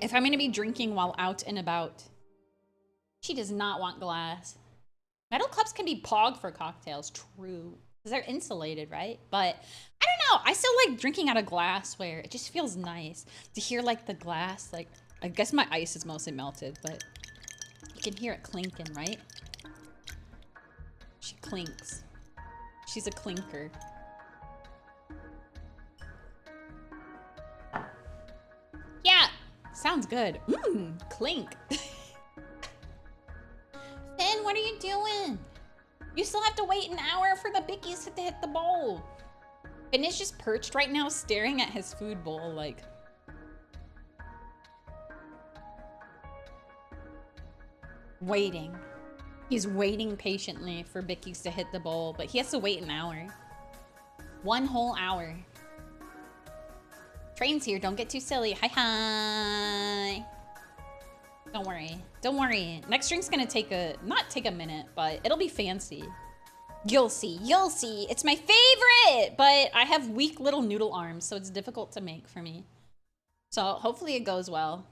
If I'm gonna be drinking while out and about. She does not want glass. Metal cups can be pogged for cocktails, true. Because they're insulated, right? But I don't know. I still like drinking out of glassware. It just feels nice to hear like the glass. Like, I guess my ice is mostly melted, but you can hear it clinking, right? She clinks. She's a clinker. Yeah, sounds good. Mmm, clink. Finn, what are you doing? You still have to wait an hour for the bickies to hit the bowl. Finn is just perched right now staring at his food bowl like... waiting. He's waiting patiently for bickies to hit the bowl, but he has to wait an hour. 1 whole hour. Train's here, don't get too silly. Hi, hi. Don't worry, don't worry. Next drink's gonna not take a minute, but it'll be fancy. You'll see, you'll see. It's my favorite, but I have weak little noodle arms, so it's difficult to make for me. So hopefully it goes well.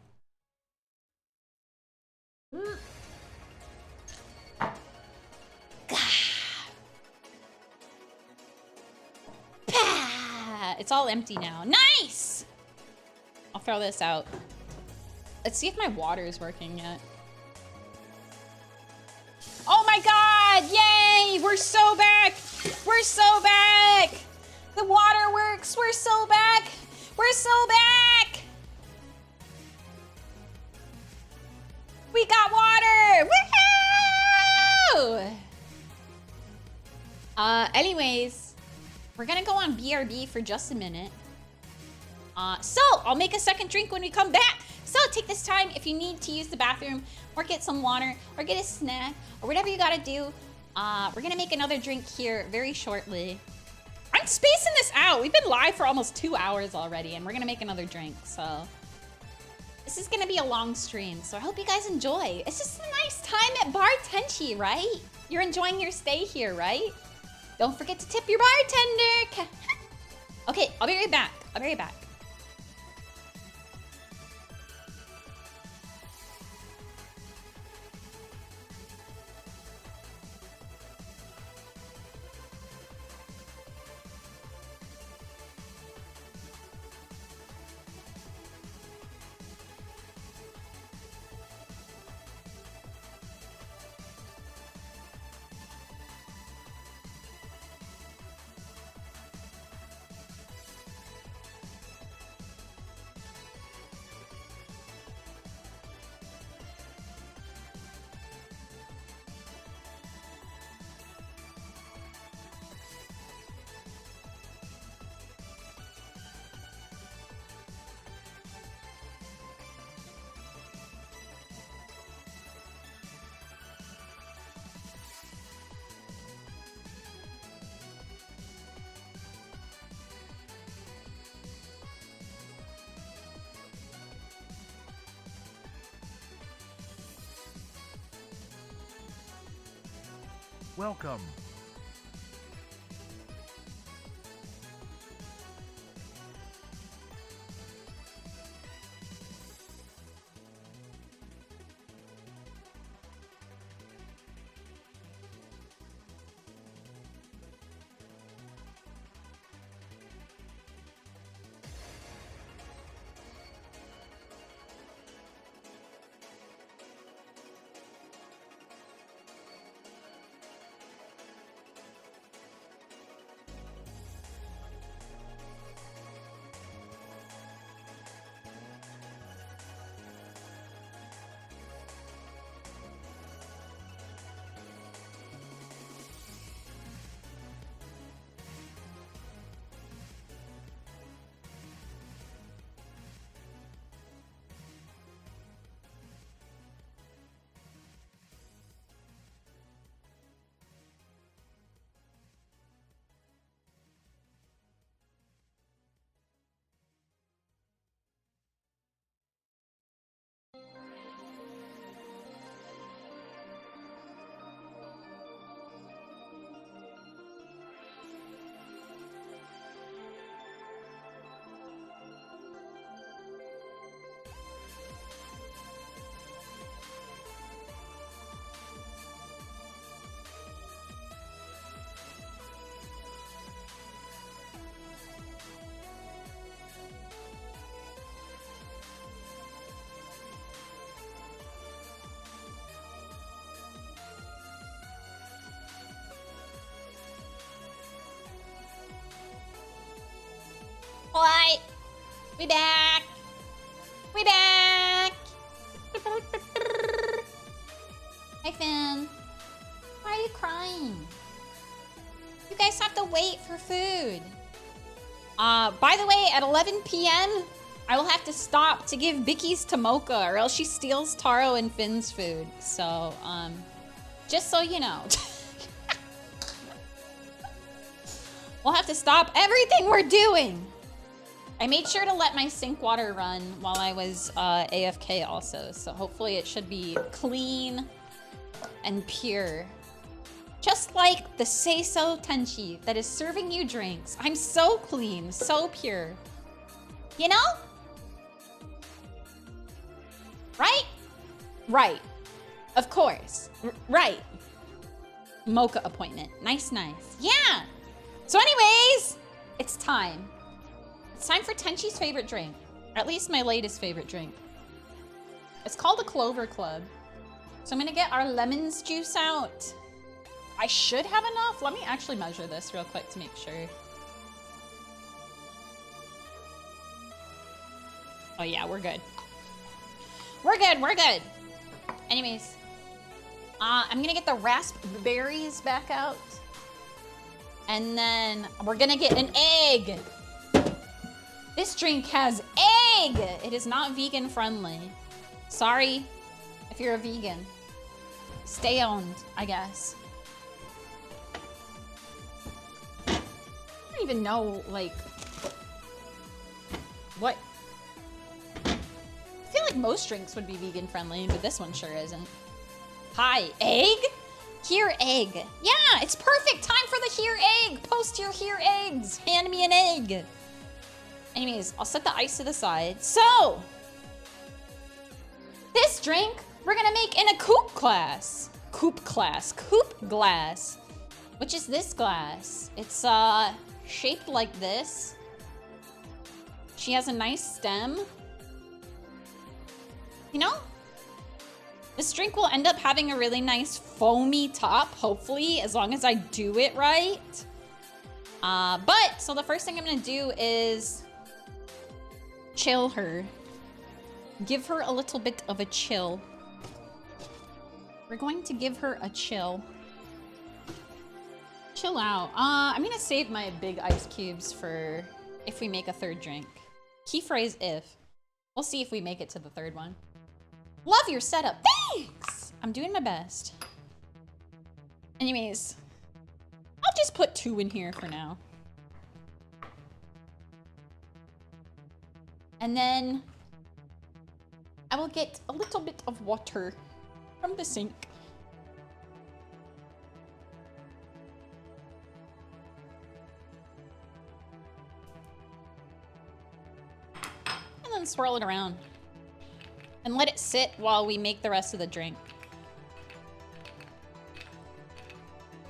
It's all empty now. Nice! I'll throw this out. Let's see if my water is working yet. Oh my god! Yay! We're so back! We're so back! The water works! We're so back! We're so back! We got water! Woohoo! Anyways, we're gonna go on BRB for just a minute. So I'll make a second drink when we come back. So take this time if you need to use the bathroom or get some water or get a snack or whatever you gotta do. We're gonna make another drink here very shortly. I'm I'm spacing this out. We've been live for almost 2 hours already, and we're gonna make another drink, so. This is gonna be a long stream, so I hope you guys enjoy. It's just a nice time at Bar Tenshi, right? You're enjoying your stay here, right? Don't forget to tip your bartender. Okay, I'll be right back. I'll be right back. Welcome. What? We back. We back. Hi, Finn. Why are you crying? You guys have to wait for food. By the way, at 11 p.m., I will have to stop to give bickies to Mocha, or else she steals Taro and Finn's food. So, just so you know. We'll have to stop everything we're doing. I made sure to let my sink water run while I was AFK also, so hopefully it should be clean and pure. Just like the Seiso Tenshi that is serving you drinks. I'm so clean, so pure. You know? Right? Right. Of course. Right. Mocha appointment. Nice, nice. Yeah! So anyways, it's time. It's time for Tenshi's favorite drink. Or at least my latest favorite drink. It's called a Clover Club. So I'm gonna get our lemons juice out. I should have enough. Let me actually measure this real quick to make sure. Oh yeah, we're good. We're good, we're good. Anyways, I'm gonna get the raspberries back out. And then we're gonna get an egg. This drink has egg. It is not vegan friendly. Sorry if you're a vegan. Stay owned, I guess. don't even know, like, what. I feel like most drinks would be vegan friendly, but this one sure isn't. Hi, egg? Here egg. Yeah, it's perfect time for the here egg. Post your here eggs. Hand me an egg. Anyways, I'll set the ice to the side. So, this drink we're gonna make in a coupe glass. Coupe glass. Which is this glass. It's shaped like this. She has a nice stem. You know? This drink will end up having a really nice foamy top, hopefully, as long as I do it right. So the first thing I'm gonna do is chill her. Give her a little bit of a chill. We're going to give her a chill. Chill out. I'm gonna save my big ice cubes for if we make a third drink. Key phrase if. We'll see if we make it to the third one. Love your setup. Thanks! I'm doing my best. Anyways, I'll just put 2 in here for now. And then I will get a little bit of water from the sink. And then swirl it around. And let it sit while we make the rest of the drink.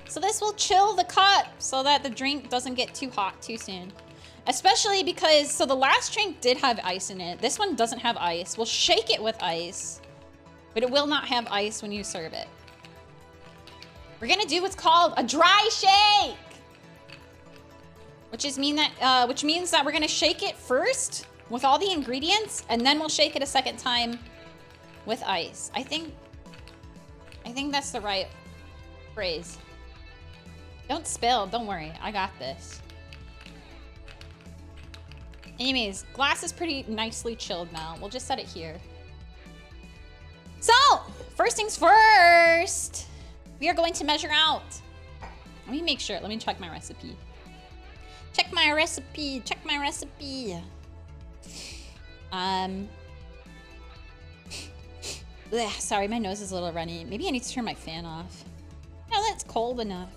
So this will chill the cup so that the drink doesn't get too hot too soon. Especially because, so the last drink did have ice in it. This one doesn't have ice. We'll shake it with ice, but it will not have ice when you serve it. We're gonna do what's called a dry shake. Which means that we're gonna shake it first with all the ingredients, and then we'll shake it a second time with ice. I think that's the right phrase. Don't spill, don't worry, I got this. Anyways, glass is pretty nicely chilled now. We'll just set it here. So, first things first, we are going to measure out. Let me make sure, let me check my recipe. Check my recipe. Sorry, my nose is a little runny. Maybe I need to turn my fan off. No, that's cold enough.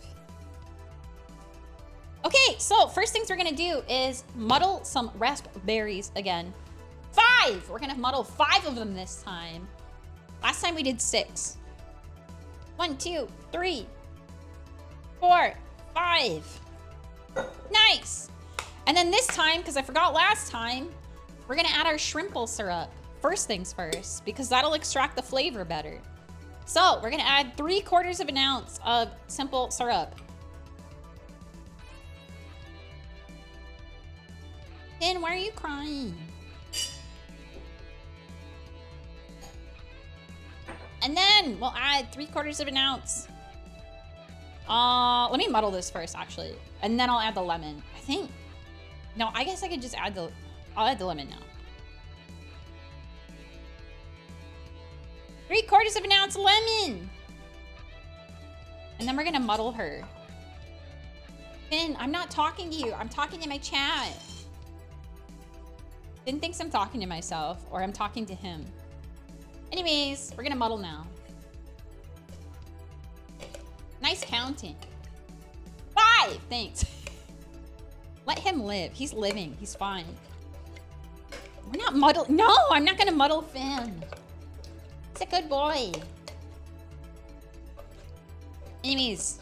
Okay, so first things we're gonna do is muddle some raspberries again. 5! We're gonna muddle 5 of them this time. Last time we did 6. 1, 2, 3, 4, 5. Nice! And then this time, because I forgot last time, we're gonna add our shrimple syrup. First things first, because that'll extract the flavor better. So we're gonna add 3/4 of an ounce of simple syrup. Finn, why are you crying? And then we'll add 3/4 of an ounce. Let me muddle this first, actually. And then I'll add the lemon. I think. No, I guess I could just add I'll add the lemon now. 3/4 of an ounce lemon. And then we're gonna muddle her. Finn, I'm not talking to you. I'm talking to my chat. Finn thinks I'm talking to myself, or I'm talking to him. Anyways, we're gonna muddle now. Nice counting. 5, thanks. Let him live. He's living. He's fine. We're not muddling. No, I'm not gonna muddle Finn. He's a good boy. Anyways,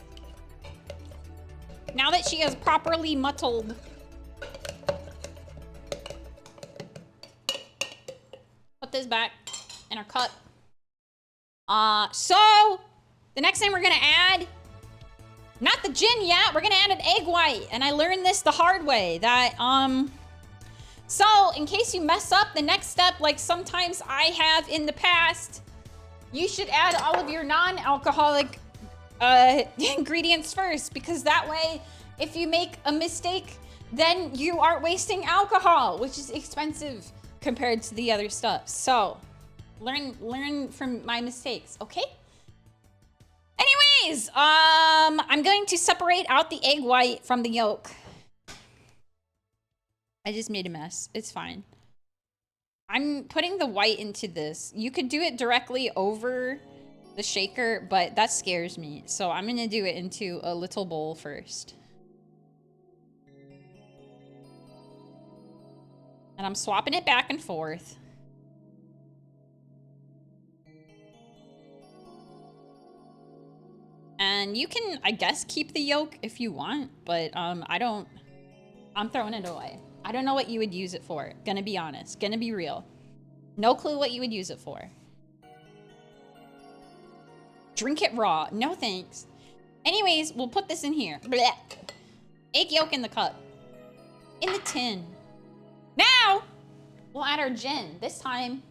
now that she is properly muddled, put this back in our cup. So the next thing we're gonna add, not the gin yet, we're gonna add an egg white. And I learned this the hard way, that, so in case you mess up the next step, like sometimes I have in the past, you should add all of your non-alcoholic ingredients first, because that way, if you make a mistake, then you aren't wasting alcohol, which is expensive compared to the other stuff. So learn from my mistakes, okay? Anyways, I'm going to separate out the egg white from the yolk. I just made a mess. It's fine. I'm putting the white into this. You could do it directly over the shaker, but that scares me. So I'm gonna do it into a little bowl first. And I'm swapping it back and forth. And you can, I guess, keep the yolk if you want, but I don't, I'm throwing it away. I don't know what you would use it for. Gonna be honest, gonna be real. No clue what you would use it for. Drink it raw. No thanks. Anyways, we'll put this in here. Blech. Egg yolk in the cup. In the tin. Now, we'll add our gin. This time,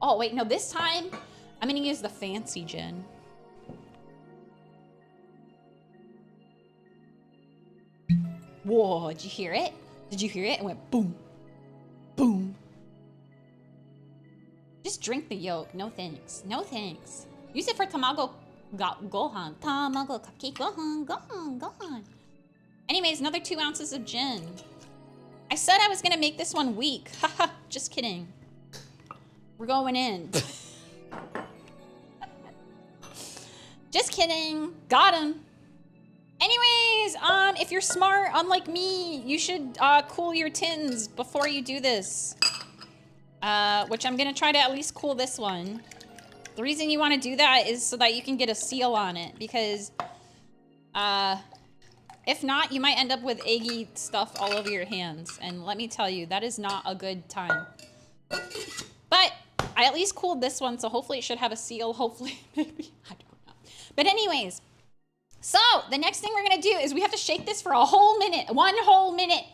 oh wait, no, this time, I'm gonna use the fancy gin. Whoa, did you hear it? Did you hear it? It went boom, boom. Just drink the yolk. No thanks. No thanks. Use it for tamago gohan. Tamago kake gohan. Anyways, another 2 ounces of gin. I said I was gonna make this one weak. Haha, just kidding. We're going in. Just kidding. Got him. Anyways, if you're smart, unlike me, you should cool your tins before you do this. Which I'm gonna try to at least cool this one. The reason you want to do that is so that you can get a seal on it, because if not, you might end up with eggy stuff all over your hands. And let me tell you, that is not a good time. But I at least cooled this one, so hopefully it should have a seal. Hopefully, maybe. I don't know. But anyways, so the next thing we're going to do is we have to shake this for a whole minute. 1 whole minute.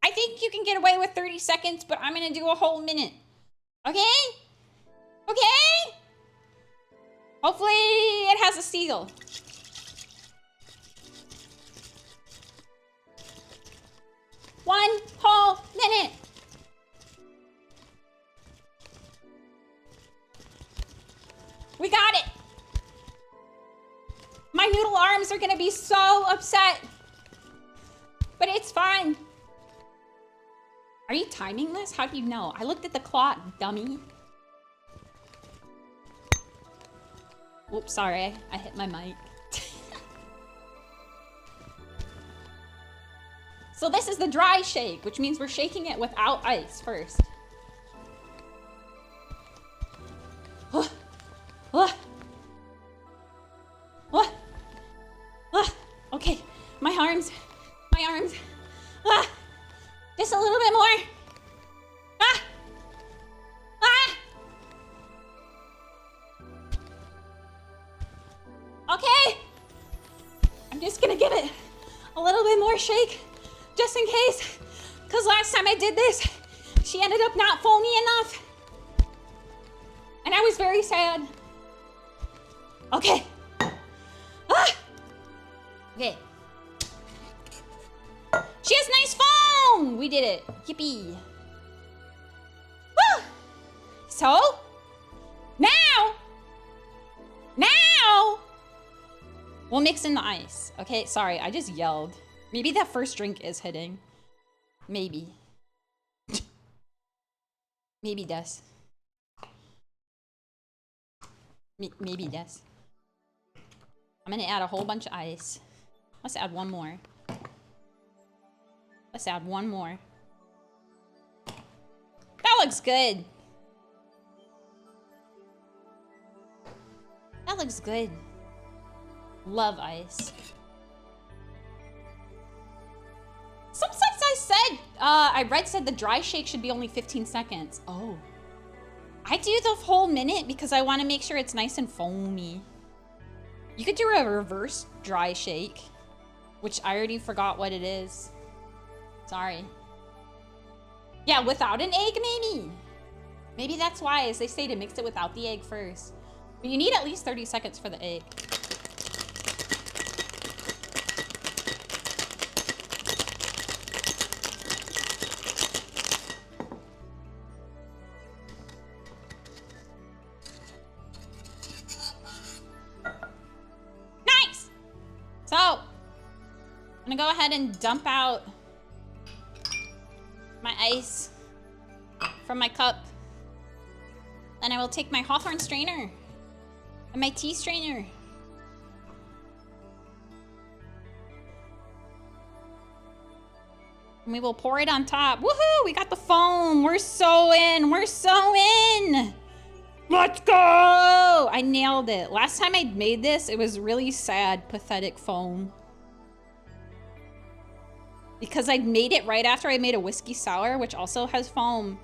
I think you can get away with 30 seconds, but I'm going to do a whole minute. Okay? Okay? Hopefully it has a seal. One whole minute. We got it. My noodle arms are gonna be so upset. But it's fine. Are you timing this? How do you know? I looked at the clock, dummy. Oops, sorry, I hit my mic. So this is the dry shake, which means we're shaking it without ice first. Okay, my arms. Just a little bit more. Okay, I'm just gonna give it a little bit more shake, just in case, because last time I did this, she ended up not foamy enough, and I was very sad. Okay. Okay. She has nice foam! We did it. Yippee. Woo! So, now, we'll mix in the ice. Okay, sorry, I just yelled. Maybe that first drink is hitting. Maybe. Maybe does. Maybe does. I'm gonna add a whole bunch of ice. Let's add one more. Let's add one more. That looks good. That looks good. Love ice. Some sites I said, I read said the dry shake should be only 15 seconds. Oh. I do the whole minute because I want to make sure it's nice and foamy. You could do a reverse dry shake, which I already forgot what it is. Sorry. Yeah, without an egg, maybe. Maybe that's why, as they say, to mix it without the egg first. But you need at least 30 seconds for the egg. Nice! So, I'm gonna go ahead and dump out my ice from my cup. Then I will take my Hawthorne strainer and my tea strainer. And we will pour it on top. Woohoo! We got the foam. We're so in. We're so in. Let's go! I nailed it. Last time I made this, it was really sad, pathetic foam. Because I made it right after I made a whiskey sour, which also has foam.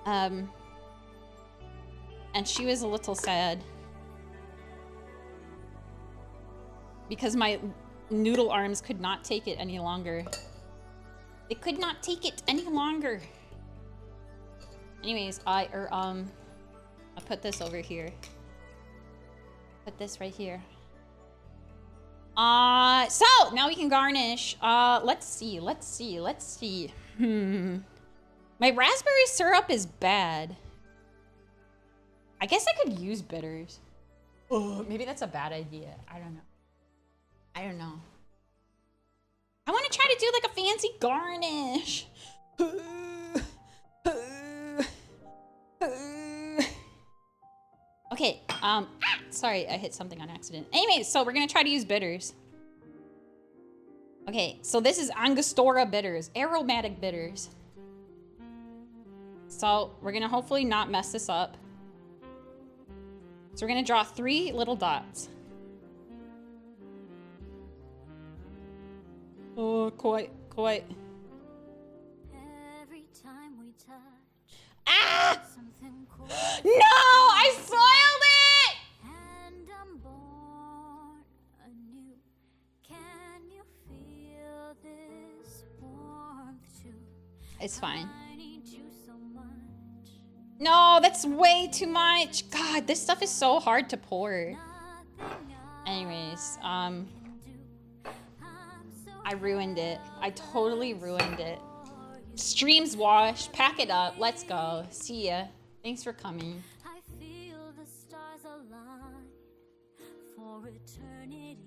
And she was a little sad. Because my noodle arms could not take it any longer. They could not take it any longer. Anyways, I'll put this over here. Put this right here. So now we can garnish. Let's see. My raspberry syrup is bad. I guess I could use bitters. Oh, maybe that's a bad idea. I don't know. I want to try to do like a fancy garnish. Okay, sorry, I hit something on accident. Anyways, so we're gonna try to use bitters. Okay, so this is Angostura bitters, aromatic bitters. So we're gonna hopefully not mess this up. So we're gonna draw 3 little dots. Oh, quite. Every time we touch, Ah! something cool, No, I soiled it! and I'm born anew. Can you feel this warmth too? It's fine. I need you so much. No, that's way too much. God, this stuff is so hard to pour. Nothing Anyways, I can do. I ruined it. I totally ruined it. Streams washed. Pack it up. Let's go. See ya. Thanks for coming. I feel the stars align for eternity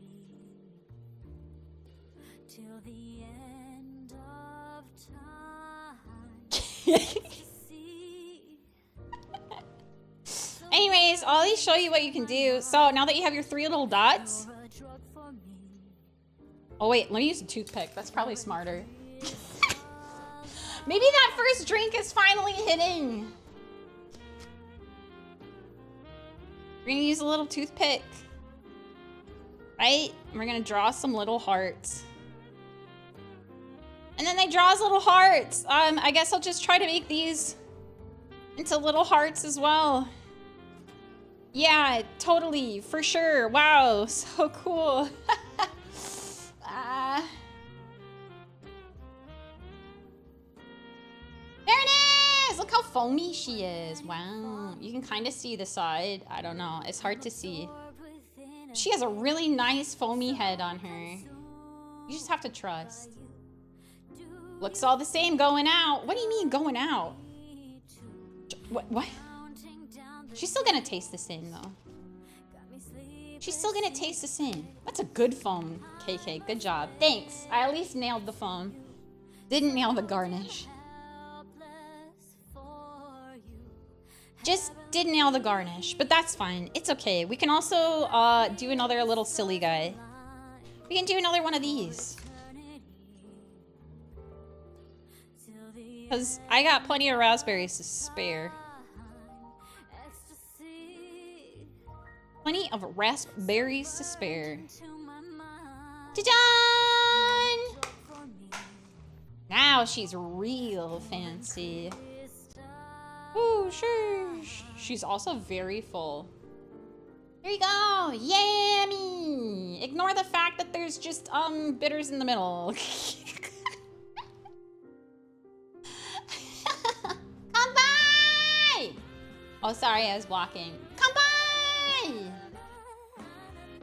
till the end of time. See, Anyways, I'll at least show you what you can do. So now that you have your 3 little dots. you're a drug for me. Oh wait, let me use a toothpick. That's probably smarter. Maybe that first drink is finally hitting. We're gonna use a little toothpick. Right? And we're gonna draw some little hearts. And then they draw us little hearts. I guess I'll just try to make these into little hearts as well. Yeah, totally, for sure. Wow, so cool. There it is! Look how foamy she is. Wow. You can kind of see the side. I don't know. It's hard to see. She has a really nice foamy head on her. You just have to trust. Looks all the same going out. What do you mean going out? What? She's still gonna taste the same though. She's still gonna taste the same. That's a good foam, KK. Good job. Thanks. I at least nailed the foam. Didn't nail the garnish. Just didn't nail the garnish, but that's fine. It's okay. We can also do another little silly guy. We can do another one of these. Because I got plenty of raspberries to spare. Plenty of raspberries to spare. Ta-da! Now she's real fancy. Ooh, sure. She's also very full. Here you go. Yummy. Ignore the fact that there's just bitters in the middle. Come by! Oh, sorry, I was walking. Come by!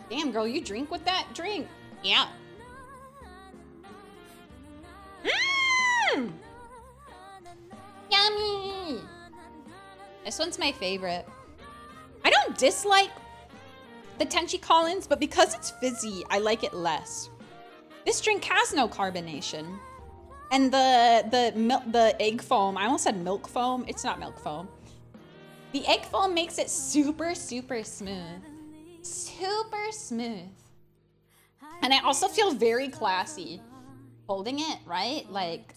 Damn, girl, you drink with that? Drink. Yeah. Mmm! Yummy! This one's my favorite. I don't dislike the Tenshi Collins, but because it's fizzy, I like it less. This drink has no carbonation. And the egg foam, I almost said milk foam. It's not milk foam. The egg foam makes it super, super smooth. Super smooth. And I also feel very classy holding it, right? Like,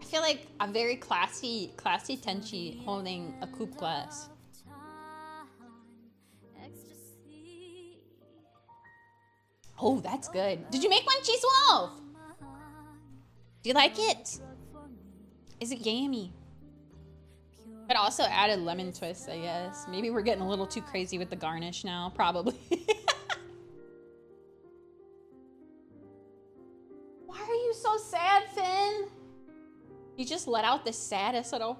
I feel like a very classy Tenshi holding a coupe glass. Oh, that's good. Did you make one, Cheese Wolf? Do you like it? Is it yummy? But also added lemon twist, I guess. Maybe we're getting a little too crazy with the garnish now, probably. Why are you so sad, Finn? You just let out the saddest little...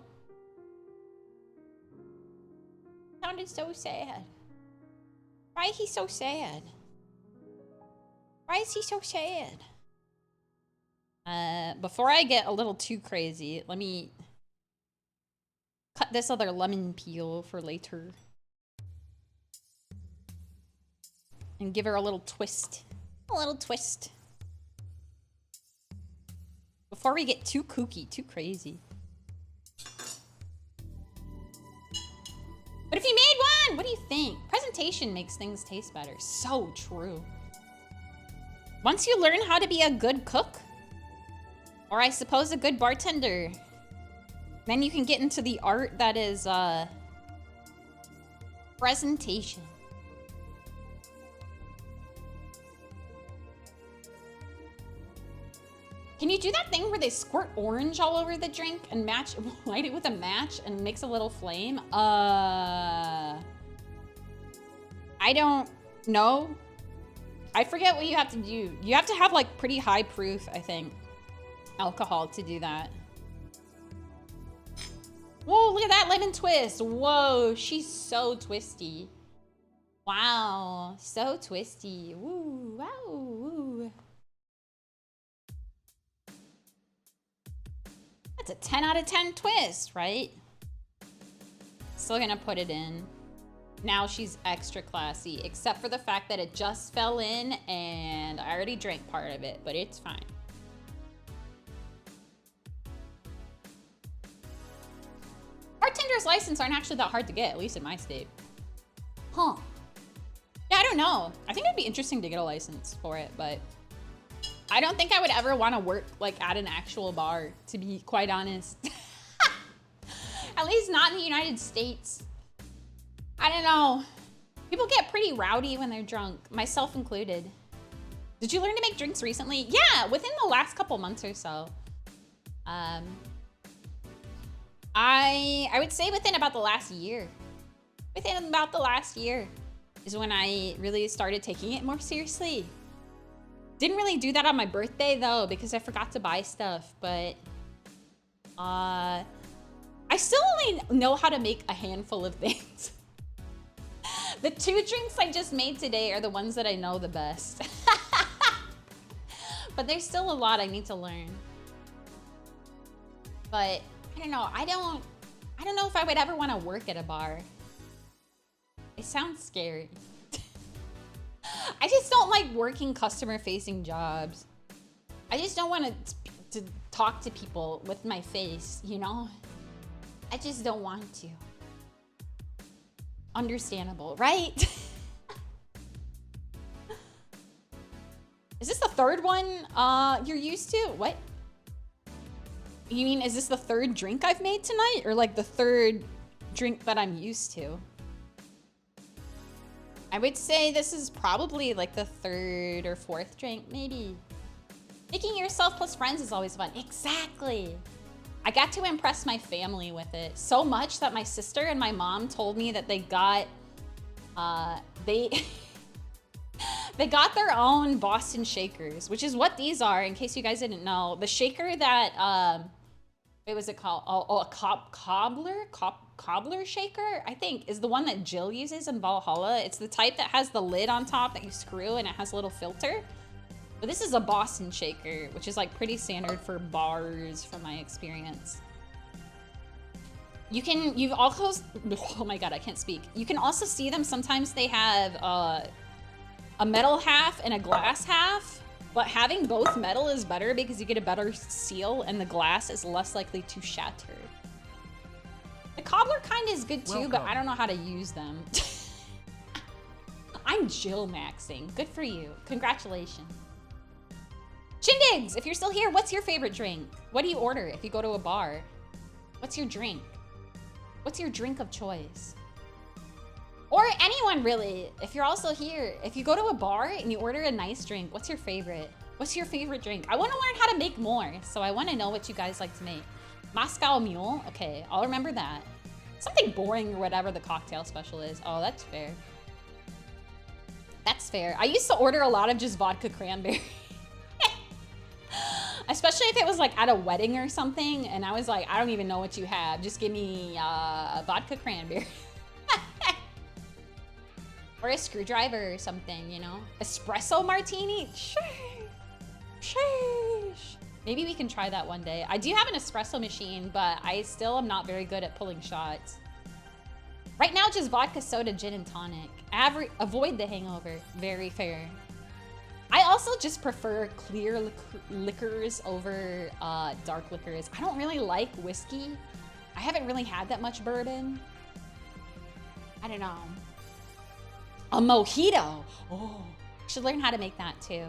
Sounded so sad. Why is he so sad? Why is he so sad? Before I get a little too crazy, let me cut this other lemon peel for later. And give her a little twist. A little twist. Before we get too kooky, too crazy. But if you made one, what do you think? Presentation makes things taste better. So true. Once you learn how to be a good cook, or I suppose a good bartender, then you can get into the art that is presentation. Can you do that thing where they squirt orange all over the drink and light it with a match and makes a little flame? I don't know. I forget what you have to do. You have to have like pretty high proof, I think, alcohol to do that. Whoa, look at that lemon twist. Whoa, she's so twisty. Wow, so twisty. Woo, wow, woo. That's a 10 out of 10 twist, right? Still gonna put it in. Now she's extra classy, except for the fact that it just fell in and I already drank part of it, but it's fine. Bartender's license aren't actually that hard to get, at least in my state. Huh. Yeah, I don't know. I think it'd be interesting to get a license for it, but I don't think I would ever want to work like at an actual bar, to be quite honest. At least not in the United States. I don't know. People get pretty rowdy when they're drunk, myself included. Did you learn to make drinks recently? Yeah, within the last couple months or so. I would say within about the last year. Within about the last year is when I really started taking it more seriously. Didn't really do that on my birthday though, because I forgot to buy stuff, but I still only know how to make a handful of things. The 2 drinks I just made today are the ones that I know the best. But there's still a lot I need to learn. But I don't know, I don't know if I would ever want to work at a bar. It sounds scary. I just don't like working customer-facing jobs. I just don't want to talk to people with my face, you know? I just don't want to. Understandable, right? Is this the 3rd one you're used to? What? You mean, is this the 3rd drink I've made tonight? Or like the 3rd drink that I'm used to? I would say this is probably like the 3rd or 4th drink, maybe. Making yourself plus friends is always fun. Exactly. I got to impress my family with it so much that my sister and my mom told me that they got, they got their own Boston shakers, which is what these are, in case you guys didn't know. The shaker that, what was it called? Oh, a cobbler shaker, I think, is the one that Jill uses in Valhalla. It's the type that has the lid on top that you screw and it has a little filter. But this is a Boston shaker, which is like pretty standard for bars from my experience. You've also, oh my God, I can't speak. You can also see them, sometimes they have a metal half and a glass half. But having both metal is better because you get a better seal and the glass is less likely to shatter. The cobbler kind is good too, but I don't know how to use them. I'm Jill maxing. Good for you. Congratulations. Shindigs, if you're still here, what's your favorite drink? What do you order if you go to a bar? What's your drink? What's your drink of choice? Or anyone really, if you're also here, if you go to a bar and you order a nice drink, what's your favorite? What's your favorite drink? I want to learn how to make more, so I want to know what you guys like to make. Moscow Mule, okay, I'll remember that. Something boring or whatever the cocktail special is. Oh, that's fair. That's fair. I used to order a lot of just vodka cranberry. Especially if it was like at a wedding or something, and I was like, I don't even know what you have. Just give me vodka cranberry. Or a screwdriver or something, you know? Espresso martini? Sheesh. Maybe we can try that one day. I do have an espresso machine, but I still am not very good at pulling shots. Right now, just vodka, soda, gin, and tonic. Avoid the hangover. Very fair. I also just prefer clear liquors over dark liquors. I don't really like whiskey. I haven't really had that much bourbon. I don't know. A mojito. Oh, should learn how to make that too.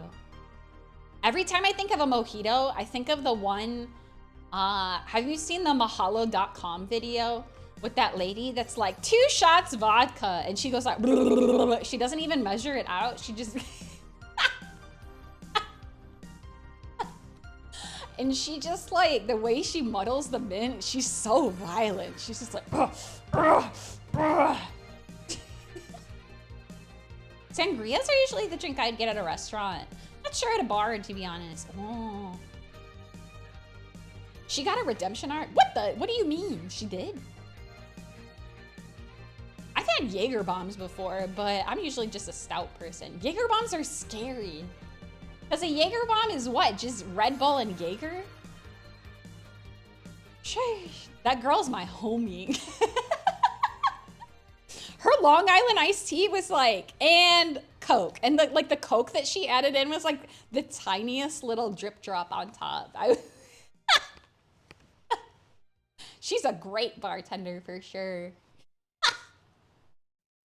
Every time I think of a mojito, I think of the one, have you seen the mahalo.com video with that lady that's like 2 shots vodka and she goes like, she doesn't even measure it out. She just, and she just like, the way she muddles the mint, she's so violent. She's just like, Sangrias are usually the drink I'd get at a restaurant. Not sure at a bar, to be honest. Oh. She got a redemption arc? What do you mean? She did? I've had Jaeger bombs before, but I'm usually just a stout person. Jaeger bombs are scary. Because a Jaeger bomb is what? Just Red Bull and Jaeger? Sheesh. That girl's my homie. Her Long Island iced tea was like, and Coke. And the Coke that she added in was like the tiniest little drip drop on top. She's a great bartender for sure.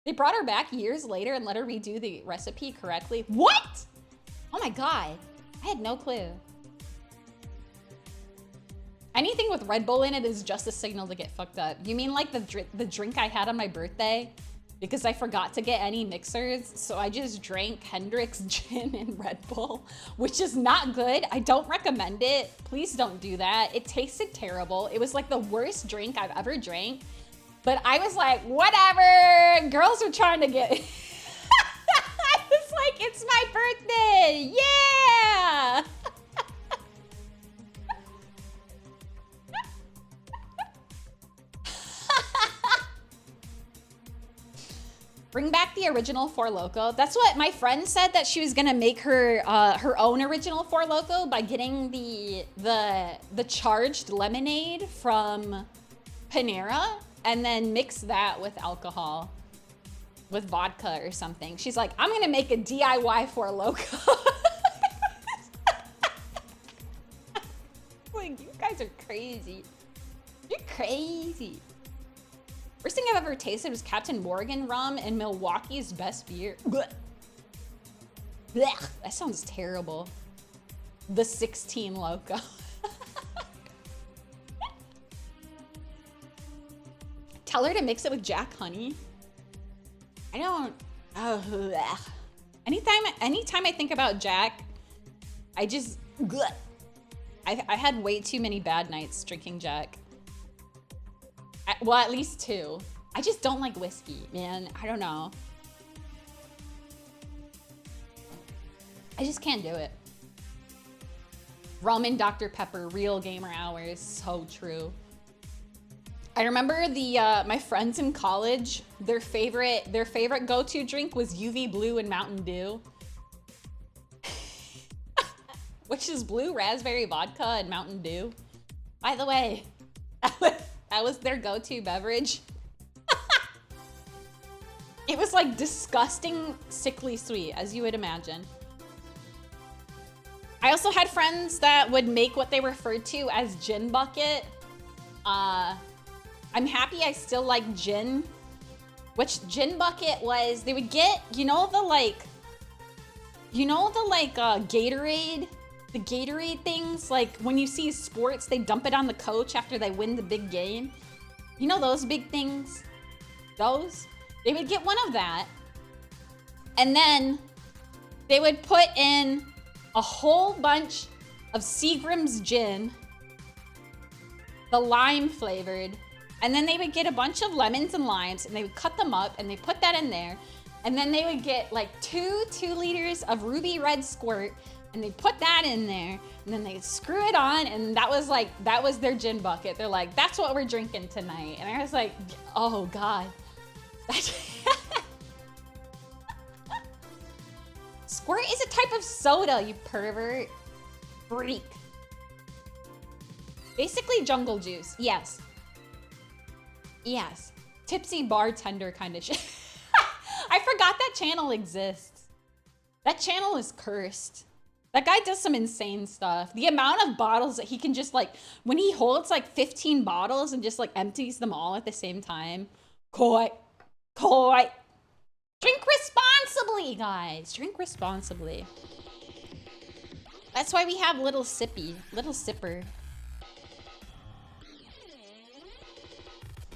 They brought her back years later and let her redo the recipe correctly. What? Oh my God. I had no clue. Anything with Red Bull in it is just a signal to get fucked up. You mean like the drink I had on my birthday? Because I forgot to get any mixers, so I just drank Hendrick's gin and Red Bull, which is not good. I don't recommend it. Please don't do that. It tasted terrible. It was like the worst drink I've ever drank. But I was like, whatever. Girls are trying to get... I was like, it's my birthday. Yeah. Bring back the original Four Loko. That's what my friend said, that she was gonna make her her own original Four Loko by getting the charged lemonade from Panera and then mix that with alcohol, with vodka or something. She's like, I'm gonna make a DIY Four Loko. Like, you guys are crazy. You're crazy. First thing I've ever tasted was Captain Morgan rum and Milwaukee's best beer. Blech. Blech. That sounds terrible. The 16 Loco. Tell her to mix it with Jack Honey. I don't. Oh, blech. Anytime I think about Jack, I just. Blech. I had way too many bad nights drinking Jack. Well, at least 2. I just don't like whiskey, man. I don't know. I just can't do it. Rum and Dr. Pepper, real gamer hours. So true. I remember my friends in college, their favorite go-to drink was UV Blue and Mountain Dew. Which is blue raspberry vodka and Mountain Dew. By the way, that was their go-to beverage. It was like disgusting, sickly sweet, as you would imagine. I also had friends that would make what they referred to as gin bucket. I'm happy I still like gin. Which gin bucket was, they would get, Gatorade? The Gatorade things? Like when you see sports, they dump it on the coach after they win the big game. You know those big things? Those? They would get one of that. And then they would put in a whole bunch of Seagram's gin, the lime flavored, and then they would get a bunch of lemons and limes and they would cut them up and they put that in there. And then they would get like 2 liters of ruby red squirt and they put that in there and then they screw it on, and that was their gin bucket. They're like, that's what we're drinking tonight. And I was like, oh God. Squirt is a type of soda, you pervert. Freak. Basically jungle juice, yes. Yes. Tipsy bartender kind of shit. I forgot that channel exists. That channel is cursed. That guy does some insane stuff. The amount of bottles that he can just like, when he holds like 15 bottles and just like empties them all at the same time. Koi. Drink responsibly, guys. Drink responsibly. That's why we have little sipper.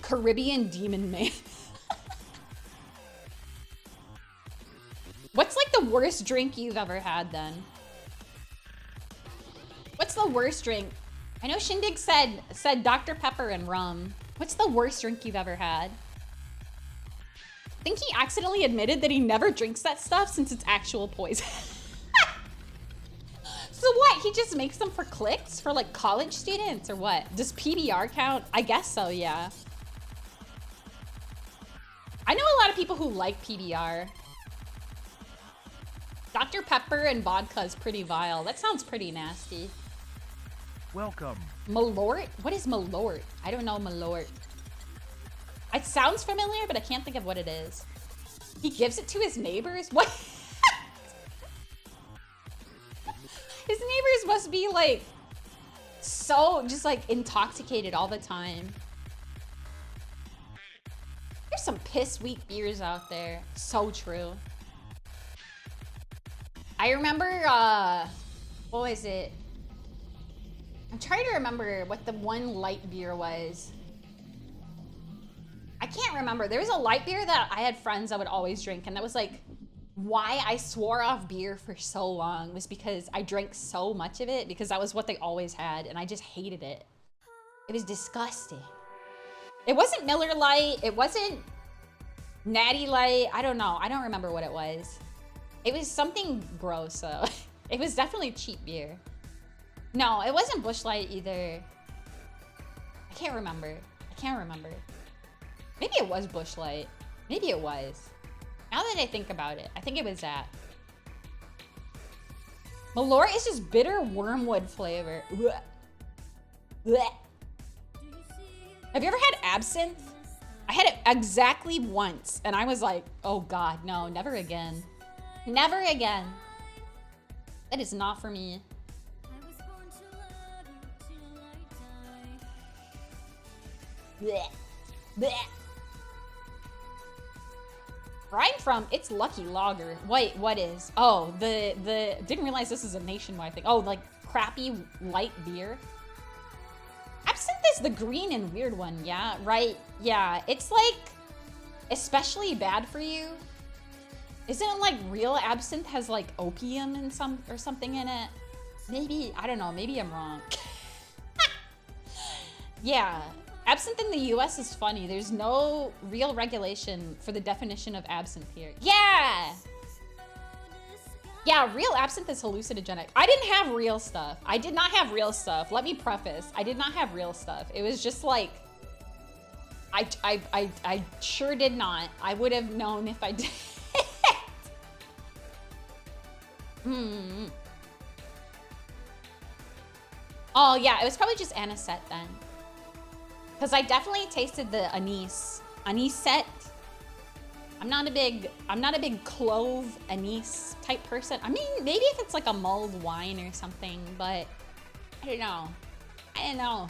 Caribbean Demon Man. What's like the worst drink you've ever had then? What's the worst drink? I know Shindig said Dr. Pepper and rum. What's the worst drink you've ever had? I think he accidentally admitted that he never drinks that stuff since it's actual poison. So what? He just makes them for clicks for like college students or what? Does PBR count? I guess so, yeah. I know a lot of people who like PBR. Dr. Pepper and vodka is pretty vile. That sounds pretty nasty. Welcome. Malort? What is Malort? I don't know Malort. It sounds familiar, but I can't think of what it is. He gives it to his neighbors? What? His neighbors must be like so just like intoxicated all the time. There's some piss weak beers out there. So true. I remember, what was it? I'm trying to remember what the one light beer was. I can't remember. There was a light beer that I had friends that would always drink, and that was like why I swore off beer for so long, was because I drank so much of it because that was what they always had, and I just hated it. It was disgusting. It wasn't Miller Lite. It wasn't Natty Light. I don't know. I don't remember what it was. It was something gross, though. It was definitely cheap beer. No, it wasn't Busch Light either. I can't remember. Maybe it was Busch Light. Maybe it was. Now that I think about it, I think it was that. Malort is just bitter wormwood flavor. Blech. Blech. Have you ever had absinthe? I had it exactly once, and I was like, oh God, no, never again. Never again. That is not for me. Blech. Blech. Where I'm from, it's Lucky Lager. Wait, what is? Oh, the didn't realize this is a nationwide thing. Oh, like crappy light beer. Absinthe is the green and weird one, yeah, right? Yeah, it's like especially bad for you. Isn't it like real absinthe has like opium and something in it? Maybe, I don't know, maybe I'm wrong. Yeah, absinthe in the US is funny. There's no real regulation for the definition of absinthe here. Yeah! Yeah, real absinthe is hallucinogenic. I didn't have real stuff. I did not have real stuff. Let me preface, I did not have real stuff. It was just like, I sure did not. I would have known if I did. Oh yeah, it was probably just anisette then. Because I definitely tasted the anise. Anisette. I'm not a big clove anise type person. I mean, maybe if it's like a mulled wine or something, but I don't know. I don't know.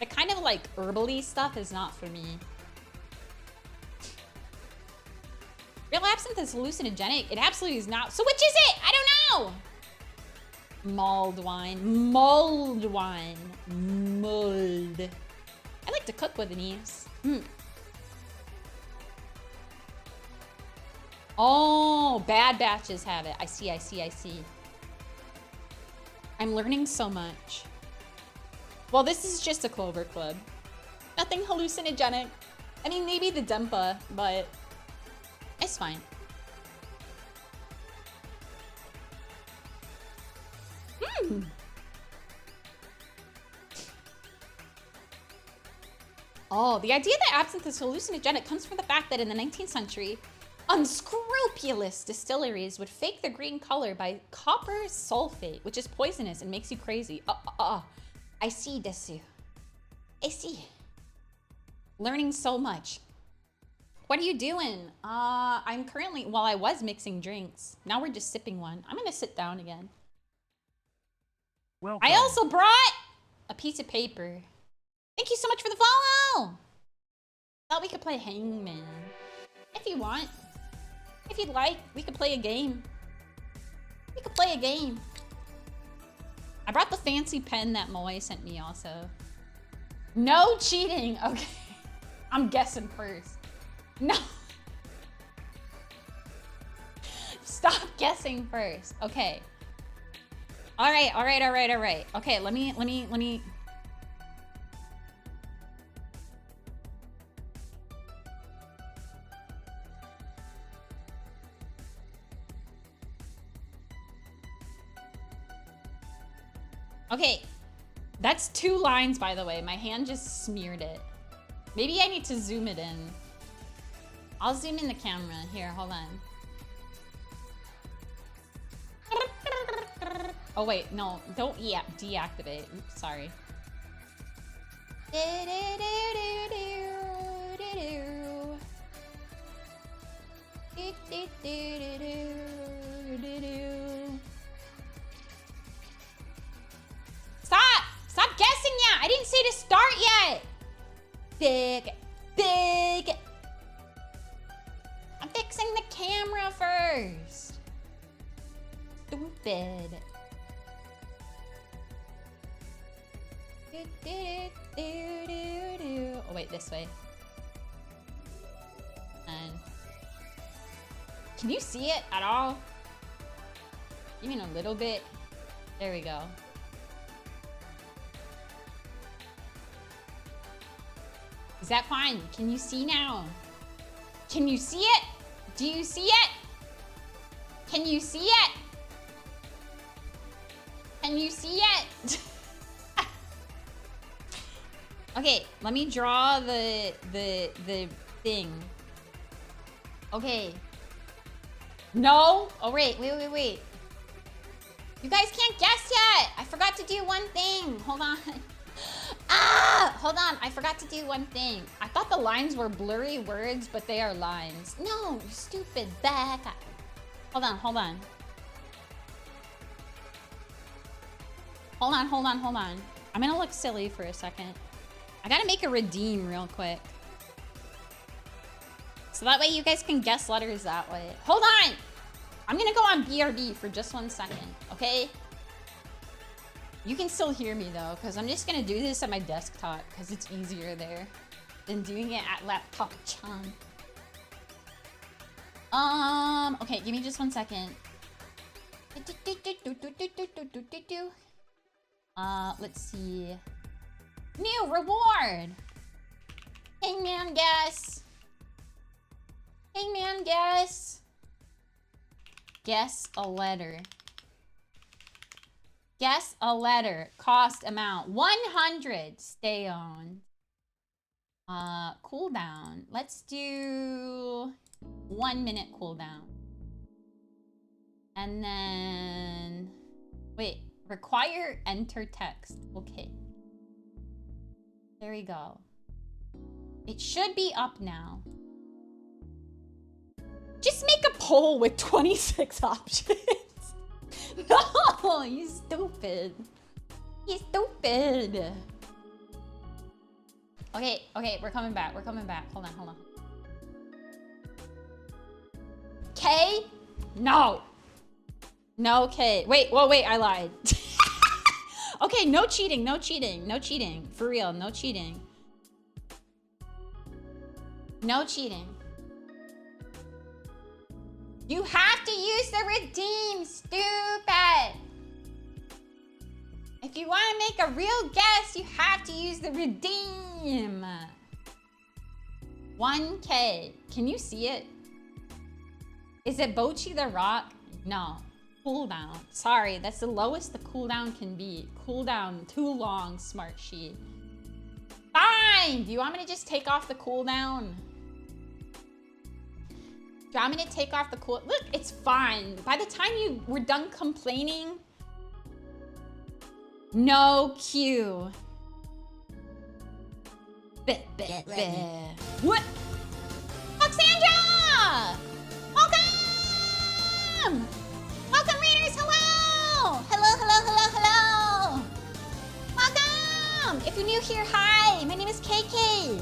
The kind of like herbally stuff is not for me. Real absinthe is hallucinogenic. It absolutely is not. So which is it? I don't know. Mulled wine. Mulled wine. Mulled. I like to cook with anise. Oh, bad batches have it. I see. I'm learning so much. Well, this is just a Clover Club. Nothing hallucinogenic. I mean, maybe the Dempa, but it's fine. Oh, the idea that absinthe is hallucinogenic comes from the fact that in the 19th century, unscrupulous distilleries would fake the green color by copper sulfate, which is poisonous and makes you crazy. I see, Desu. I see. Learning so much. What are you doing? I'm currently, well, I was mixing drinks. Now we're just sipping one. I'm gonna sit down again. Welcome. I also brought a piece of paper. Thank you so much for the follow. Thought we could play Hangman. If you want. If you'd like, we could play a game. We could play a game. I brought the fancy pen that Moe sent me also. No cheating. Okay. I'm guessing first. No. Stop guessing first. Okay. All right. Okay, let me. Okay, that's 2 lines, by the way. My hand just smeared it. Maybe I need to zoom it in. I'll zoom in the camera. Here, hold on. Oh, wait, no, don't deactivate. Oops, sorry. Stop guessing yet! I didn't say to start yet! Big. I'm fixing the camera first. Stupid. Oh, wait, this way. And can you see it at all? Even a little bit. There we go. Is that fine? Can you see now? Can you see it? Do you see it? Can you see it? Can you see it? Okay, let me draw the thing. Okay. No. Oh, wait. You guys can't guess yet. I forgot to do one thing. Hold on. Hold on. I forgot to do one thing. I thought the lines were blurry words, but they are lines. No, you stupid back. Hold on. Hold on. I'm gonna look silly for a second. I gotta make a redeem real quick. So that way you guys can guess letters that way. Hold on! I'm gonna go on BRB for just 1 second, okay? You can still hear me though, because I'm just gonna do this at my desktop, because it's easier there than doing it at laptop chan. Okay, give me just 1 second. Let's see. New reward! Hangman guess! Hangman guess! Guess a letter. Guess a letter. Cost amount 100. Stay on. Cooldown. Let's do 1 minute cooldown. And then wait, require enter text. Okay. There we go. It should be up now. Just make a poll with 26 options. No, you stupid. You stupid. Okay, okay, we're coming back. We're coming back. Hold on, hold on. K? No. No K. Wait, whoa, wait, I lied. Okay, no cheating, no cheating, no cheating. For real, no cheating. No cheating. You have to use the redeem, stupid. If you want to make a real guess, you have to use the redeem. 1K. Can you see it? Is it Bochi the Rock? No. Cooldown. Sorry, that's the lowest the cooldown can be. Cooldown, too long, smart sheet. Fine! Do you want me to just take off the cooldown? Do you want me to take off the cool? Look, it's fine. By the time you were done complaining, no Q. What? Alexandra! Welcome! Welcome, readers. Hello! Hello, hello, hello, hello! Welcome! If you're new here, hi. My name is KK.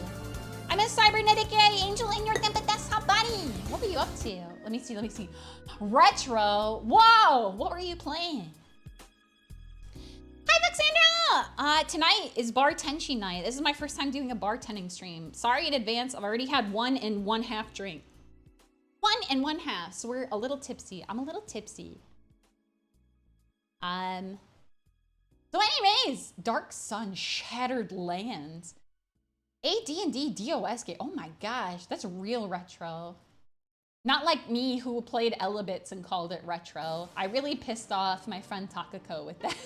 I'm a cybernetic AI angel in your desktop body. What were you up to? Let me see, let me see. Retro. Whoa! What were you playing? Hi, Alexandra! Tonight is Bar Tenshi night. This is my first time doing a bartending stream. Sorry in advance, I've already had 1 1/2 drink. 1 1/2, so we're a little tipsy. I'm a little tipsy. So anyways, Dark Sun, Shattered Lands. AD&D DOS game. Oh my gosh, that's real retro. Not like me who played Elebits and called it retro. I really pissed off my friend Takako with that.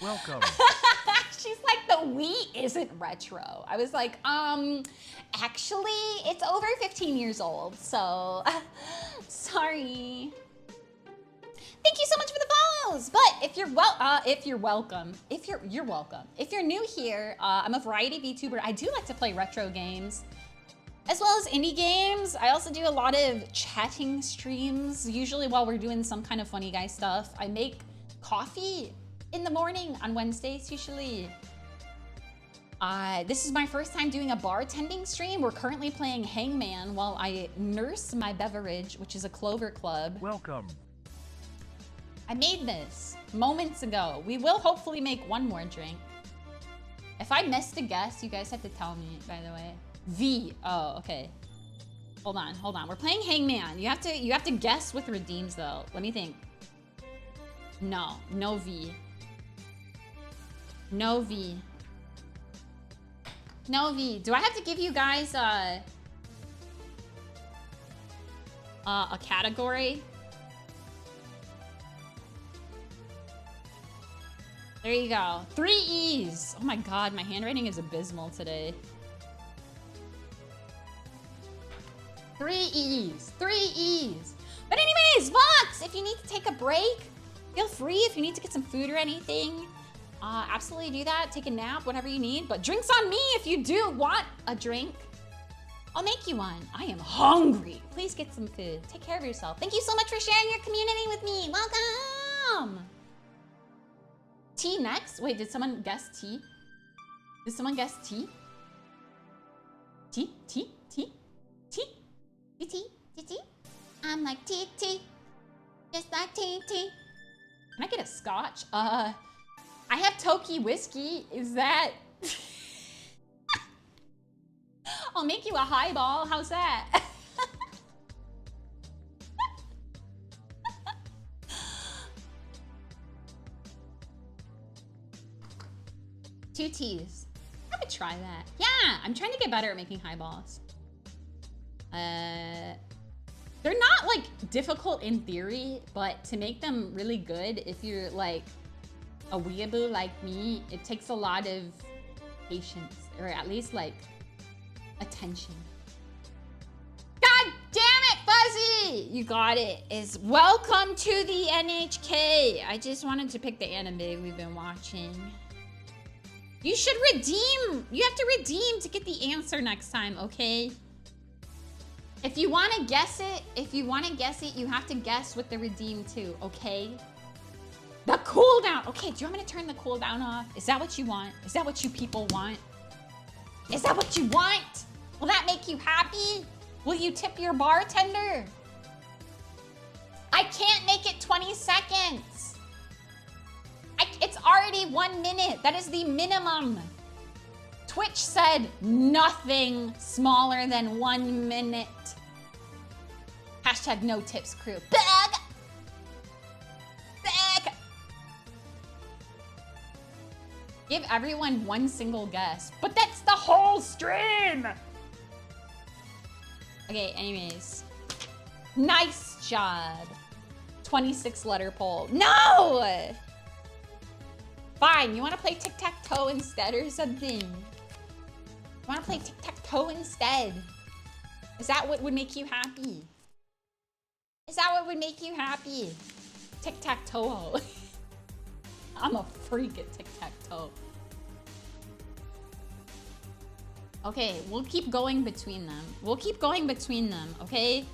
Welcome. She's like, the Wii isn't retro. I was like, actually, it's over 15 years old, so sorry. Thank you so much for the follows. But if you're welcome. You're welcome. If you're new here, I'm a variety VTuber. I do like to play retro games, as well as indie games. I also do a lot of chatting streams, usually while we're doing some kind of funny guy stuff. I make coffee in the morning on Wednesdays, usually. This is my first time doing a bartending stream. We're currently playing Hangman while I nurse my beverage, which is a Clover Club. Welcome. I made this moments ago. We will hopefully make one more drink. If I missed a guess, you guys have to tell me, by the way. V. Oh, okay. Hold on, hold on. We're playing Hangman. You have to guess with redeems though. Let me think. No, no V. No V. No V. Do I have to give you guys a category? There you go. 3 E's. Oh my god, my handwriting is abysmal today. 3 E's. 3 E's. But anyways, Vox, if you need to take a break, feel free. If you need to get some food or anything, absolutely do that. Take a nap, whatever you need. But drinks on me if you do want a drink. I'll make you one. I am hungry. Please get some food. Take care of yourself. Thank you so much for sharing your community with me. Welcome. T next? Wait, did someone guess T? Did someone guess T? T? T? T? T? T? T? T? T? I'm like T. Just like T. Can I get a scotch? I have Toki whiskey. Is that... I'll make you a highball. How's that? Two T's. I would try that. Yeah, I'm trying to get better at making highballs. They're not like difficult in theory, but to make them really good, if you're like a weeaboo like me, it takes a lot of patience, or at least like attention. God damn it, Fuzzy! You got it. Is welcome to the NHK. I just wanted to pick the anime we've been watching. You should redeem. You have to redeem to get the answer next time, okay? If you want to guess it, you have to guess with the redeem too, okay? The cooldown. Okay, do you want me to turn the cooldown off? Is that what you want? Is that what you people want? Is that what you want? Will that make you happy? Will you tip your bartender? I can't make it 20 seconds. It's already 1 minute. That is the minimum. Twitch said nothing smaller than 1 minute. Hashtag no tips crew. Bag! Bag! Give everyone one single guess. But that's the whole stream! Okay, anyways. Nice job. 26 letter poll. No! Fine, you wanna play tic-tac-toe instead or something? You wanna play tic-tac-toe instead? Is that what would make you happy? Is that what would make you happy? Tic-tac-toe. I'm a freak at tic-tac-toe. Okay, we'll keep going between them. We'll keep going between them, okay?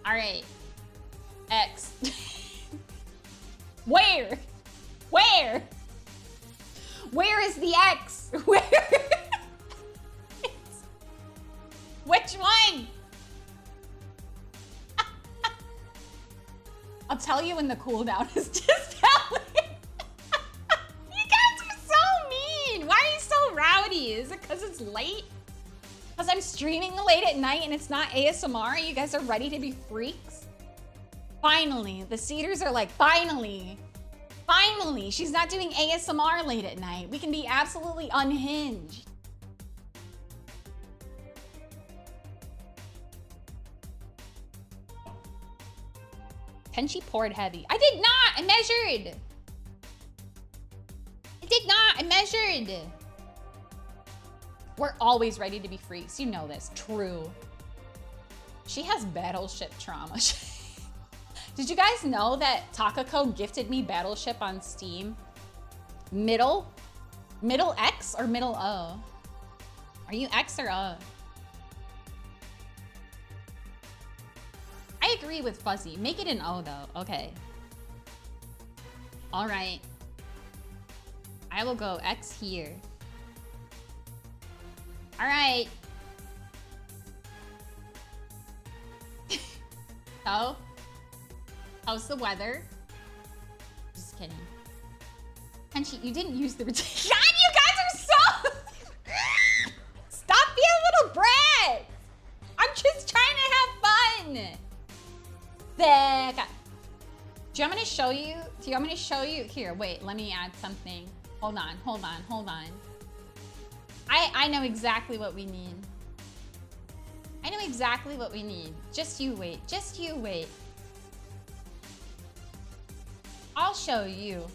All right. X. Where? Where? Where is the X? Where? Which one? I'll tell you when the cooldown is. Just tell me. You guys are so mean. Why are you so rowdy? Is it because it's late? Because I'm streaming late at night and it's not ASMR? You guys are ready to be freaks? Finally, the Cedars are like, finally. Finally, she's not doing ASMR late at night. We can be absolutely unhinged. Tenshi poured heavy. I did not, I measured. I did not, I measured. We're always ready to be freaks, you know this, true. She has battleship trauma. Did you guys know that Takako gifted me Battleship on Steam? Middle X or middle O? Are you X or O? I agree with Fuzzy. Make it an O though, okay. All right. I will go X here. All right. So, how's the weather? Just kidding. Tenshi, you didn't use the... God, you guys are so... Stop being a little brat! I'm just trying to have fun! Sick. Do you want me to show you? Do you want me to show you? Here, wait, let me add something. Hold on, hold on, hold on. I know exactly what we need. I know exactly what we need. Just you wait, just you wait. I'll show you.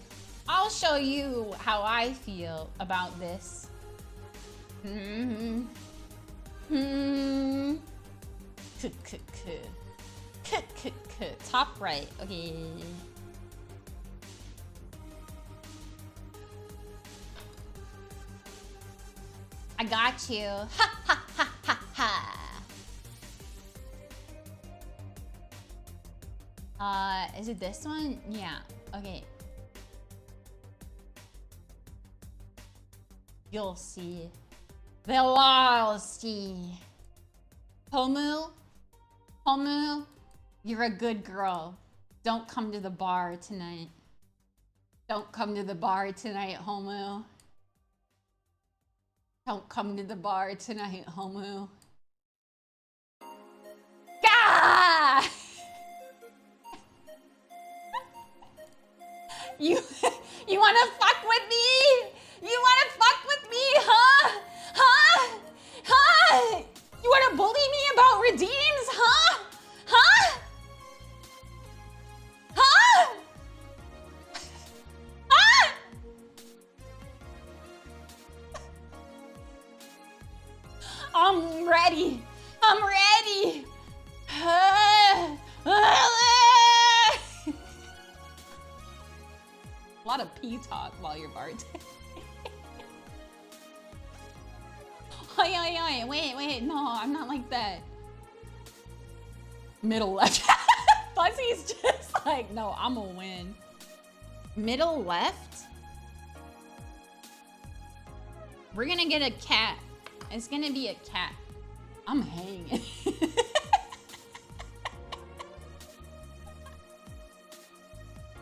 I'll show you how I feel about this. Top right, okay. I got you. Ha ha ha ha ha. Is it this one? Yeah, okay. You'll see. They'll see. Homu? Homu? You're a good girl. Don't come to the bar tonight. Don't come to the bar tonight, Homu. Don't come to the bar tonight, Homu. Gah! You wanna fuck with me? You wanna fuck with me, huh? Huh? Huh? You wanna bully me about redeems, huh? Huh? Huh? Huh? I'm ready. I'm ready. A lot of pee talk while you're bartending. Wait. No, I'm not like that. Middle left. Fuzzy's just like, no, I'm gonna win. Middle left? We're gonna get a cat. It's gonna be a cat. I'm hanging.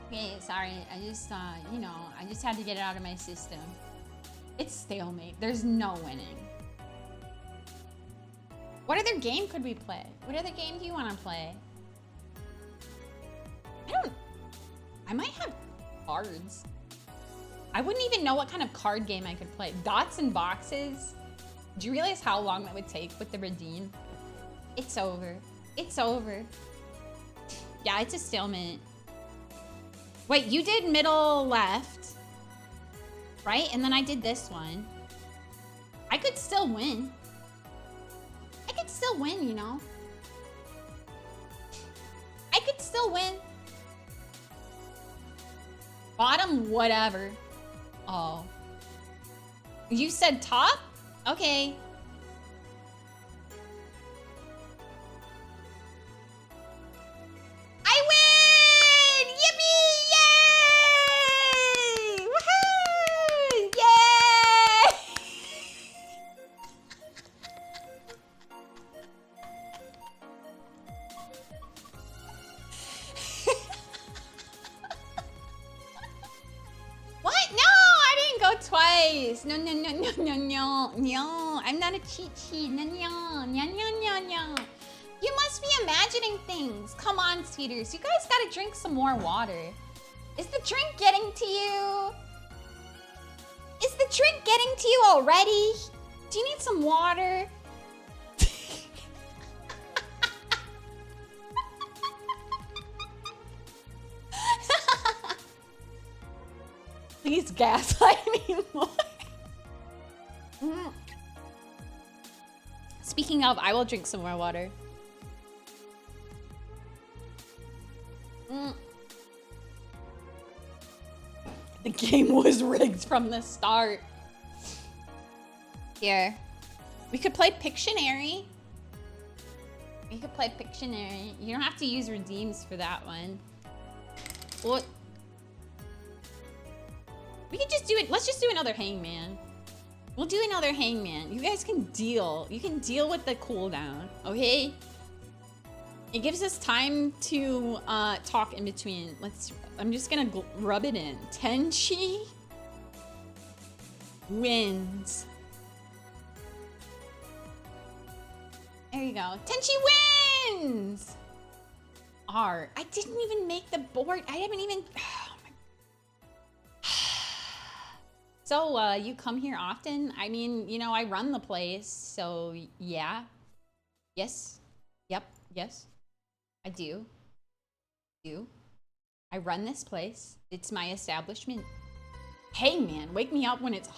Okay, sorry. I just, you know, I just had to get it out of my system. It's stalemate. There's no winning. What other game could we play? What other game do you want to play? I might have cards. I wouldn't even know what kind of card game I could play. Dots and boxes. Do you realize how long that would take with the redeem? It's over. It's over. Yeah, it's a stalemate. Wait, you did middle left, right? And then I did this one. I could still win. I could still win, you know? I could still win. Bottom, whatever. Oh. You said top? Okay. I win! Yippee! Yay! Woohoo! Yay! What? No, I didn't go twice. No. I'm not a cheat sheet. No. You must be imagining things. Come on, Cedars. You guys gotta drink some more water. Is the drink getting to you? Is the drink getting to you already? Do you need some water? Please gaslight me more. Speaking of, I will drink some more water. The game was rigged from the start. Here. We could play Pictionary. You don't have to use redeems for that one. What? We could just do it. Let's just do another hangman. We'll do another hangman. You guys can deal. You can deal with the cooldown, okay? It gives us time to talk in between. I'm just gonna rub it in. Tenshi wins. There you go. Tenshi wins! R. I didn't even make the board. I haven't even... So, you come here often? I mean, you know, I run the place, so yeah. Yes. Yep. Yes. I do. I run this place. It's my establishment. Hangman, wake me up when it's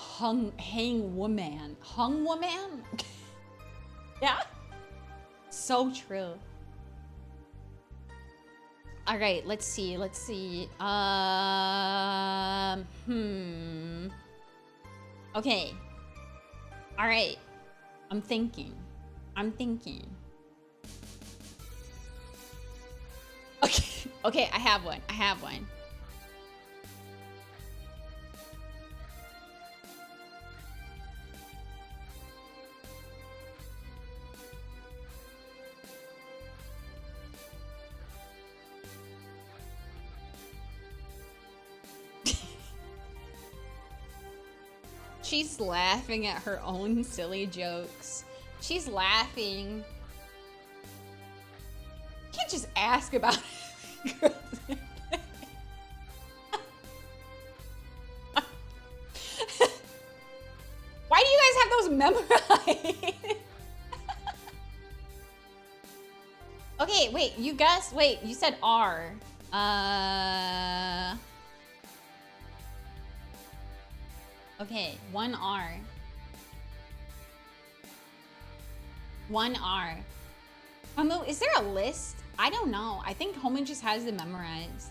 hang woman. Hung woman? Yeah? So true. All right, let's see. Okay. All right. I'm thinking. Okay, I have one. She's laughing at her own silly jokes. She's laughing. You can't just ask about it. Why do you guys have those memorized? Okay, wait, you guessed. Wait, you said R. Okay, one R. Homo, is there a list? I don't know. I think Homo just has them memorized.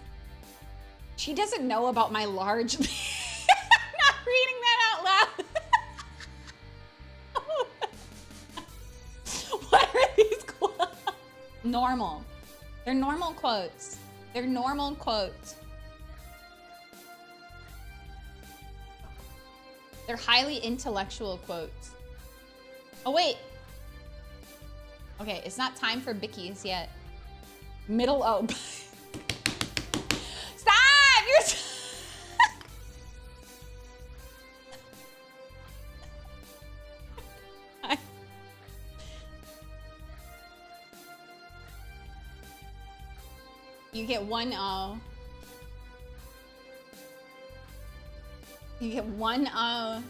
She doesn't know about my large... I'm not reading that out loud. Normal. They're normal quotes. They're normal quotes. They're highly intellectual quotes. Oh, wait. Okay, it's not time for bickies yet. Middle O. Stop! You're You get one O. You get one O.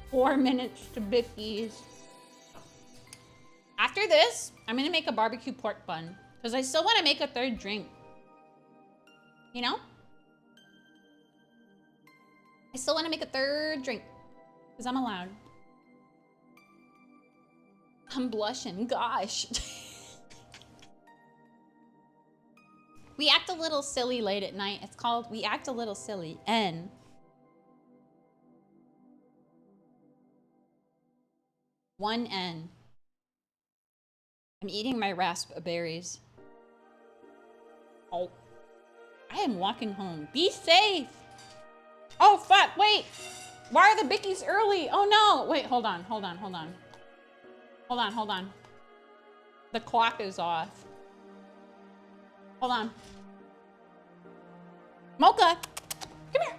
Four minutes to bickies. After this, I'm gonna make a barbecue pork bun because I still want to make a third drink. You know? I still want to make a third drink because I'm allowed. I'm blushing, gosh. We act a little silly late at night. It's called We Act a Little Silly. N. One N. I'm eating my raspberries. Oh. I am walking home. Be safe. Oh, fuck, wait. Why are the bickies early? Oh, no. Wait, hold on. Hold on. The clock is off. Hold on. Mocha, come here.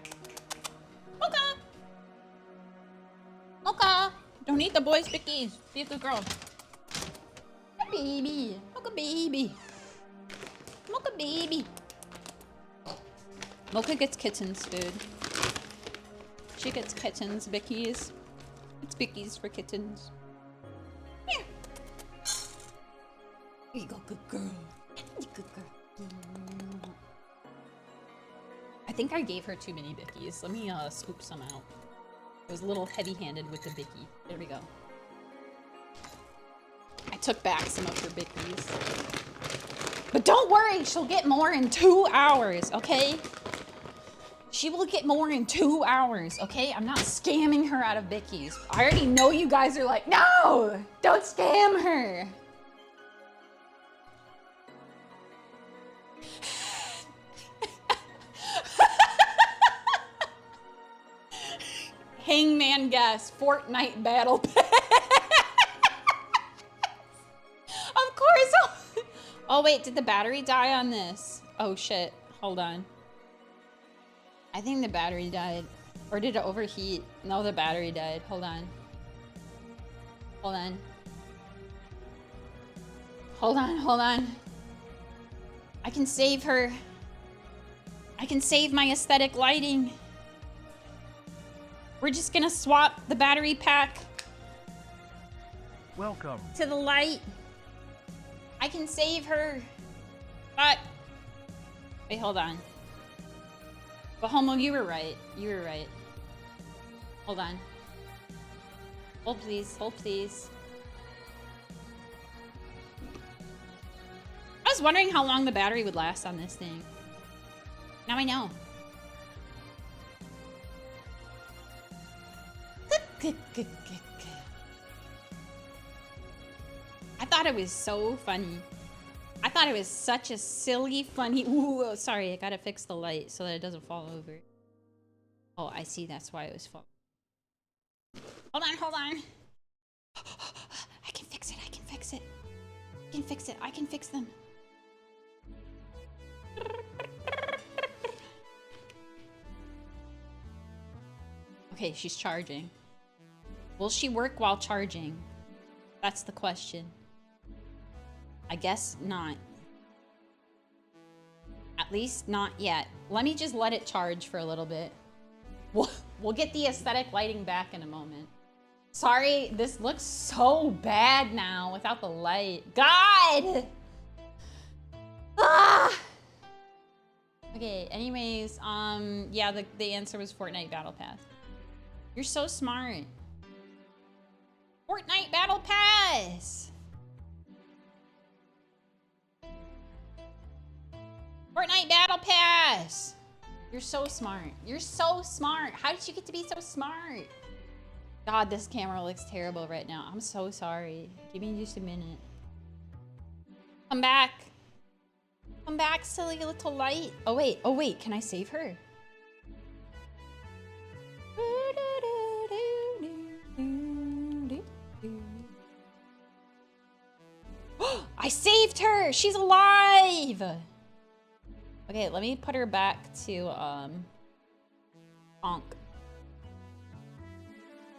Mocha. Don't eat the boys' bickies. Be a good girl. Baby. Mocha baby. Mocha gets kittens food. She gets kittens, bickies. It's bickies for kittens. Here. Here you go, good girl. Good girl. I think I gave her too many bickies. Let me scoop some out. I was a little heavy-handed with the bicky. There we go. I took back some of her bickies. But don't worry, she'll get more in 2 hours, okay? She will get more in 2 hours, okay? I'm not scamming her out of bickies. I already know you guys are like, no, don't scam her. Hangman guess, Fortnite battle pass. Of course. Oh wait, did the battery die on this? Oh shit, hold on. I think the battery died. Or did it overheat? No, the battery died. Hold on. Hold on. Hold on. I can save her. I can save my aesthetic lighting. We're just gonna swap the battery pack Welcome. to the light. I can save her. But wait, hold on. But Homo, you were right. You were right. Hold on. Hold please. Hold please. I was wondering how long the battery would last on this thing. Now I know. Good. I thought it was so funny. I thought it was such a silly, funny... Ooh, sorry, I gotta fix the light so that it doesn't fall over. Oh, I see, that's why it was falling. Hold on. I can fix it. I can fix them. Okay, she's charging. Will she work while charging? That's the question. I guess not. At least not yet. Let me just let it charge for a little bit. We'll get the aesthetic lighting back in a moment. Sorry, this looks so bad now without the light. God! Ah! Okay, anyways, yeah, the answer was Fortnite Battle Pass. You're so smart. Fortnite Battle Pass! Fortnite Battle Pass! You're so smart. You're so smart. How did you get to be so smart? God, this camera looks terrible right now. I'm so sorry. Give me just a minute. Come back. Come back, silly little light. Oh wait, can I save her? I saved her! She's alive! Okay, let me put her back to, Ponk.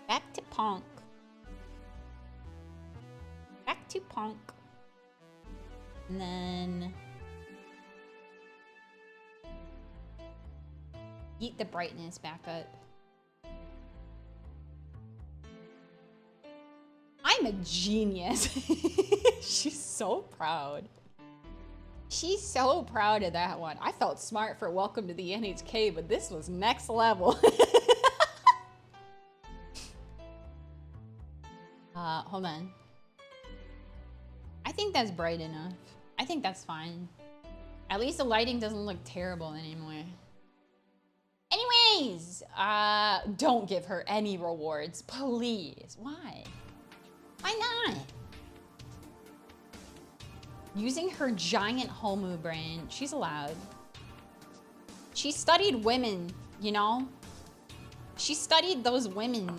Back to Ponk. Back to Ponk. And then... Eat the brightness back up. I'm a genius. She's so proud. She's so proud of that one. I felt smart for Welcome to the NHK, but this was next level. Hold on. I think that's bright enough. I think that's fine. At least the lighting doesn't look terrible anymore. Anyways, don't give her any rewards, please. Why? Why not? Using her giant homo brain, she's allowed. She studied women, you know? She studied those women.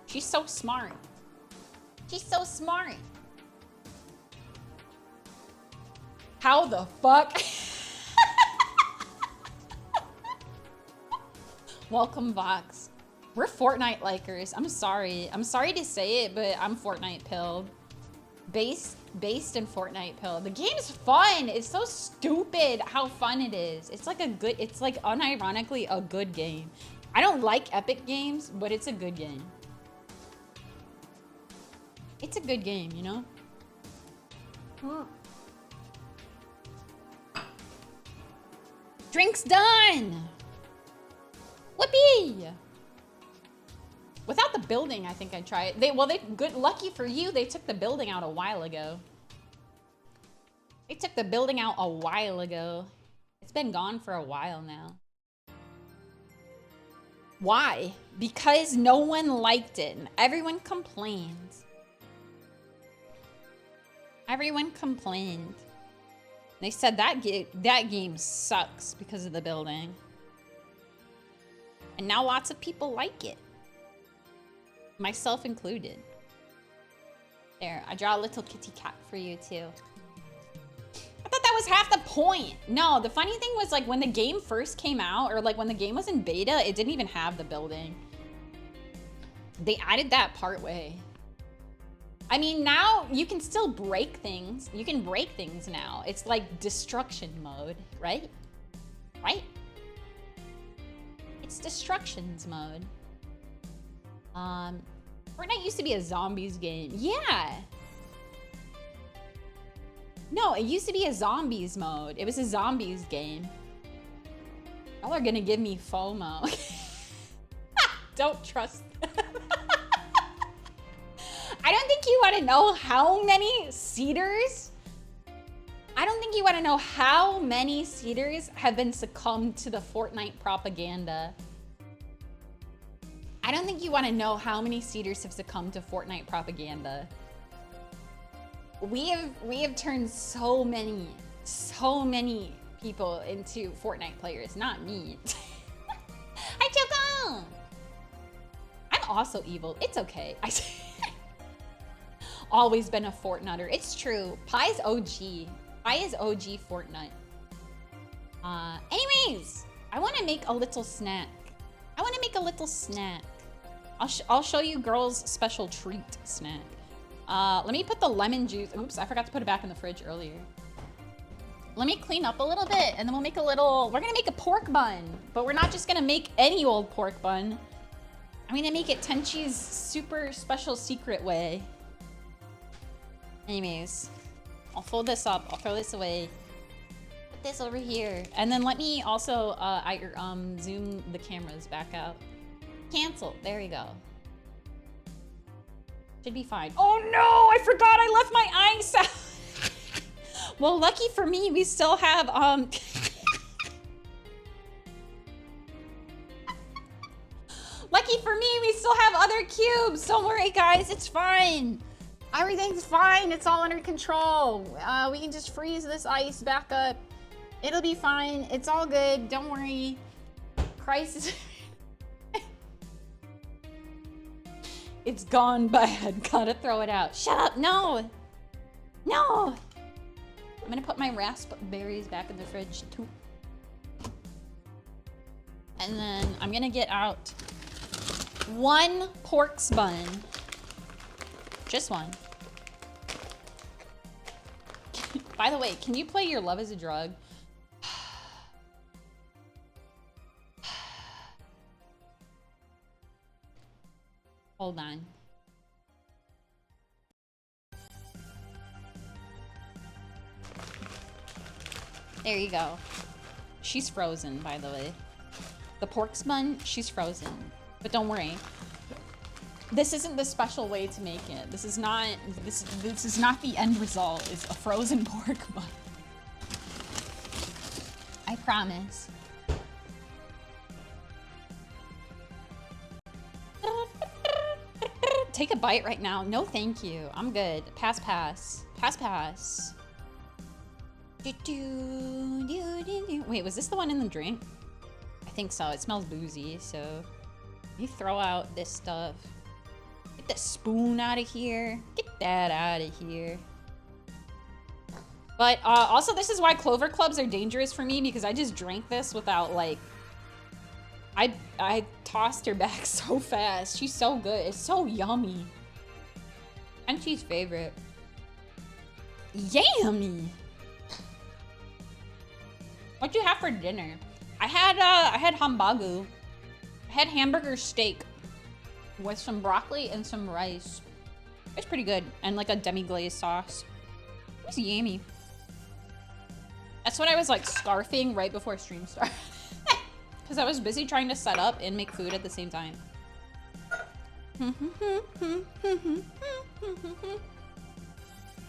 She's so smart. She's so smart. How the fuck? Welcome, Vox. We're Fortnite likers. I'm sorry. I'm sorry to say it, but I'm Fortnite pilled. Based in Fortnite pilled. The game's fun. It's so stupid how fun it is. It's like it's like unironically a good game. I don't like epic games, but it's a good game. It's a good game, you know? Drink's done! Whoopee! Without the building, I think I'd try it. Lucky for you, they took the building out a while ago. They took the building out a while ago. It's been gone for a while now. Why? Because no one liked it and everyone complained. Everyone complained. They said that game sucks because of the building. And now lots of people like it. Myself included. There, I draw a little kitty cat for you too. I thought that was half the point. No, the funny thing was like when the game first came out, or like when the game was in beta, it didn't even have the building. They added that part way. I mean, now you can still break things. You can break things now. It's like destruction mode, right? Right? It's destructions mode. Fortnite used to be a zombies game. Yeah. No, it used to be a zombies mode. It was a zombies game. Y'all are gonna give me FOMO. Don't trust them. I don't think you want to know how many seeders. I don't think you want to know how many seeders have been succumbed to the Fortnite propaganda. I don't think you want to know how many seeders have succumbed to Fortnite propaganda. We have turned so many people into Fortnite players, not me. Hi, Choco! I'm also evil. It's okay. Always been a Fortnutter. It's true. Pie's OG. Pie is OG Fortnite. Anyways, I want to make a little snack. I'll show you girls' special treat snack. Let me put the lemon juice. Oops, I forgot to put it back in the fridge earlier. Let me clean up a little bit and then we'll make we're gonna make a pork bun, but we're not just gonna make any old pork bun. I'm gonna make it Tenshi's super special secret way. Anyways, I'll fold this up. I'll throw this away. Put this over here. And then let me also zoom the cameras back out. Cancel. There we go. Should be fine. Oh no, I forgot I left my ice out. Well, lucky for me, we still have Lucky for me, we still have other cubes. Don't worry, guys. It's fine. Everything's fine. It's all under control. We can just freeze this ice back up. It'll be fine. It's all good. Don't worry. Crisis. It's gone bad. Gotta throw it out. Shut up. No. No. I'm gonna put my raspberries back in the fridge too. And then I'm gonna get out one pork bun. Just one. By the way, can you play Your Love is a Drug? Hold on. There you go. She's frozen, by the way. The pork bun, she's frozen. But don't worry. This isn't the special way to make it. This is not the end result. It's a frozen pork bun. I promise. Take a bite right now. No, thank you. I'm good. Pass, pass. Pass, pass. Wait, was this the one in the drink? I think so. It smells boozy, so you throw out this stuff. Get the spoon out of here. Get that out of here. But also, this is why Clover Clubs are dangerous for me, because I just drank this without, like... I tossed her back so fast. She's so good. It's so yummy. Tenshi's favorite. Yummy. What'd you have for dinner? I had hambagu. I had hamburger steak with some broccoli and some rice. It's pretty good. And like a demi-glaze sauce. It's yummy. That's what I was like scarfing right before stream started. Because I was busy trying to set up and make food at the same time.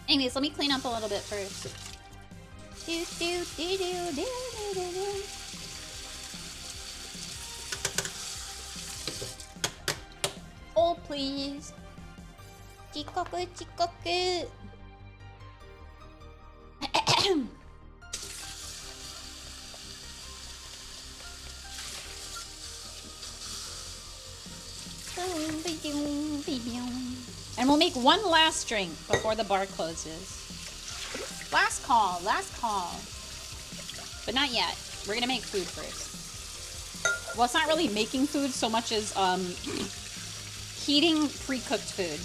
Anyways, let me clean up a little bit first. Oh, please. Chikoku, chikoku. And we'll make one last drink before the bar closes. Last call, last call. But not yet. We're gonna make food first. Well, it's not really making food so much as heating pre-cooked food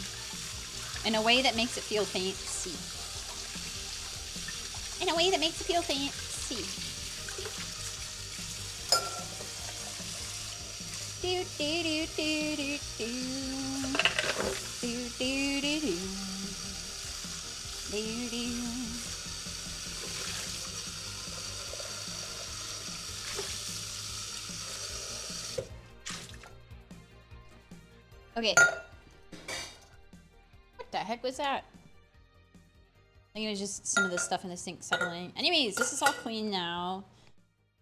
in a way that makes it feel fancy. In a way that makes it feel fancy. Do do do do do do do do do do do do. Okay. What the heck was that? I think it was just some of the stuff in the sink settling. Anyways, this is all clean now.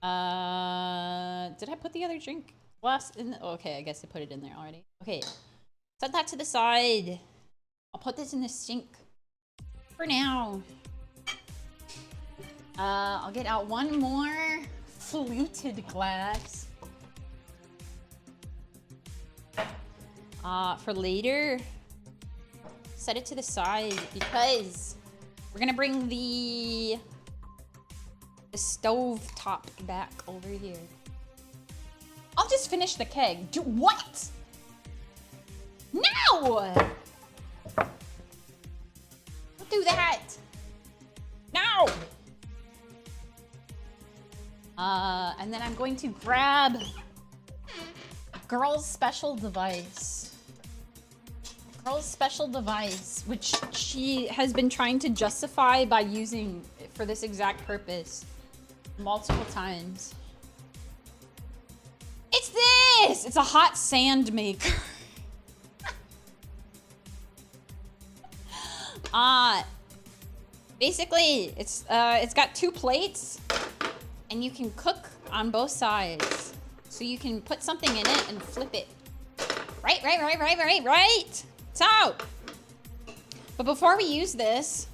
Did I put the other drink glass in the, okay, I guess I put it in there already. Okay, set that to the side. I'll put this in the sink for now. I'll get out one more fluted glass. For later. Set it to the side because we're gonna bring the stove top back over here. I'll just finish the keg. Do what? No! Don't do that. No! And then I'm going to grab Girl's special device. Girl's special device, which she has been trying to justify by using for this exact purpose multiple times. It's this! It's a hot sand maker. Basically, it's got two plates and you can cook on both sides. So you can put something in it and flip it Right. So, but before we use this,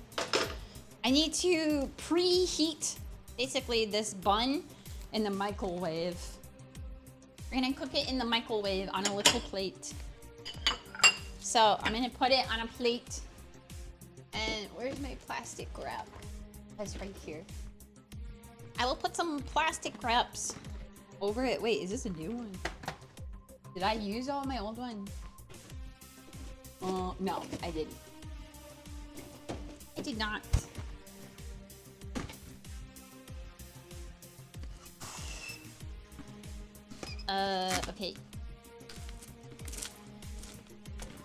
I need to preheat basically this bun in the microwave. We're gonna cook it in the microwave on a little plate. So I'm gonna put it on a plate. And where's my plastic wrap? That's right here. I will put some plastic wraps over it. Wait, is this a new one? Did I use all my old ones? No, I didn't. I did not. Okay.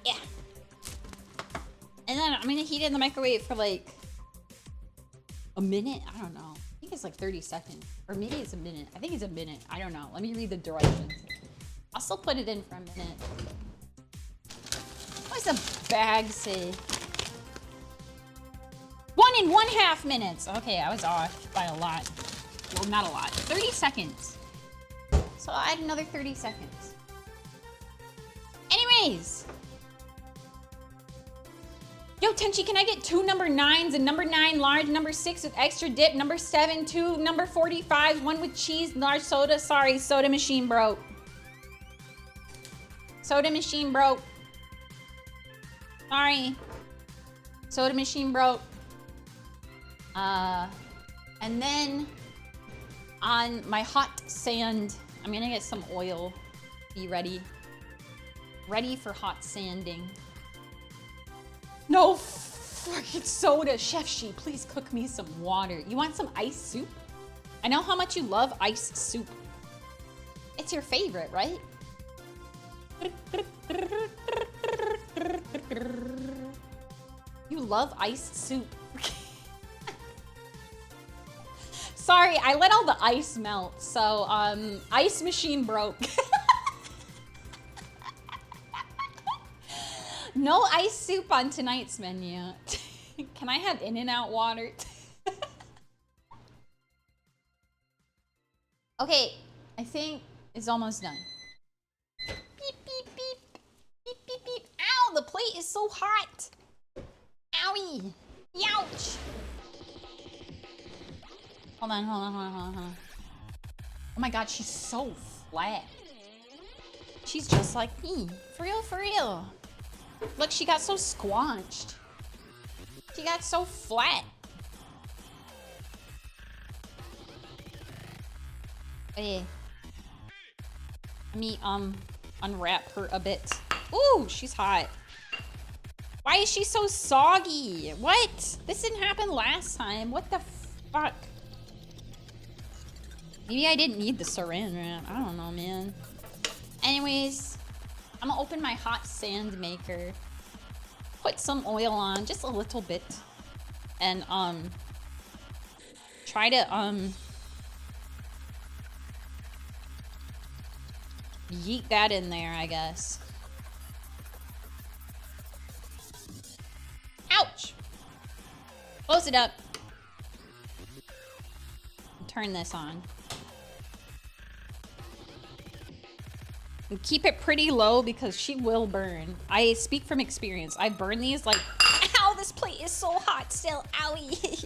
Yeah. And then I'm gonna heat it in the microwave for like a minute. I don't know. I think it's like 30 seconds. Or maybe it's a minute. I think it's a minute. I don't know. Let me read the directions. I'll still put it in for a minute. What does the bag say? 1 1/2 minutes. Okay, I was off by a lot. Well, not a lot. 30 seconds. So I'll add another 30 seconds. Anyways. Yo, Tenshi, can I get 2 number 9s, a number 9 large, number 6 with extra dip, number 7, 2 number 45s, 1 with cheese, large soda. Sorry, soda machine broke. Soda machine broke. Sorry. Soda machine broke. And then on my hot sand, I'm gonna get some oil. Be ready. Ready for hot sanding. No freaking soda. Chef She, please cook me some water. You want some ice soup? I know how much you love ice soup. It's your favorite, right? You love ice soup. Sorry, I let all the ice melt, so ice machine broke. No ice soup on tonight's menu. Can I have In-N-Out water? Okay, I think it's almost done. Beep, beep, beep. Beep, beep, beep. Ow, the plate is so hot. Owie. Youch. Hold on. Oh my god, she's so flat. She's just like me. For real. Look, she got so squanched. She got so flat. Hey. Let me, unwrap her a bit. Ooh, she's hot. Why is she so soggy? What? This didn't happen last time. What the fuck? Maybe I didn't need the saran wrap. I don't know, man. Anyways, I'm gonna open my hot sand maker. Put some oil on, just a little bit. And, try to, yeet that in there, I guess. Ouch! Close it up. Turn this on. And keep it pretty low because she will burn. I speak from experience. I burn these like, ow, this plate is so hot still, owie.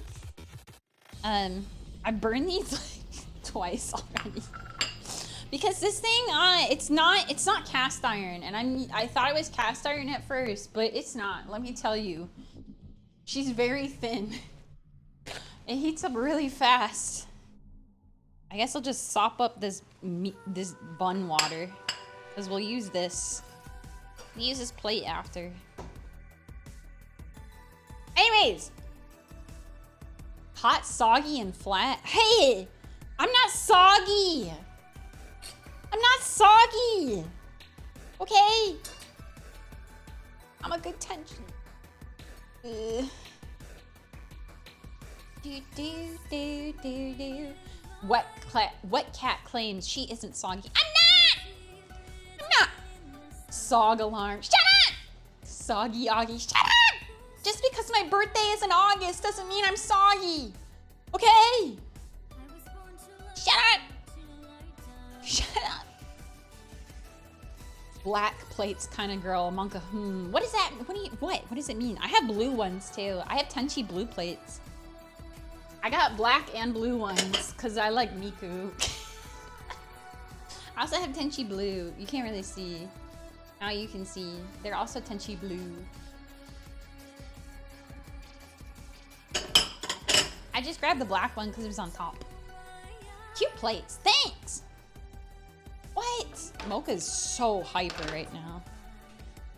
I burned these like twice already. Because this thing, it's not cast iron, and I thought it was cast iron at first, but it's not. Let me tell you, she's very thin. It heats up really fast. I guess I'll just sop up this bun water, because we'll use this. We'll use this plate after. Anyways, hot, soggy, and flat. Hey, I'm not soggy. I'm not soggy. Okay. I'm a good tension. Wet cat claims she isn't soggy. I'm not. Sog alarm. Shut up. Soggy Augie. Shut up. Just because my birthday is in August doesn't mean I'm soggy. Okay. Shut up. Shut up. black plates kind of girl. Monka, what is that? What does it mean? I have blue ones too. I have Tenshi blue plates. I got black and blue ones because I like Miku. I also have Tenshi blue. You can't really see. Now you can see. They're also Tenshi blue. I just grabbed the black one because it was on top. Cute plates. Thanks! What? Mocha's so hyper right now.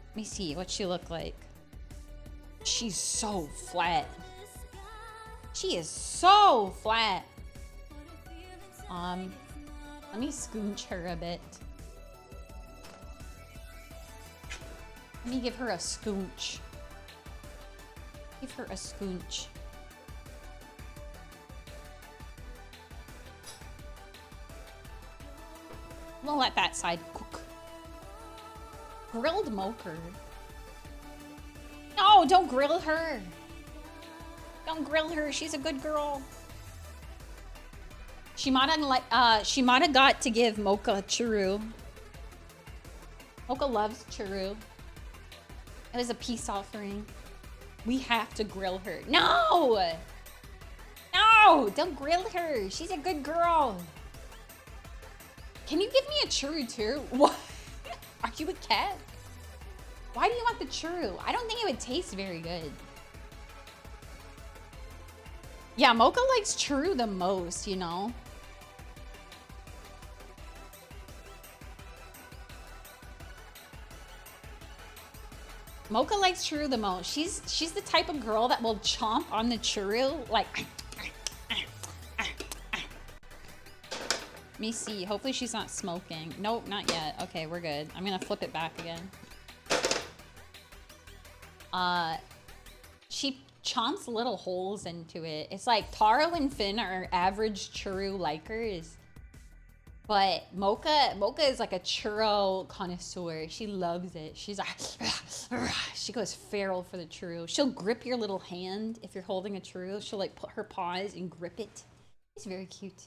Let me see what she look like. She's so flat. She is so flat. Let me scooch her a bit. Let me give her a scooch. Give her a scooch. We'll let that side cook. Grilled mocha. No, don't grill her. Don't grill her. She's a good girl. Shimada got to give Mocha churro. Mocha loves churro. It was a peace offering. We have to grill her. No! No! Don't grill her. She's a good girl. Can you give me a churro too? What? Are you a cat? Why do you want the churro? I don't think it would taste very good. Yeah, Mocha likes churro the most, you know? Mocha likes churro the most. She's the type of girl that will chomp on the churro like. Let me see. Hopefully she's not smoking. Nope, not yet. Okay, we're good. I'm gonna flip it back again. She chomps little holes into it. It's like Taro and Finn are average churro likers. But Mocha is like a churro connoisseur. She loves it. She's like, she goes feral for the churro. She'll grip your little hand if you're holding a churro. She'll like put her paws and grip it. It's very cute.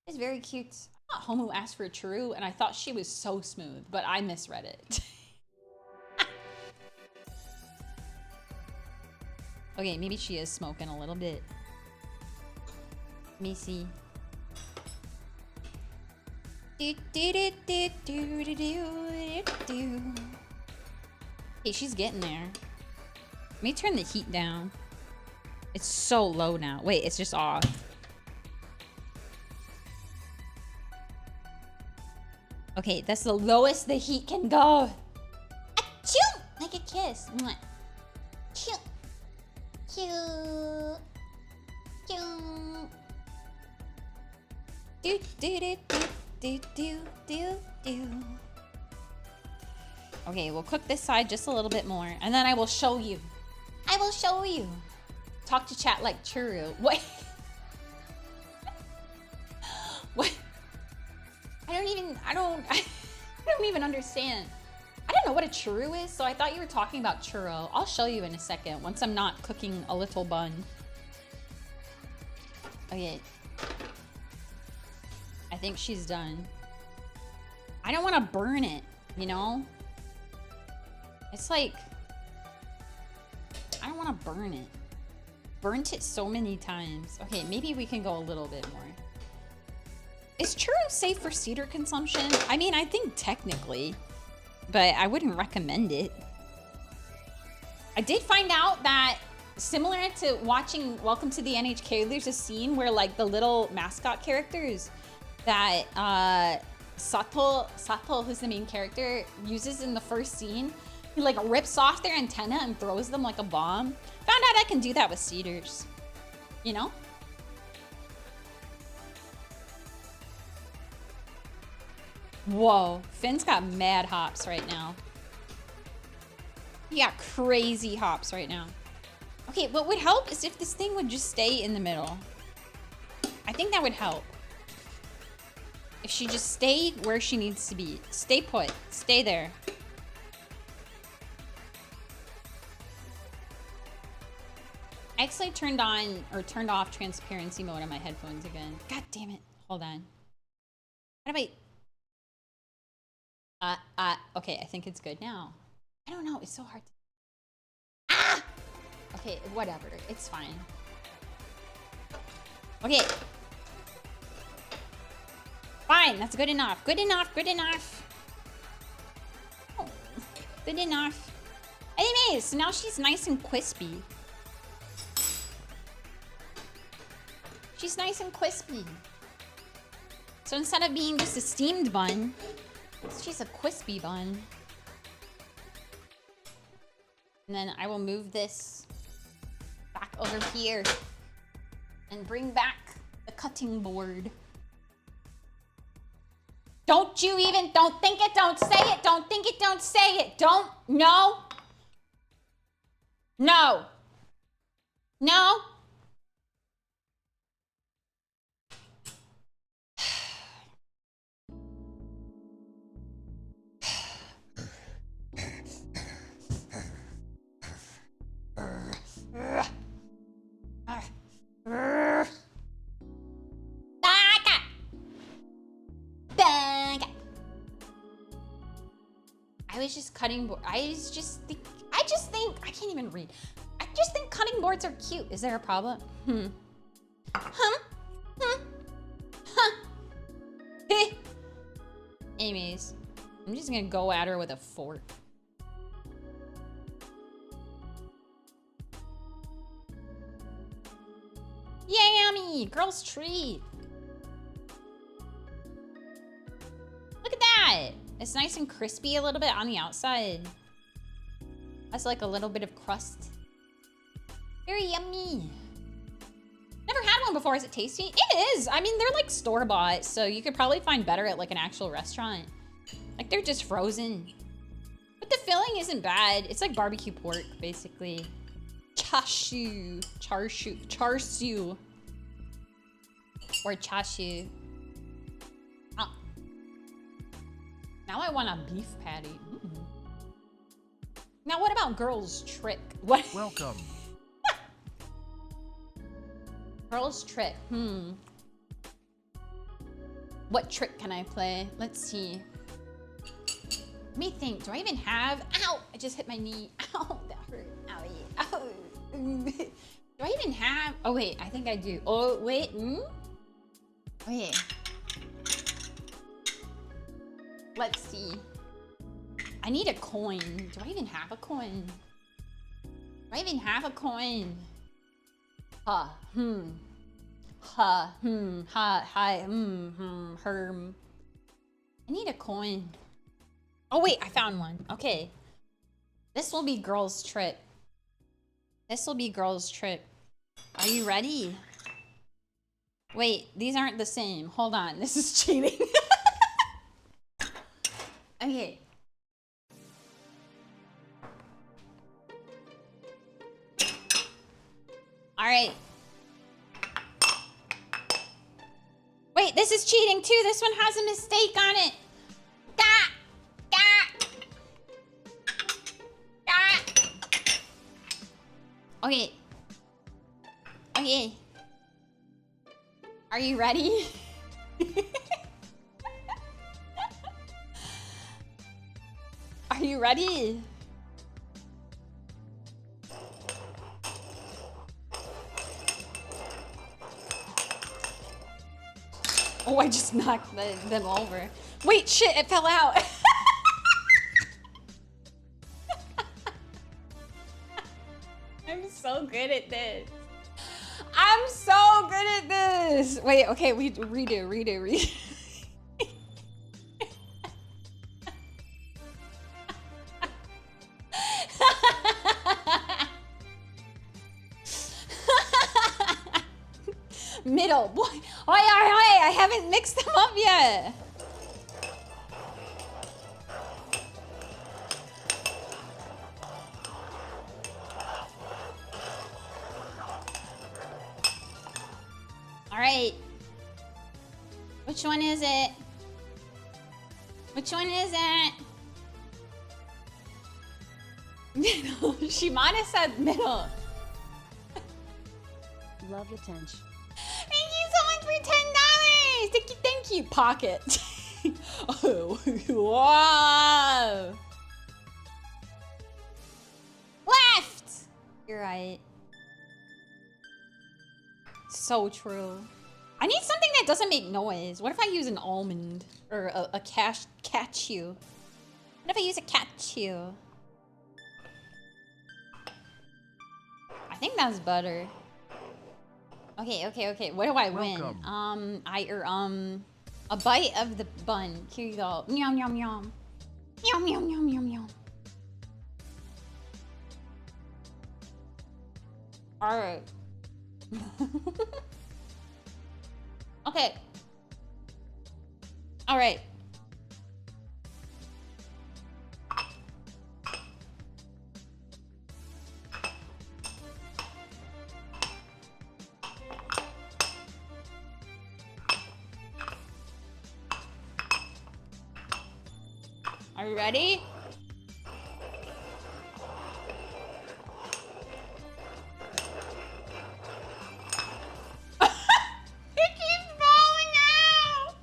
It's very cute. I'm not Homo asked for a churro, and I thought she was so smooth, but I misread it. Okay, maybe she is smoking a little bit. Let me see. Okay, she's getting there. Let me turn the heat down. It's so low now. Wait, it's just off. Okay, that's the lowest the heat can go. Achoo! Like a kiss. Mwah. Cute. Cute. Cute. Do do do do do do do. Okay, we'll cook this side just a little bit more, and then I will show you. I will show you. Talk to chat like churro. What? What? I don't even understand. I don't know what a churro is, so I thought you were talking about churro. I'll show you in a second once I'm not cooking a little bun. Okay. I think she's done. I don't want to burn it, you know? It's like, I don't want to burn it. Burnt it so many times. Okay, maybe we can go a little bit more. Is churro safe for cedar consumption? I mean, I think technically, but I wouldn't recommend it. I did find out that similar to watching Welcome to the NHK, there's a scene where like the little mascot characters that Sato, who's the main character, uses in the first scene. He like rips off their antenna and throws them like a bomb. Found out I can do that with cedars, you know? Whoa, Finn's got mad hops right now. He got crazy hops right now. Okay, what would help is if this thing would just stay in the middle. I think that would help. If she just stayed where she needs to be. Stay put. Stay there. I actually turned on or turned off transparency mode on my headphones again. God damn it. Hold on. How do I... Okay, I think it's good now. I don't know, it's so hard to... Ah! Okay, whatever, it's fine. Okay. Fine, that's good enough. Good enough, good enough. Oh, good enough. Anyways, so now she's nice and crispy. She's nice and crispy. So instead of being just a steamed bun, she's a crispy bun. And then I will move this back over here and bring back the cutting board. Don't think it, don't say it, don't think it, don't say it, don't, no. No. No. I was just cutting board. I just think I can't even read. I just think cutting boards are cute. Is there a problem? Anyways, I'm just gonna go at her with a fork. Yummy! Girl's treat. Look at that! It's nice and crispy a little bit on the outside. That's like a little bit of crust. Very yummy. Never had one before. Is it tasty? It is. I mean, they're like store-bought, so you could probably find better at like an actual restaurant. Like they're just frozen. But the filling isn't bad. It's like barbecue pork, basically. Chashu. Char-siu. Or chashu. Now I want a beef patty. Now what about girl's trick? What? Welcome. Girl's trick. What trick can I play? Let's see. Let me think. Do I even have... Ow! I just hit my knee. Ow, that hurt. Owie. Ow. Do I even have... Oh, wait. I think I do. Oh, wait. Okay. Let's see. I need a coin. Do I even have a coin? Do I even have a coin? Ha, hi, herm. I need a coin. Oh wait, I found one. Okay. This will be girl's trip. This will be girl's trip. Are you ready? Wait, these aren't the same. Hold on, this is cheating. Okay. All right. Wait, this is cheating too. This one has a mistake on it. Okay. Okay. Are you ready? Are you ready? Oh, I just knocked them over. Wait, shit, it fell out. I'm so good at this. I'm so good at this. Wait, okay, redo. Middle. Boy, I haven't mixed them up yet. All right. Which one is it? Which one is it? Middle. Shimana said middle. Love the tension. Thank you so much for $10. Thank you. Pocket. Whoa! Left! You're right. So true. I need something that doesn't make noise. What if I use an almond? Or a cashew? What if I use a cashew? I think that's better. Okay. What do I win? Welcome. A bite of the bun. Here you go. Yum, yum, yum. Yum, yum, yum, yum, yum. Alright. Okay. Alright. Are you ready? It keeps falling out!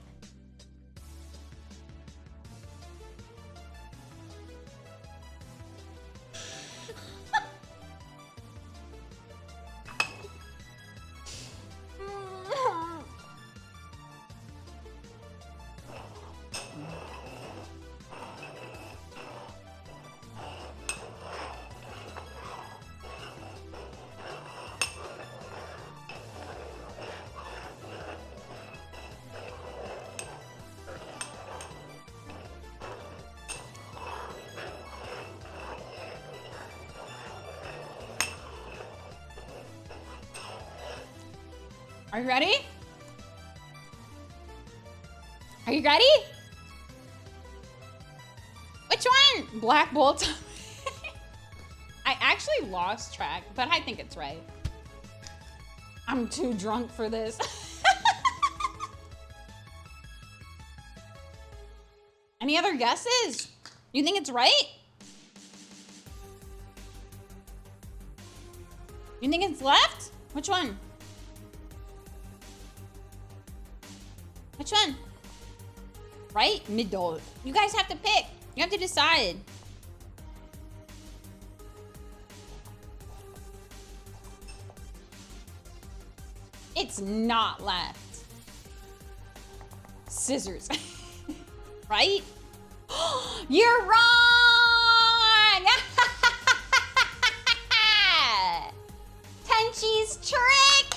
Are you ready? Are you ready? Which one? Black Bolt. I actually lost track, but I think it's right. I'm too drunk for this. Any other guesses? You think it's right? You think it's left? Which one? Which one? Right? Middle. You guys have to pick. You have to decide. It's not left. Scissors. Right? You're wrong! Tenshi's trick!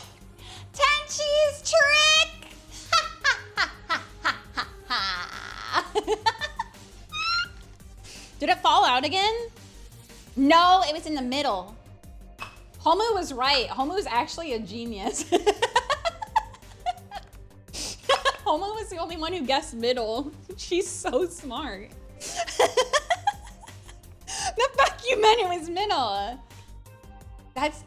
Tenshi's trick! Did it fall out again? No, it was in the middle. Homu was right. Homu's actually a genius. Homu was the only one who guessed middle. She's so smart. The fuck you meant it was middle? That's...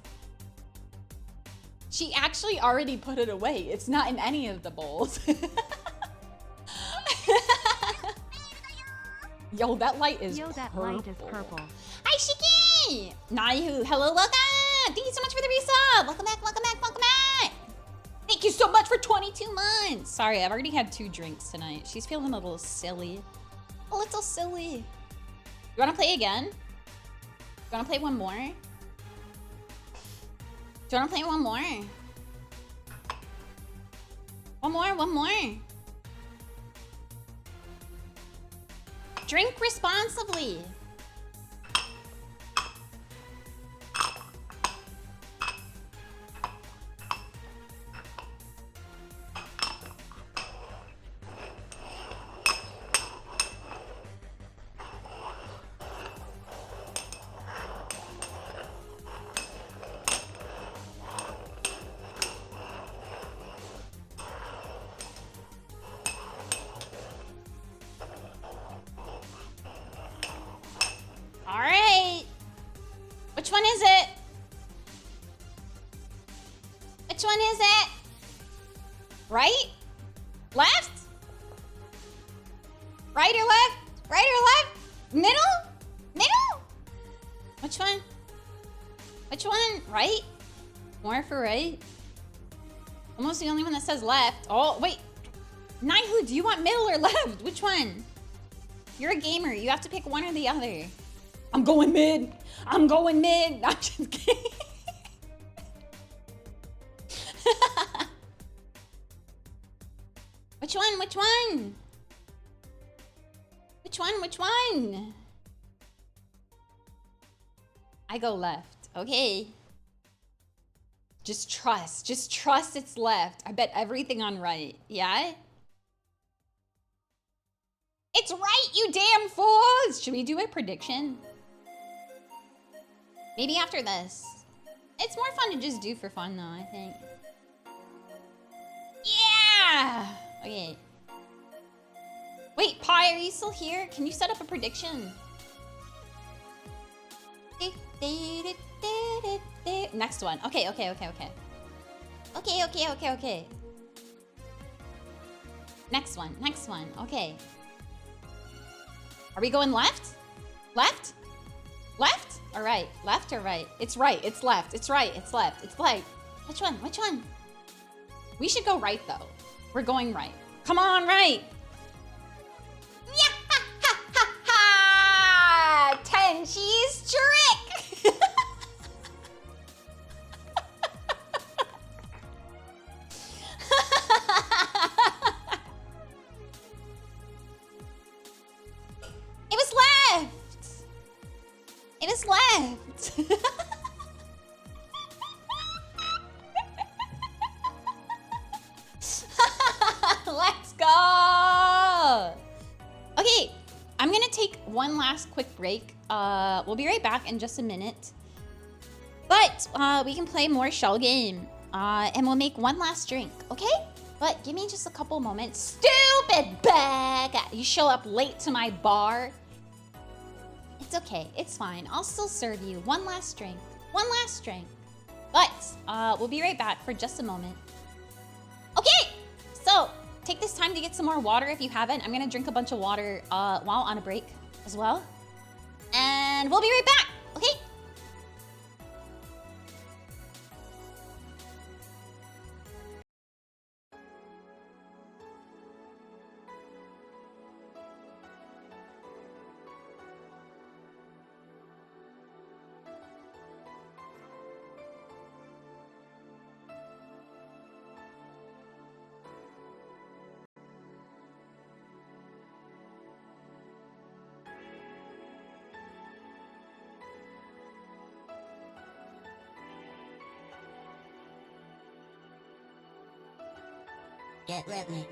She actually already put it away. It's not in any of the bowls. Yo, that light is purple. That light is purple. Hi, Shiki! Naihu, hello, welcome! Thank you so much for the resub! Welcome back, welcome back, welcome back! Thank you so much for 22 months! Sorry, I've already had 2 drinks tonight. She's feeling a little silly. A little silly. You wanna play again? You wanna play one more? Do you wanna play one more? One more. Drink responsibly. All right. Which one is it? Which one is it? Right? Left? Right or left? Right or left? Middle? Middle? Which one? Which one? Right? More for right? Almost the only one that says left. Oh, wait. Naihu, do you want middle or left? Which one? You're a gamer. You have to pick one or the other. I'm going mid. I'm going mid. No, I'm just kidding. Which one? Which one? Which one? Which one? I go left. Okay. Just trust. Just trust it's left. I bet everything on right. Yeah? It's right, you damn fools! Should we do a prediction? Maybe after this. It's more fun to just do for fun though, I think. Yeah! Okay. Wait, Pi, are you still here? Can you set up a prediction? Next one. Okay. Okay. Next one. Okay. Are we going left? Left? Left or right? Left or right? It's right. It's left. It's right. It's left. It's right. Which one? Which one? We should go right though. We're going right. Come on, right. Yeah, ha, ha, ha, ha. Tenshi's trick. It was left. It was left. Let's go. Okay, I'm gonna take one last quick break. We'll be right back in just a minute. But we can play more shell game. And we'll make one last drink, okay? But give me just a couple moments. Stupid bag! You show up late to my bar. It's okay, it's fine. I'll still serve you one last drink. One last drink. But we'll be right back for just a moment. Okay, so take this time to get some more water if you haven't. I'm gonna drink a bunch of water while on a break as well. And we'll be right back, okay? Get ready.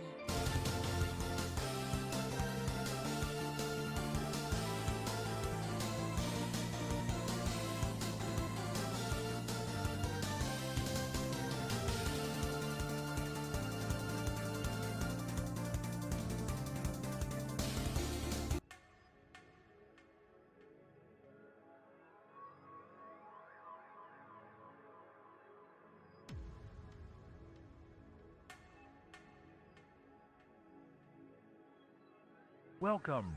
Welcome.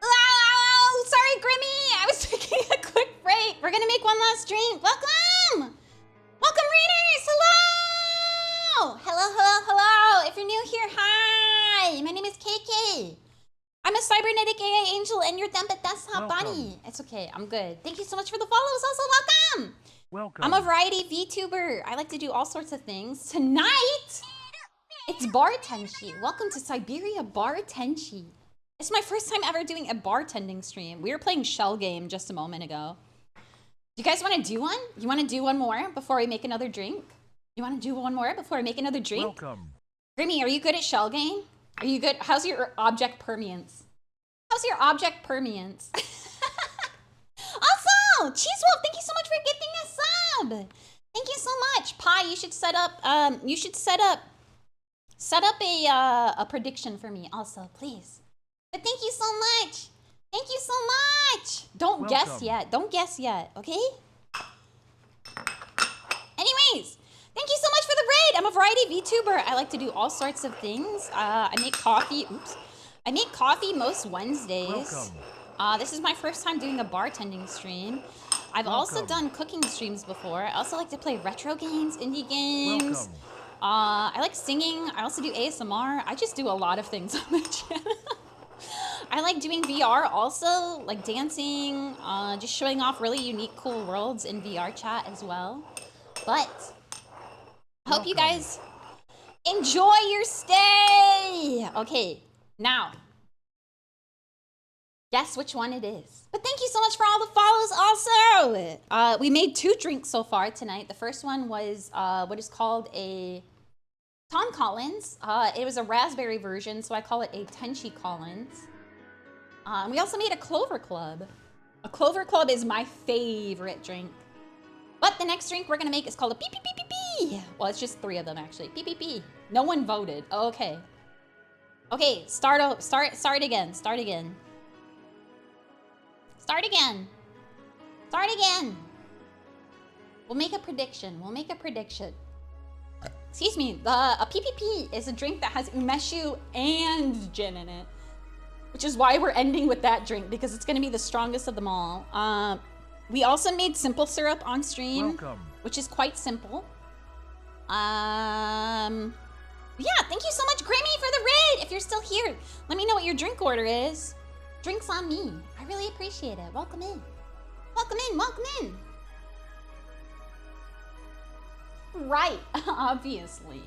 Oh, sorry, Grimmy. I was taking a quick break. We're gonna make one last drink. Welcome. Welcome, readers. Hello. Hello. If you're new here, hi. My name is KK. I'm a cybernetic AI angel and you're them, but that's not Bonnie. It's okay, I'm good. Thank you so much for the follows. Also, welcome. Welcome. I'm a variety VTuber. I like to do all sorts of things. Tonight, it's Bar Tenshi. Welcome to Siberia, Bar Tenshi. It's my first time ever doing a bartending stream. We were playing Shell Game just a moment ago. Do you guys want to do one? You want to do one more before we make another drink? You want to do one more before we make another drink? Welcome. Grimmy, are you good at Shell Game? Are you good? How's your object permeance? How's your object permeance? Also, Cheese Wolf, thank you so much for gifting a sub. Thank you so much. Pi, you should set up a prediction for me also, please. But thank you so much. Thank you so much. Don't guess yet. Don't guess yet, okay? Anyways, thank you so much for the raid. I'm a variety VTuber. I like to do all sorts of things. I make coffee. Oops. I make coffee most Wednesdays. Welcome. This is my first time doing a bartending stream. I've also Welcome. done cooking streams before. I also like to play retro games, indie games. Welcome. I like singing. I also do ASMR. I just do a lot of things on the channel. I like doing VR also, like dancing, just showing off really unique, cool worlds in VR chat as well. But I hope you Welcome. guys enjoy your stay. Okay, now guess which one it is. But thank you so much for all the follows also. We made 2 drinks so far tonight. The first one was what is called a Tom Collins. It was a raspberry version, so I call it a Tenshi Collins. We also made a Clover Club. A Clover Club is my favorite drink. But the next drink we're gonna make is called a pee pee pee pee pee. Well, it's just 3 of them actually. Pee pee pee. No one voted. Okay. Okay, start again. Start again. Start again. We'll make a prediction. Excuse me. A PPP is a drink that has umeshu and gin in it, which is why we're ending with that drink because it's going to be the strongest of them all. We also made simple syrup on stream, Welcome. which is quite simple. Yeah, thank you so much, Grimmy, for the raid. If you're still here, let me know what your drink order is. Drinks on me. I really appreciate it. Welcome in. Welcome in. Welcome in. Right, obviously.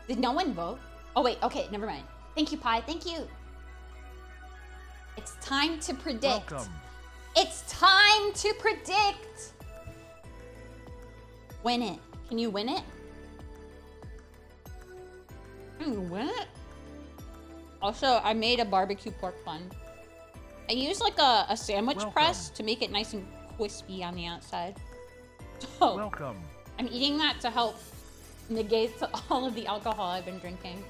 Did no one vote? Oh, wait. Okay, never mind. Thank you, Pi. Thank you. It's time to predict. Welcome. It's time to predict. Win it. Can you win it? Can you win it? Also, I made a barbecue pork bun. I used like a sandwich Welcome. press to make it nice and crispy on the outside. So, Welcome. I'm eating that to help negate all of the alcohol I've been drinking.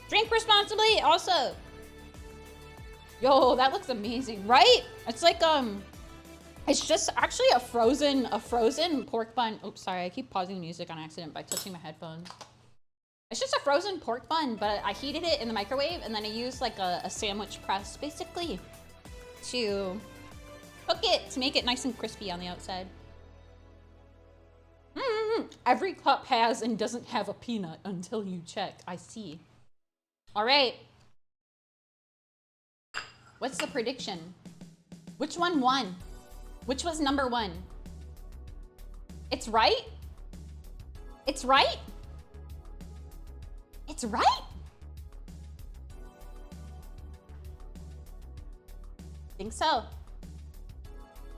Drink responsibly, also. Yo, that looks amazing, right? It's like it's just actually a frozen pork bun. Oops, sorry, I keep pausing music on accident by touching my headphones. It's just a frozen pork bun, but I heated it in the microwave and then I used like a sandwich press basically to cook it to make it nice and crispy on the outside. Every cup has and doesn't have a peanut until you check. I see. All right. What's the prediction? Which one won? Which was number 1? It's right? It's right? It's right? Think so.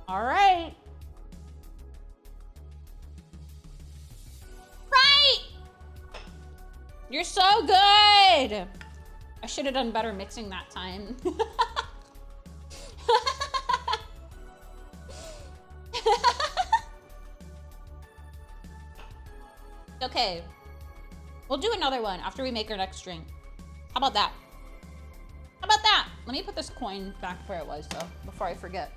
All right. Right! You're so good! I should have done better mixing that time. Okay. We'll do another one after we make our next drink. How about that? How about that? Let me put this coin back where it was, though, before I forget.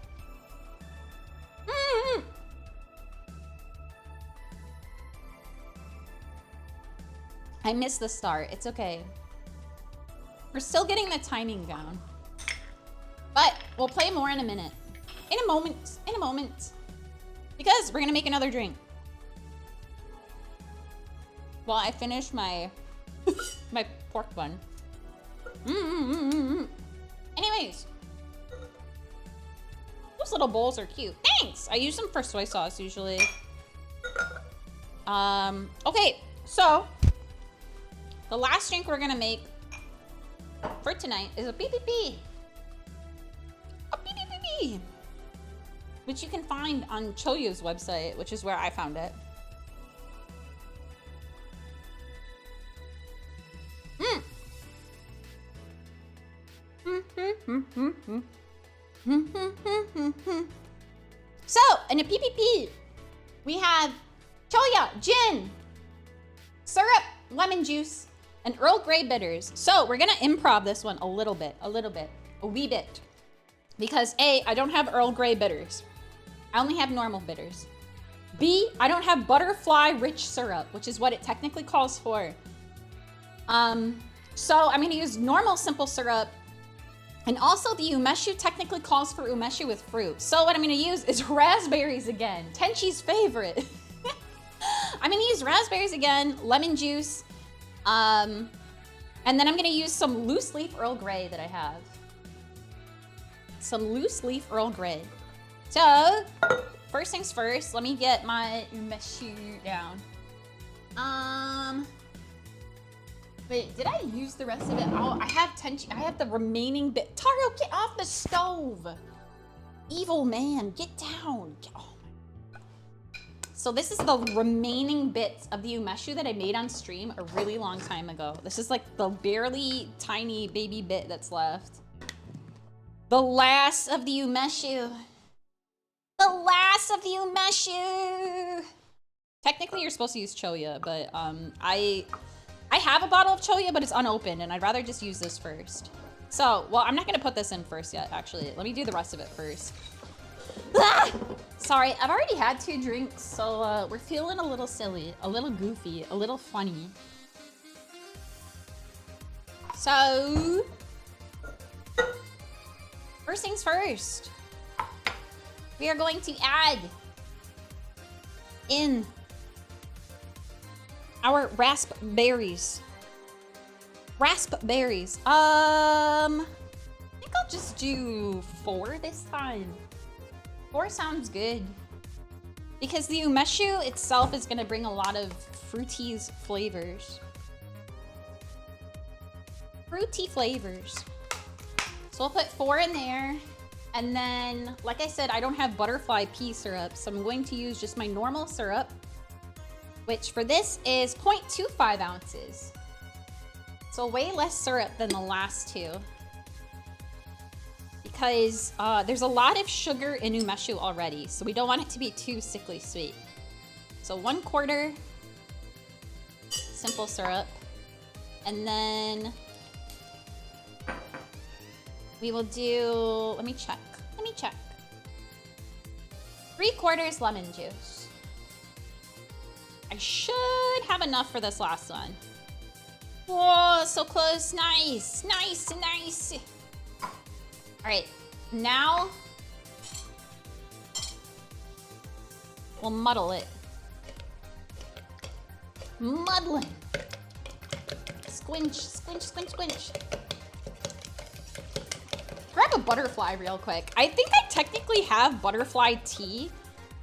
I missed the start. It's okay. We're still getting the timing down. But we'll play more in a minute. In a moment. In a moment. Because we're gonna make another drink. While I finish my my pork bun. Anyways. Those little bowls are cute. Thanks! I use them for soy sauce usually. Okay, so the last drink we're gonna make for tonight is a PPP. A PPP, which you can find on Choyu's website, which is where I found it. So, in a PPP, we have Choya, gin, syrup, lemon juice, and Earl Grey bitters. So we're gonna improv this one a wee bit. Because A, I don't have Earl Grey bitters. I only have normal bitters. B, I don't have butterfly rich syrup, which is what it technically calls for. So I'm gonna use normal simple syrup And also the umeshu technically calls for umeshu with fruit. So what I'm gonna use is raspberries again. Tenshi's favorite. I'm gonna use raspberries again, lemon juice, and then I'm gonna use some loose leaf Earl Grey that I have. Some loose leaf Earl Grey. So, first things first, let me get my umeshu down. Wait, did I use the rest of it? Oh, I have tenshi. I have the remaining bit. Taro, get off the stove! Evil man, get down. Oh my. So this is the remaining bits of the umeshu that I made on stream a really long time ago. This is like the barely tiny baby bit that's left. The last of the umeshu. The last of the umeshu. Technically, you're supposed to use choya, but I have a bottle of choya, but it's unopened, and I'd rather just use this first. So, well, I'm not gonna put this in first yet, actually. Let me do the rest of it first. Ah! Sorry, I've already had 2 drinks, so we're feeling a little silly, a little goofy, a little funny. So, first things first. We are going to add in our raspberries. Raspberries. I think I'll just do 4 this time. 4 sounds good. Because the umeshu itself is gonna bring a lot of fruity flavors. Fruity flavors. So we'll put 4 in there. And then, like I said, I don't have butterfly pea syrup, so I'm going to use just my normal syrup, which for this is 0.25 ounces. So way less syrup than the last 2. Because there's a lot of sugar in umeshu already, so we don't want it to be too sickly sweet. So 1/4 simple syrup. And then we will do, let me check. 3/4 lemon juice. I should have enough for this last one. Whoa, so close, nice. All right, now we'll muddle it. Muddling. Squinch. Grab a butterfly real quick. I think I technically have butterfly tea,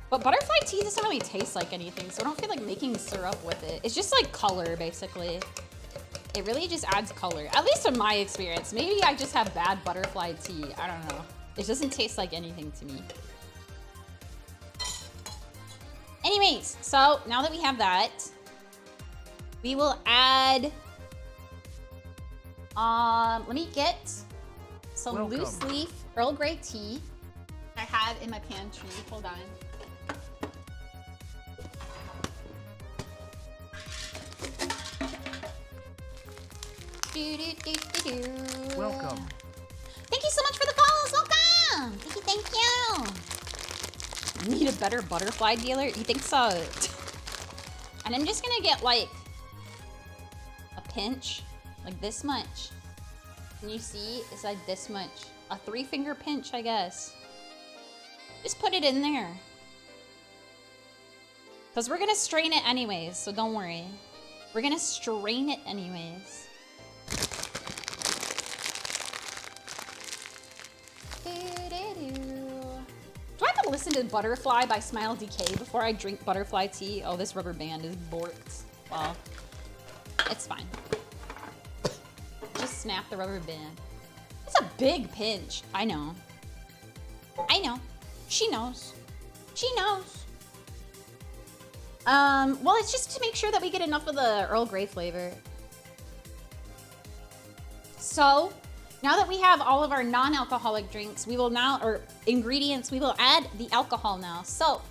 but butterfly tea doesn't really taste like anything, so I don't feel like making syrup with it. It's just like color, basically. It really just adds color, at least in my experience. Maybe I just have bad butterfly tea. I don't know. It doesn't taste like anything to me. Anyways, so now that we have that, we will add, let me get some loose leaf Earl Grey tea I have in my pantry. Hold on. Welcome. Thank you so much for the follows. Welcome. Thank you. Need a better butterfly dealer? You think so? And I'm just gonna get like a pinch, like this much. Can you see? It's like this much. A 3-finger pinch, I guess. Just put it in there. Because we're gonna strain it anyways, so don't worry. We're gonna strain it anyways. Do I have to listen to Butterfly by Smile DK before I drink butterfly tea? Oh, this rubber band is borked. Well, it's fine. Just snap the rubber band. It's a big pinch. I know. She knows. Well, it's just to make sure that we get enough of the Earl Grey flavor. So, now that we have all of our non-alcoholic drinks, we will now, or ingredients, we will add the alcohol now. So,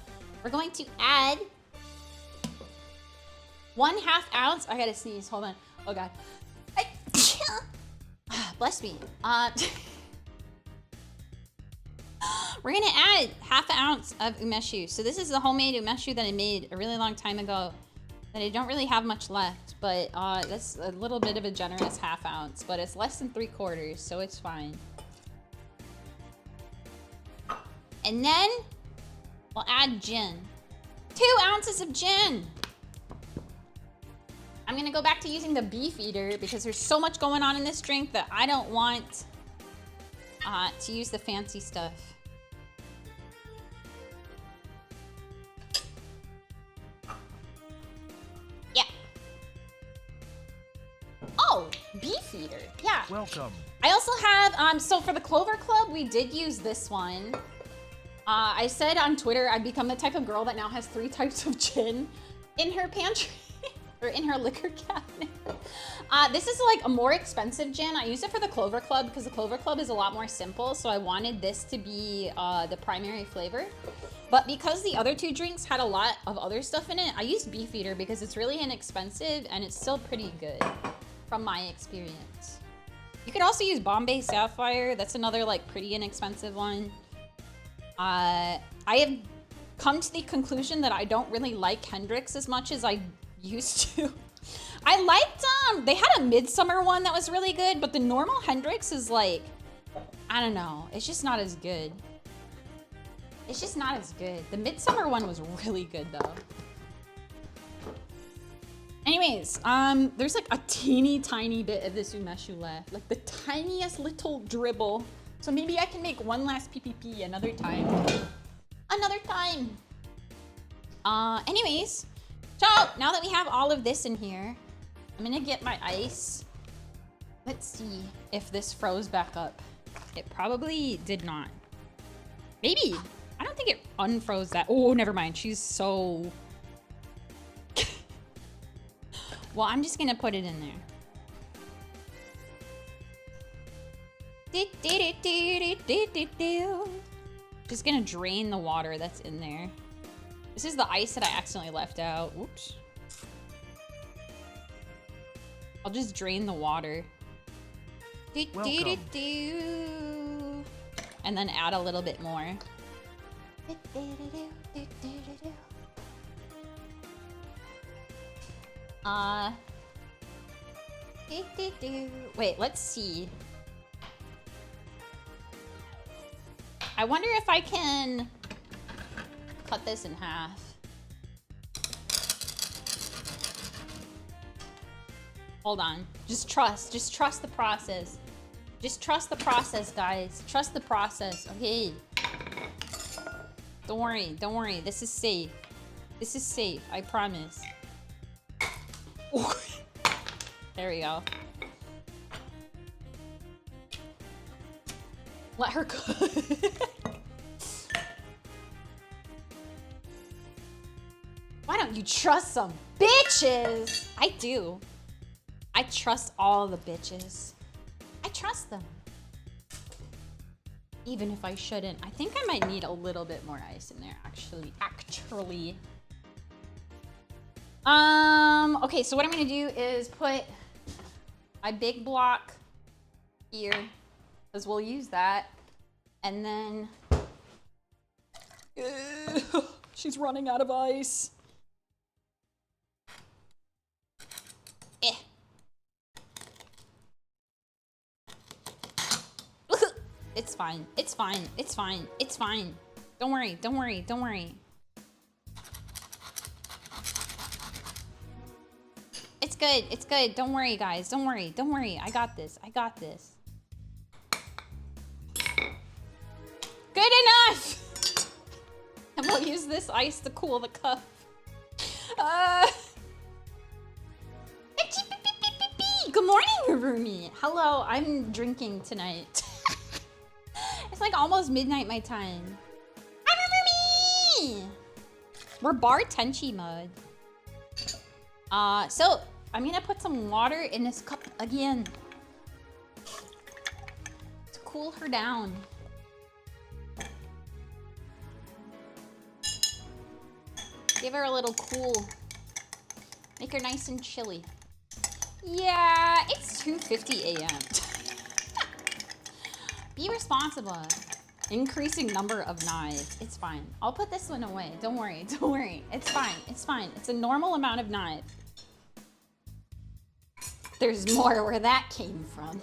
we're going to add 1/2 ounce. I gotta sneeze, hold on. Oh God. Bless me. We're gonna add 1/2 ounce of umeshu. So this is the homemade umeshu that I made a really long time ago that I don't really have much left, but that's a little bit of a generous 1/2 ounce, but it's less than 3/4, so it's fine. And then we'll add gin. 2 ounces of gin. I'm gonna go back to using the beef eater because there's so much going on in this drink that I don't want to use the fancy stuff. Yeah. Oh, beef eater. Yeah. Welcome. I also have, so for the Clover Club, we did use this one. I said on Twitter I'd become the type of girl that now has 3 types of gin in her pantry. Or in her liquor cabinet. This is like a more expensive gin. I used it for the Clover Club because the Clover Club is a lot more simple, so I wanted this to be the primary flavor. But because the other 2 drinks had a lot of other stuff in it, I used Beefeater because it's really inexpensive and it's still pretty good from my experience. You could also use Bombay Sapphire. That's another like pretty inexpensive one. I have come to the conclusion that I don't really like Hendrix as much as I used to. I liked, they had a Midsummer one that was really good, but the normal Hendrix is like, I don't know. It's just not as good. It's just not as good. The Midsummer one was really good though. Anyways, there's like a teeny tiny bit of this umeshu left. Like the tiniest little dribble. So maybe I can make one last PPP another time. Another time. Anyways, so now that we have all of this in here, I'm gonna get my ice. Let's see if this froze back up. It probably did not. Maybe. I don't think it unfroze that. Oh, never mind. She's so... Well, I'm just gonna put it in there. Just gonna drain the water that's in there. This is the ice that I accidentally left out. Oops. I'll just drain the water. Welcome. And then add a little bit more. Wait, let's see. I wonder if I can cut this in half. Hold on. Just trust the process. Just trust the process, guys. Trust the process, okay? Don't worry. This is safe. This is safe, I promise. There we go. Let her cook. Why don't you trust some bitches? I do. I trust all the bitches. I trust them. Even if I shouldn't. I think I might need a little bit more ice in there, actually. Okay, so what I'm gonna do is put my big block here, because we'll use that. And then... she's running out of ice. It's fine. It's fine. It's fine. It's fine. Don't worry. Don't worry. Don't worry. It's good. It's good. Don't worry, guys. Don't worry. Don't worry. I got this. I got this. Good enough! And we'll use this ice to cool the cup. Good morning, Rumi. Hello, I'm drinking tonight. It's like almost midnight my time. Hi, Rumi! We're Bar Tenshi mode. So I'm gonna put some water in this cup again to cool her down. Give her a little cool. Make her nice and chilly. Yeah, it's 2:50 a.m. Be responsible. Increasing number of knives. It's fine. I'll put this one away. Don't worry. Don't worry. It's fine. It's fine. It's a normal amount of knives. There's more where that came from.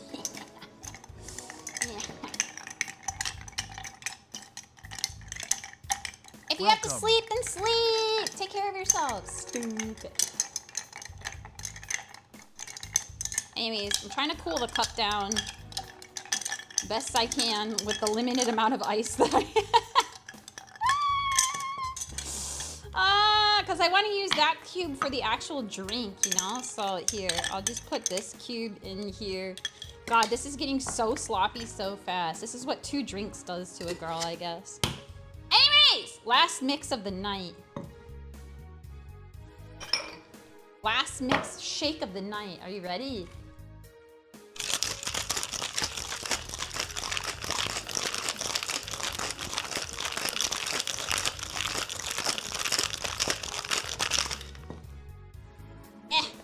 Yeah. you have to Welcome. sleep, then sleep. Take care of yourself. Stupid. Anyways, I'm trying to cool the cup down best I can with the limited amount of ice that I have. Because I want to use that cube for the actual drink, you know? So here, I'll just put this cube in here. God, this is getting so sloppy so fast. This is what 2 drinks does to a girl, I guess. Anyways, last mix of the night. Last mix shake of the night. Are you ready?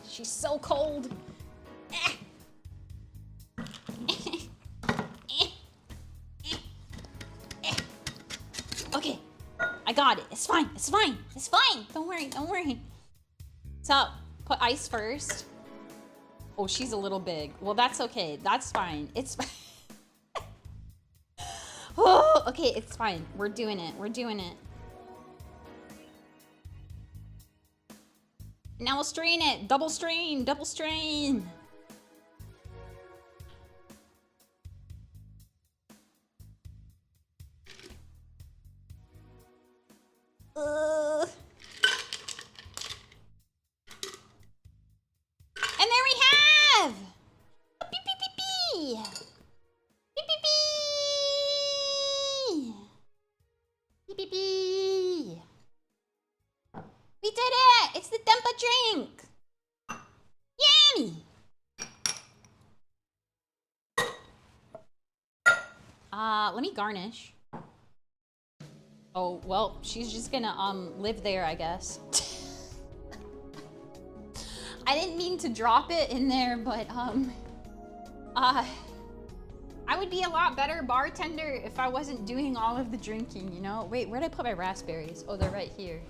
She's so cold. Okay, I got it. It's fine. It's fine. It's fine. Don't worry. Don't worry. So, put ice first. Oh, she's a little big. Well, that's okay. That's fine. It's fine. Oh, okay. It's fine. We're doing it. We're doing it. Now we'll strain it. Double strain. Double strain. And there we have. Beep, beep, beep, beep. Beep, beep, beep. Beep, beep, beep. We did it! It's the Dempa drink! Yummy! Let me garnish. Oh, well, she's just gonna, live there, I guess. I didn't mean to drop it in there, but, I would be a lot better bartender if I wasn't doing all of the drinking, you know? Wait, where'd I put my raspberries? Oh, they're right here.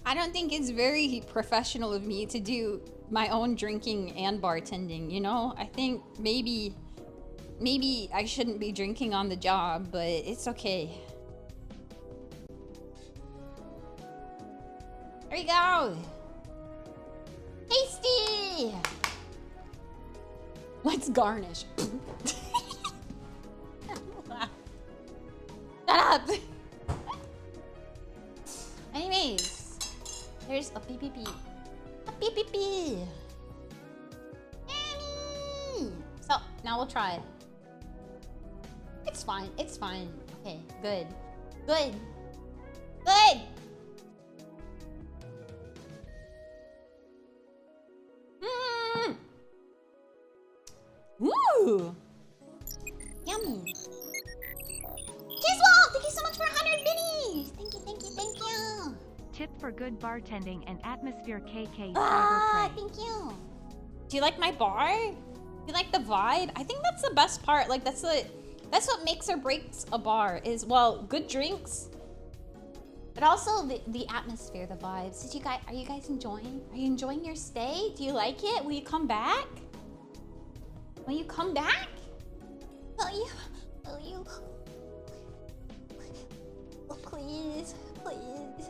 I don't think it's very professional of me to do my own drinking and bartending, you know? I think maybe I shouldn't be drinking on the job, but it's okay. There you go. Tasty. Let's garnish. Shut up. Anyways, here's a beep beep beep. A beep beep beep. Yummy. So now we'll try it. It's fine. It's fine. Okay, good. Good. Good. Mmm. Woo. Yummy. Chiswell, thank you so much for 100 minis. Thank you, thank you, thank you. Tip for good bartending and atmosphere KKcyber Ah, Pray. thank you. Do you like my bar? Do you like the vibe? I think that's the best part. Like that's what makes or breaks a bar is, well, good drinks, but also the atmosphere, the vibes. Are you guys enjoying? Are you enjoying your stay? Do you like it? Will you come back? Will you come back? Will you? Oh, please, please.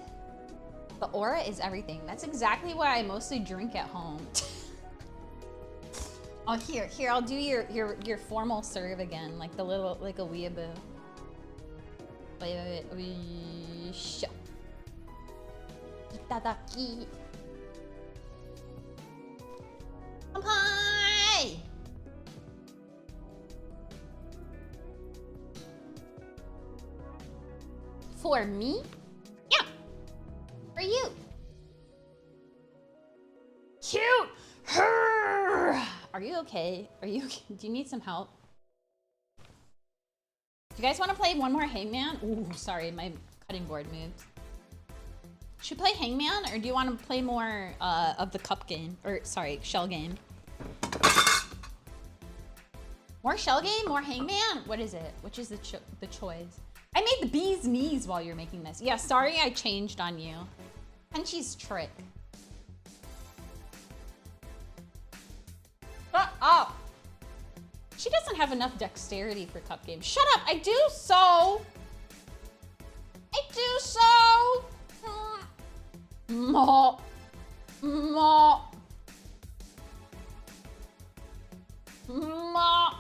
The aura is everything. That's exactly why I mostly drink at home. Oh, here, I'll do your formal serve again, like the little, like a weeaboo. Wait. Itadaki. Kampai! For me? Yeah. For you. Cute! Are you okay? Are you okay? Do you need some help? Do you guys want to play one more Hangman? Ooh, sorry, my cutting board moved. Should we play Hangman, or do you want to play more of the cup game? Or, sorry, shell game. More shell game? More Hangman? What is it? Which is the choice? I made the bee's knees while you're making this. Yeah, sorry I changed on you. Tenshi's trick. Shut up! She doesn't have enough dexterity for cup games. Shut up! I do so! I do so! Mo. Mo. Ma.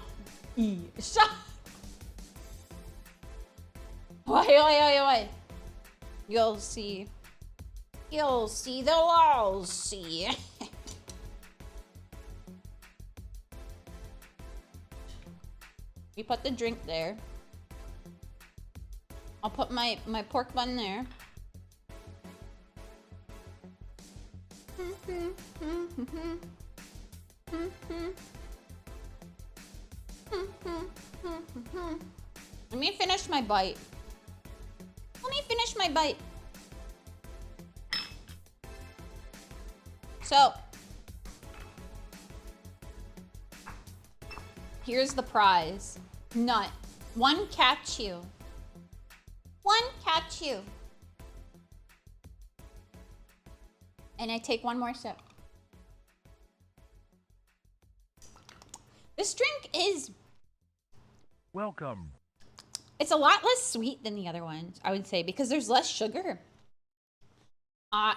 E. Shut. Oi. You'll see. You'll see. They'll all see. We put the drink there. I'll put my pork bun there. Let me finish my bite. So, here's the prize. Nut. One catchu. And I take one more sip. This drink is... Welcome. It's a lot less sweet than the other ones, I would say, because there's less sugar.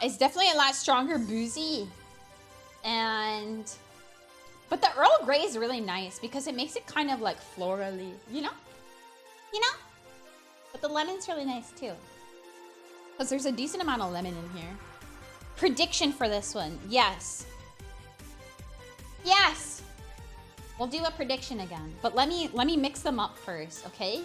It's definitely a lot stronger boozy. But the Earl Grey is really nice because it makes it kind of like florally, you know? But the lemon's really nice too. Because there's a decent amount of lemon in here. Prediction for this one, yes. Yes! We'll do a prediction again, but let me mix them up first, okay?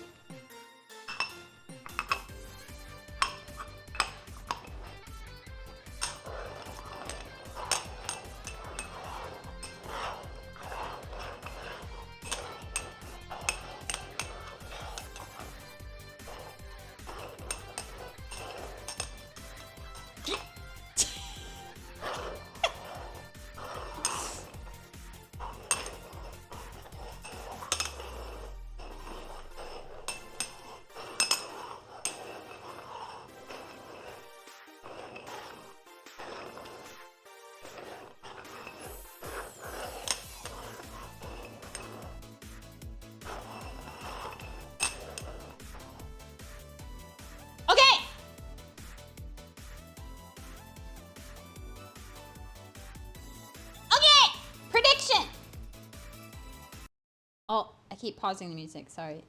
Oh, I keep pausing the music, sorry.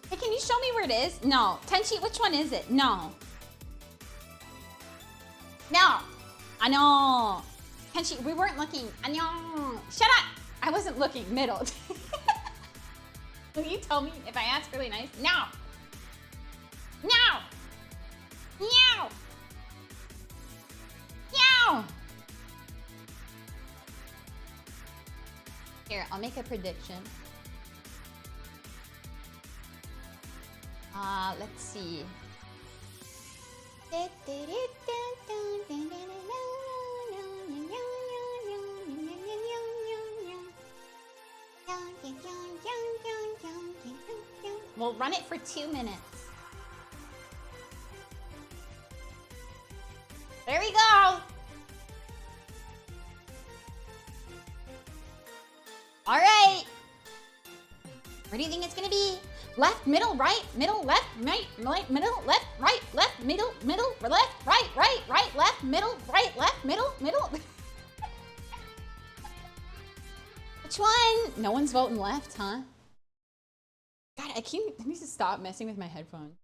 Hey, can you show me where it is? No. Tenshi, which one is it? No. No. I know. Tenshi, we weren't looking. I know. Shut up. I wasn't looking. Middle. Will you tell me if I ask really nice? No. No. Meow. Meow. Here, I'll make a prediction. Let's see. We'll run it for 2 minutes. There we go. All right. Where do you think it's gonna be? Left, middle, right, middle, left, right, middle, left, right, left, middle, left, right, left, middle, right, left, middle. Which one? No one's voting left, huh? God, I need to stop messing with my headphones.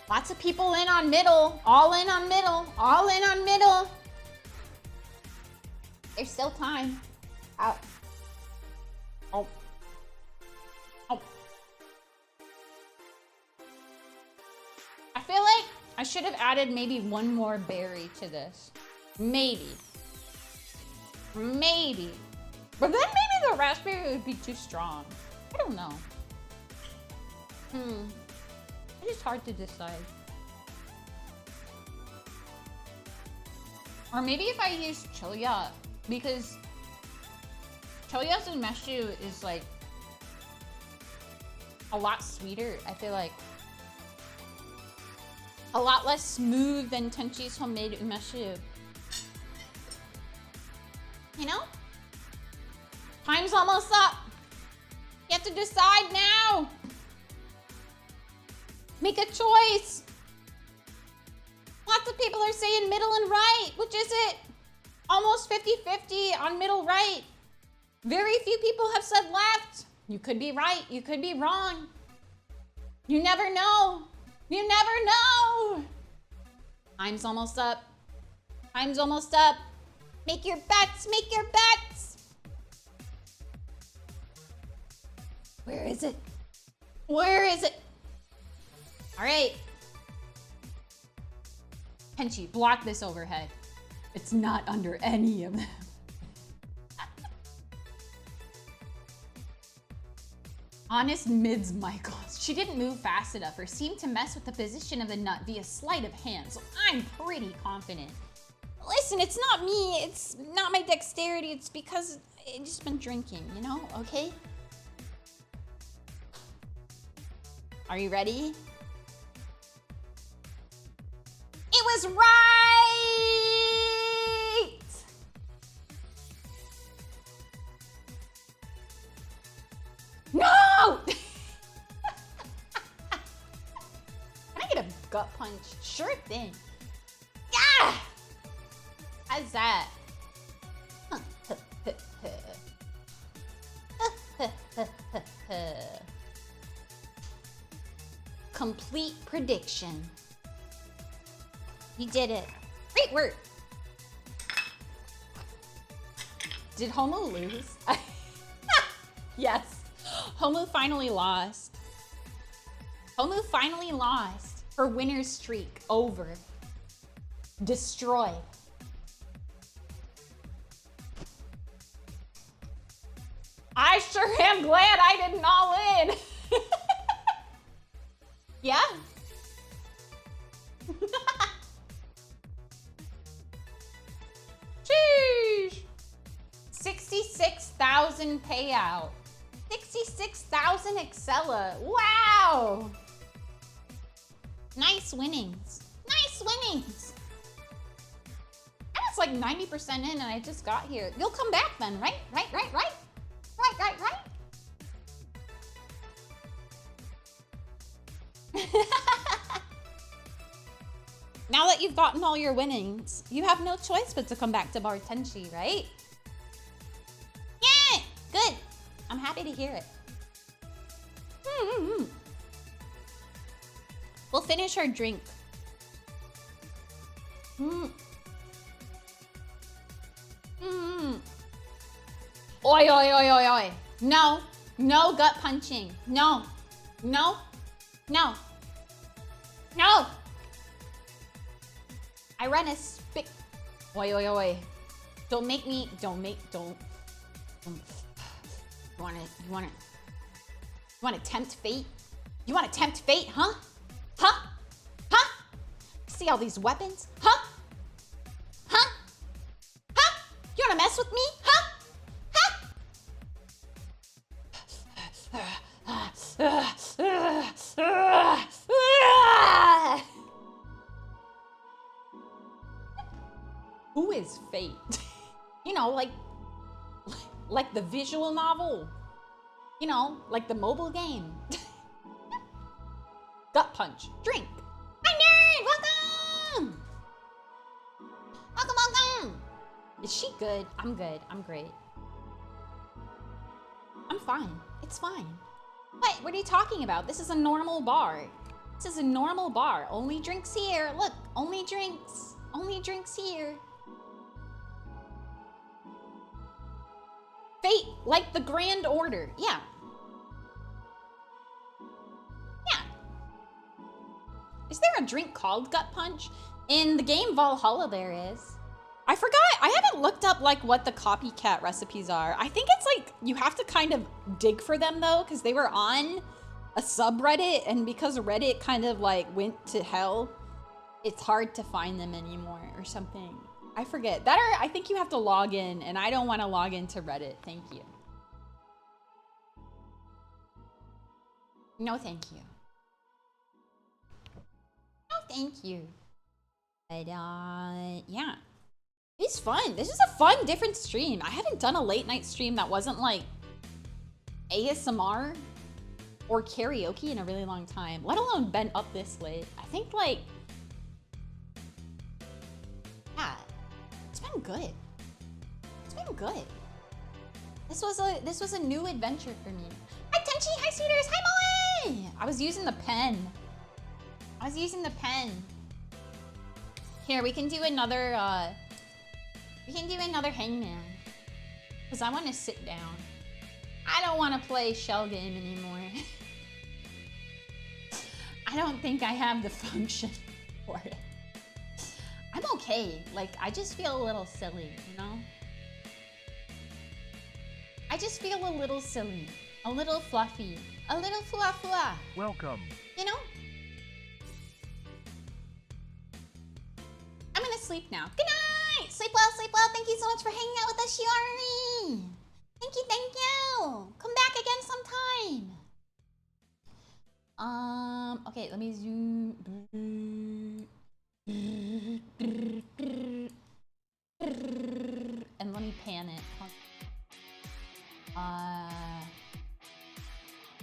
Lots of people in on middle. All in on middle. All in on middle. There's still time. Out. Oh. Oh. I feel like I should have added maybe one more berry to this. Maybe. Maybe. But then maybe the raspberry would be too strong. I don't know. It's just hard to decide. Or maybe if I use choya, because choya's umeshu is like a lot sweeter, I feel like. A lot less smooth than Tenshi's homemade umeshu. You know? Time's almost up. You have to decide now. Make a choice. Lots of people are saying middle and right. Which is it? Almost 50-50 on middle right. Very few people have said left. You could be right. You could be wrong. You never know. You never know. Time's almost up. Time's almost up. Make your bets. Make your bets. Where is it? Where is it? All right. Tenshi, block this overhead. It's not under any of them. Honest mids Michaels. She didn't move fast enough or seemed to mess with the position of the nut via sleight of hand, so I'm pretty confident. Listen, it's not me. It's not my dexterity. It's because I've just been drinking, you know? Okay? Are you ready? It was right! No! Can I get a gut punch? Sure thing. Yeah! How's that? Complete prediction. You did it. Great work. Did Homo lose? Yes. Homo finally lost. Homo finally lost. Her winner's streak over. Destroyed. I sure am glad I didn't all in. Yeah? Sheesh. 66,000 payout. 66,000 Excella. Wow. Nice winnings. Nice winnings. And it's like 90% in and I just got here. You'll come back then, right? Right. Now that you've gotten all your winnings, you have no choice but to come back to Bar Tenshi, right? Yeah, good. I'm happy to hear it. We'll finish our drink. Oi, oi, oi, oi, oi. No, no gut punching. No, no, no, no. I run a spick. Oi, oi, oi. Don't make me, don't. You wanna tempt fate? You wanna tempt fate, huh? Huh? Huh? See all these weapons? Huh? Huh? Huh? You wanna mess with me? Huh? Huh? Who is Fate? You know, like the visual novel. You know, like the mobile game. Gut punch. Drink. Hi, nerd! Welcome! Welcome! Is she good? I'm good. I'm great. I'm fine. It's fine. What are you talking about? This is a normal bar. This is a normal bar. Only drinks here. Look, only drinks. Only drinks here. Fate, like the Grand Order. Yeah. Yeah. Is there a drink called Gut Punch? In the game Valhalla there is. I forgot. I haven't looked up like what the copycat recipes are. I think it's like you have to kind of dig for them though, because they were on a subreddit, and because Reddit kind of like went to hell, it's hard to find them anymore or something. I forget. That or I think you have to log in, and I don't want to log into Reddit. Thank you. No, thank you. No, thank you. But, yeah. It's fun. This is a fun, different stream. I haven't done a late night stream that wasn't like ASMR or karaoke in a really long time, let alone been up this late. I think like, yeah, it's been good. It's been good. This was a new adventure for me. Hi Tenshi, hi Cedars, hi Molly! I was using the pen. Here, we can do another hangman. Because I want to sit down. I don't want to play shell game anymore. I don't think I have the function for it. I'm okay. Like, I just feel a little silly, you know? I just feel a little silly. A little fluffy. A little fluff. Welcome. You know? I'm gonna sleep now. Good night! Sleep well, sleep well. Thank you so much for hanging out with us, Shiori. Thank you. Come back again sometime. Okay, let me zoom. And let me pan it.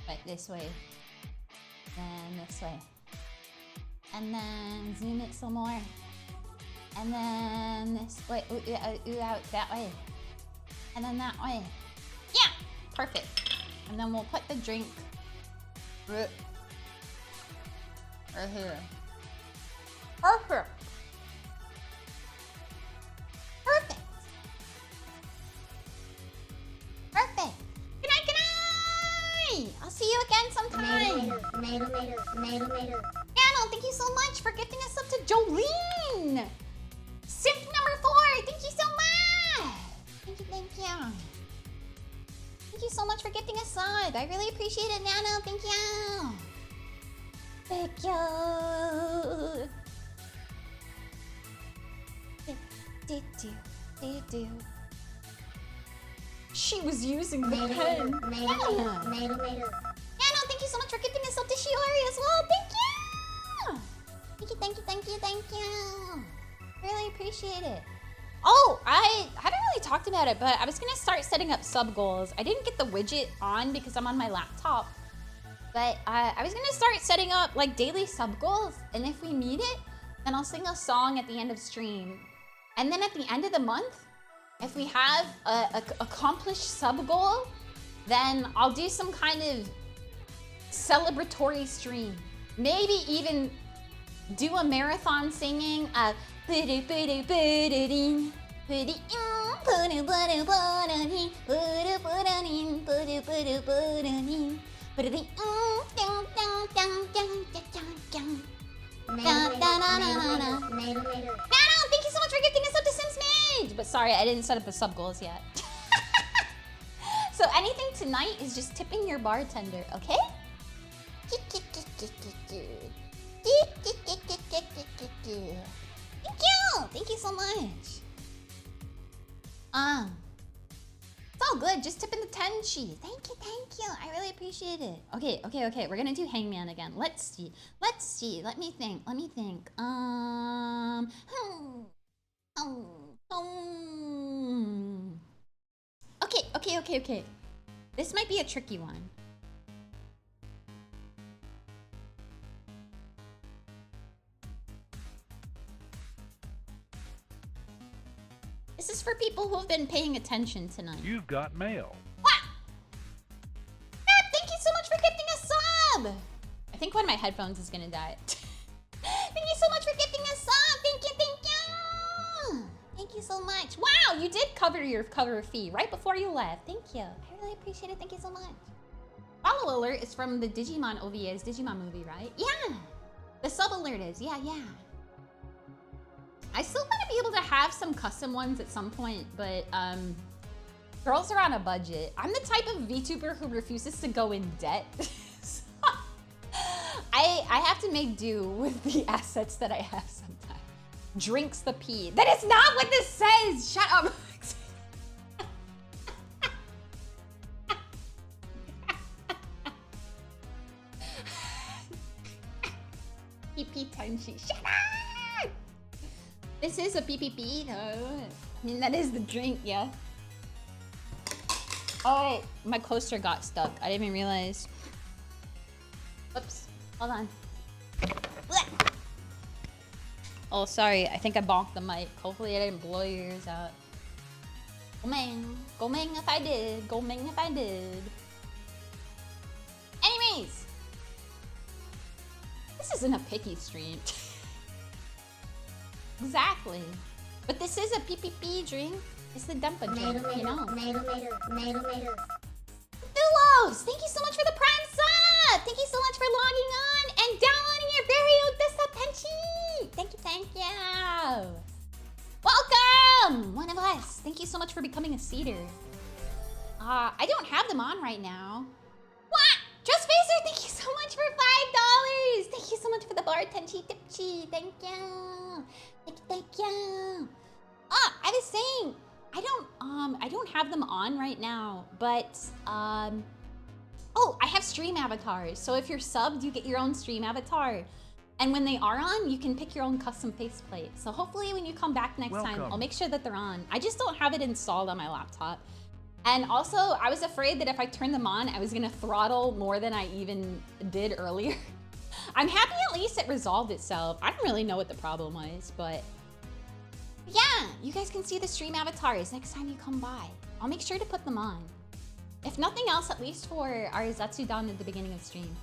Right, this way. And this way. And then zoom it some more. And then this way, out that way. And then that way. Yeah, perfect. And then we'll put the drink right here. Perfect. Good night. I'll see you again sometime. Daniel, thank you so much for gifting us up to Jolene. Simp number 4, thank you so much. Thank you. Thank you so much for gifting us sub. I really appreciate it, Nano. Thank you. She was using the pen. Nano, thank you so much for gifting us up to Shiori as well. Thank you. Really appreciate it. Oh, I haven't really talked about it, but I was gonna start setting up sub goals. I didn't get the widget on because I'm on my laptop, but I was gonna start setting up like daily sub goals, and if we meet it, then I'll sing a song at the end of stream. And then at the end of the month, if we have a accomplished sub goal, then I'll do some kind of celebratory stream. Maybe even do a marathon singing thank you so much for gifting us up to Sims Mage! But sorry, I didn't set up the sub goals yet. So anything tonight is just tipping your bartender, okay? Thank you so much. It's all good. Just tipping the Tenshi. Thank you. I really appreciate it. Okay. We're gonna do Hangman again. Let's see. Let me think. Okay. This might be a tricky one. This is for people who have been paying attention tonight. You've got mail. What? Thank you so much for gifting a sub! I think one of my headphones is gonna die. Thank you so much for gifting a sub! Thank you! Thank you so much. Wow, you did cover your cover fee right before you left. Thank you. I really appreciate it. Thank you so much. Follow alert is from the Digimon OVA's Digimon movie, right? Yeah! The sub alert is, yeah. I still want to be able to have some custom ones at some point, but girls are on a budget. I'm the type of VTuber who refuses to go in debt. So, I have to make do with the assets that I have sometimes. Drinks the pee. That is not what this says! Shut up! PP Tenshi. Shut up! This is a PPP though. I mean, that is the drink, yeah. Oh wait, my coaster got stuck. I didn't even realize. Whoops, hold on. Blech. Oh, sorry, I think I bonked the mic. Hopefully I didn't blow your ears out. Go ming if I did. Go ming if I did. Anyways. This isn't a picky stream. Exactly. But this is a PPP drink. It's the Dumpa drink, you know. Dulos! Thank you so much for the Prime sub! Thank you so much for logging on and downloading your very own Dessa Tenshi! Thank you! Welcome! One of us! Thank you so much for becoming a seeder. I don't have them on right now. What? Just Facer, thank you so much for $5! Thank you so much for the Bar Tenshi Tipchi. Thank you! Thank you! Ah, I was saying, I don't have them on right now, but, oh, I have stream avatars. So if you're subbed, you get your own stream avatar. And when they are on, you can pick your own custom faceplate. So hopefully when you come back next time, I'll make sure that they're on. I just don't have it installed on my laptop. And also, I was afraid that if I turned them on, I was gonna throttle more than I even did earlier. I'm happy at least it resolved itself. I don't really know what the problem was, but yeah, you guys can see the stream avatars next time you come by. I'll make sure to put them on. If nothing else, at least for our Zatsudan at the beginning of the stream.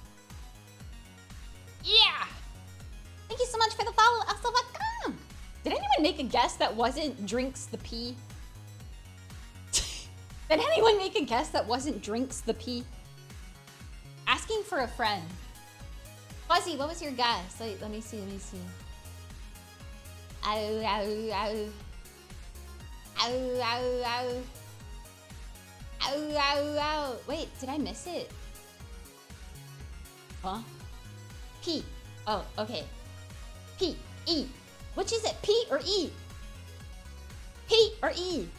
Yeah! Thank you so much for the follow, also welcome! Did anyone make a guess that wasn't drinks the pee? Did anyone make a guess that wasn't drinks the pee? Asking for a friend. Fuzzy, what was your guess? Let me see. Ow, ow, ow. Ow, ow, ow. Ow, ow, ow. Wait, did I miss it? Huh? P. Oh, okay. P. E. Which is it? P or E? P or E?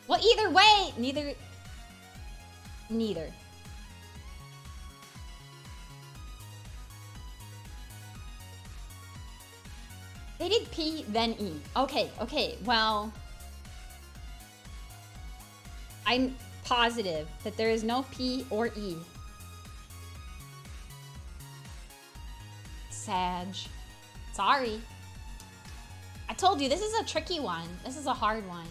Well, either way, neither. They did P, then E. Okay, well, I'm positive that there is no P or E. Sag. Sorry. I told you, this is a tricky one. This is a hard one.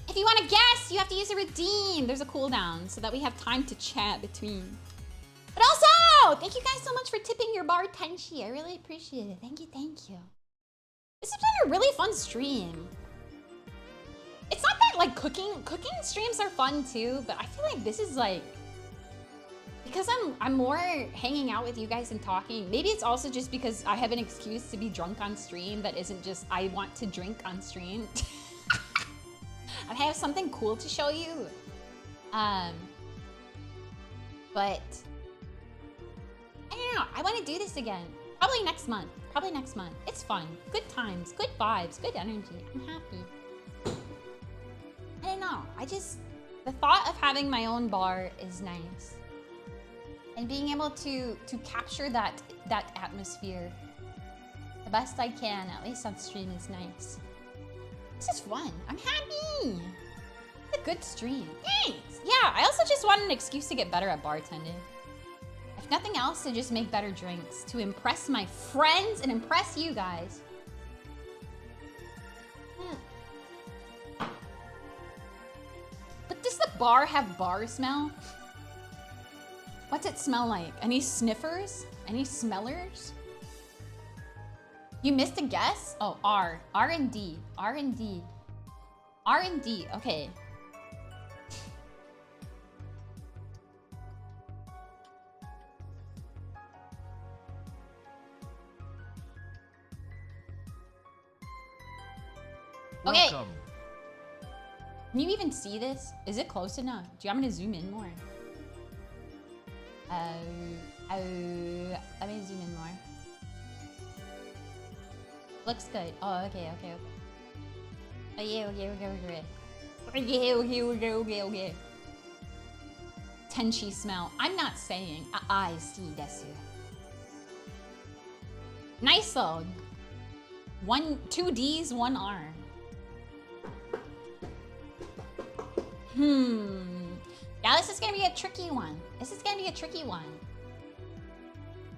If you want to guess, you have to use a redeem. There's a cooldown so that we have time to chat between. But also, thank you guys so much for tipping your Bar Tenshi. I really appreciate it. Thank you. This has been a really fun stream. It's not that like cooking streams are fun too, but I feel like this is like, because I'm more hanging out with you guys and talking. Maybe it's also just because I have an excuse to be drunk on stream that isn't just I want to drink on stream. I have something cool to show you. But I don't know. I want to do this again. Probably next month. It's fun. Good times, good vibes, good energy. I'm happy. I don't know. The thought of having my own bar is nice. And being able to capture that atmosphere the best I can, at least on stream, is nice. This is fun. I'm happy. It's a good stream. Thanks. Yeah, I also just want an excuse to get better at bartending. If nothing else, to just make better drinks, to impress my friends and impress you guys. But does the bar have bar smell? What's it smell like? Any sniffers? Any smellers? You missed a guess? Oh, R. R&D. R&D. R&D. Okay. Okay. Welcome. Can you even see this? Is it close enough? Do you want me to zoom in more? Let me zoom in more. Looks good. Oh, okay. Oh, yeah, okay. Tenshi smell. I'm not saying. I see desu. Nice though. Two D's, one R. Yeah, this is gonna be a tricky one.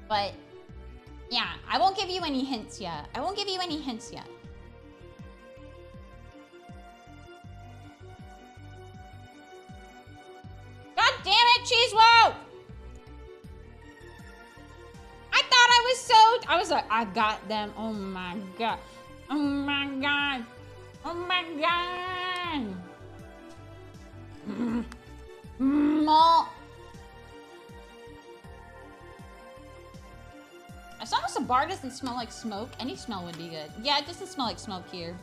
But yeah, I won't give you any hints yet. God damn it, Cheese Whoa! I was like, I got them. Oh my god. Oh my god. Oh my god. As long as the bar doesn't smell like smoke, any smell would be good. Yeah, it doesn't smell like smoke here.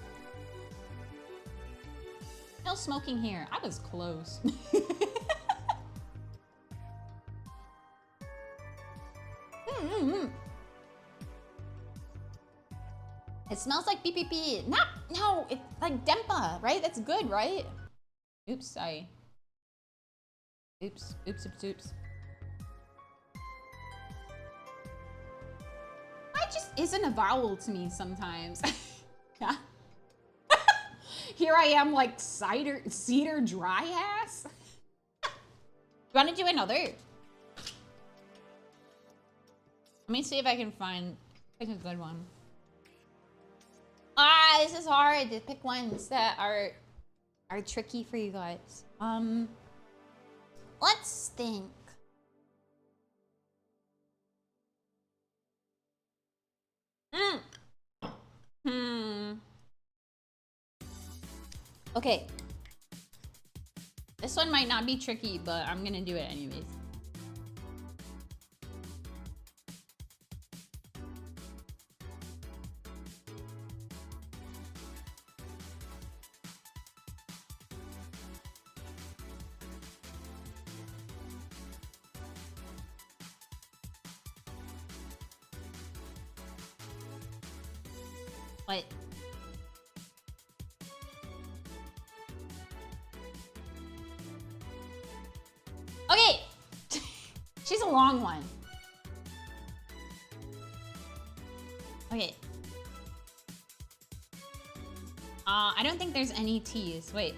No smoking here. I was close. It smells like BPP. No, it's like Dempa, right? That's good, right? Oops, sorry. Oops. It just isn't a vowel to me sometimes. Here I am like cedar dry ass. You wanna do another? Let me see if I can pick a good one. This is hard to pick ones that are tricky for you guys. Let's think. Okay. This one might not be tricky, but I'm gonna do it anyways. What? Okay! She's a long one. Okay. I don't think there's any T's. Wait.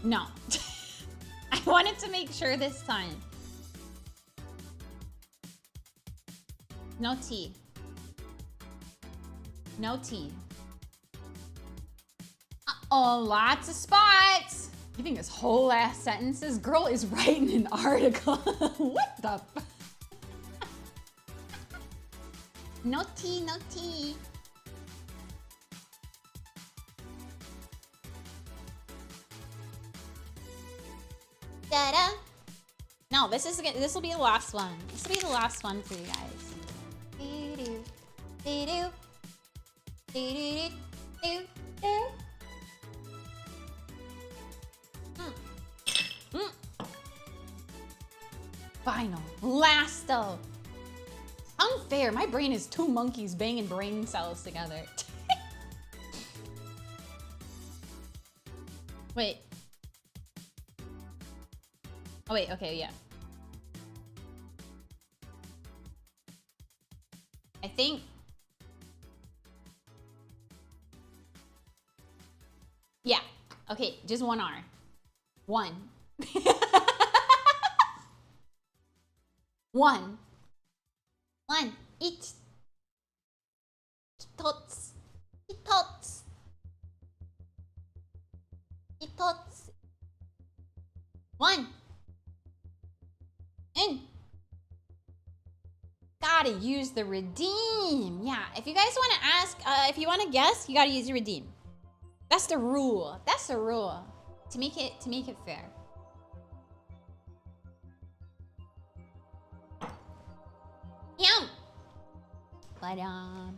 No. I wanted to make sure this time. No T. No T. Oh, lots of spots. You think this whole ass sentence? This girl is writing an article. What the f? No T, no T. Da-da. No, this will be the last one. This will be the last one for you guys. Doo-doo. Doo-doo. Doo-doo-doo. Doo-doo. Final. Last though. Unfair. My brain is two monkeys banging brain cells together. Wait. Oh wait, okay, yeah. I think... Yeah. Okay, just one R. One. One. Eat. Tots. Tots. Tots. One. In. Gotta use the redeem. Yeah, if you guys want to ask, if you want to guess, you gotta use your redeem. That's the rule. That's the rule. To make it fair. Yeah. But I don't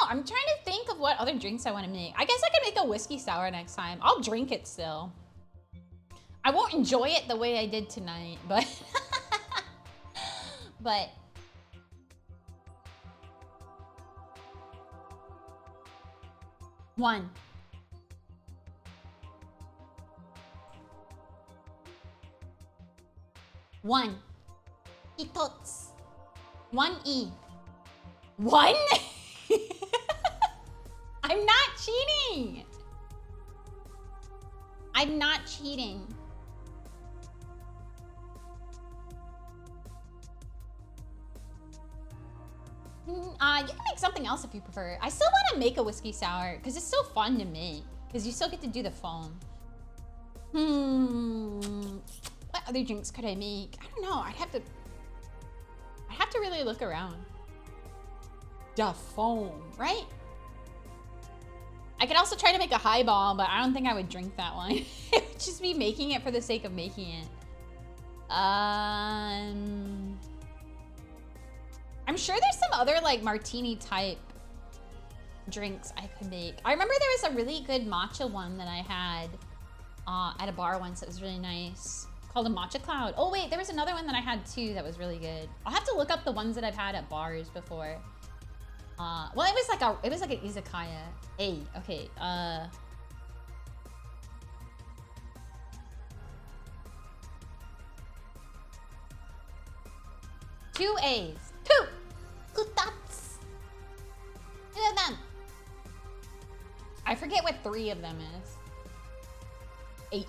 know. I'm trying to think of what other drinks I want to make. I guess I could make a whiskey sour next time. I'll drink it still. I won't enjoy it the way I did tonight, but but one. Itots. 1E. 1? I'm not cheating. I'm not cheating. You can make something else if you prefer. I still want to make a whiskey sour because it's so fun to make. Because you still get to do the foam. What other drinks could I make? I don't know. I'd have to really look around. The foam, right? I could also try to make a highball, but I don't think I would drink that one. It would just be making it for the sake of making it. I'm sure there's some other like martini type drinks I could make. I remember there was a really good matcha one that I had at a bar once that was really nice, called a matcha cloud. Oh wait, there was another one that I had too that was really good. I'll have to look up the ones that I've had at bars before. Well, it was like an izakaya. Hey, okay. 2 A's. 2. Good thoughts. 2 of them. I forget what 3 of them is. 8.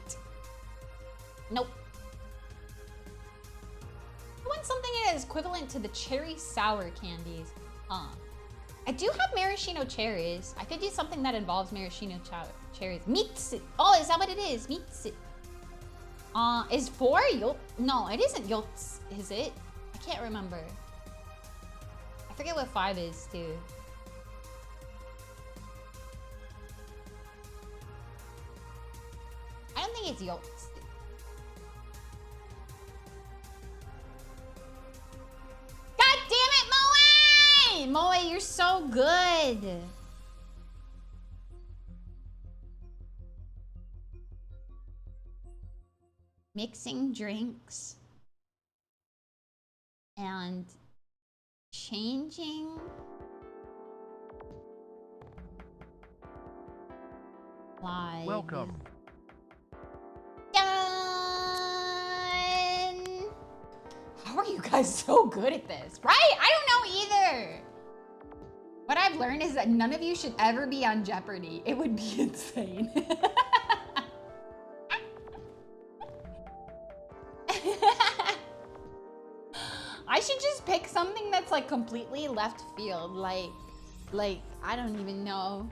Nope. I want something that is equivalent to the cherry sour candies. I do have maraschino cherries. I could do something that involves maraschino cherries. Mitsu. Oh, is that what it is? Mitsu. Is 4 yot? No, it isn't yots, is it? I can't remember. I forget what 5 is too. I don't think it's yots. God damn it, Moe! Moe, you're so good. Mixing drinks and changing lives. Welcome. Done. How are you guys so good at this, right? I don't know either. What I've learned is that none of you should ever be on Jeopardy. It would be insane. I should just pick something that's like completely left field. Like, I don't even know.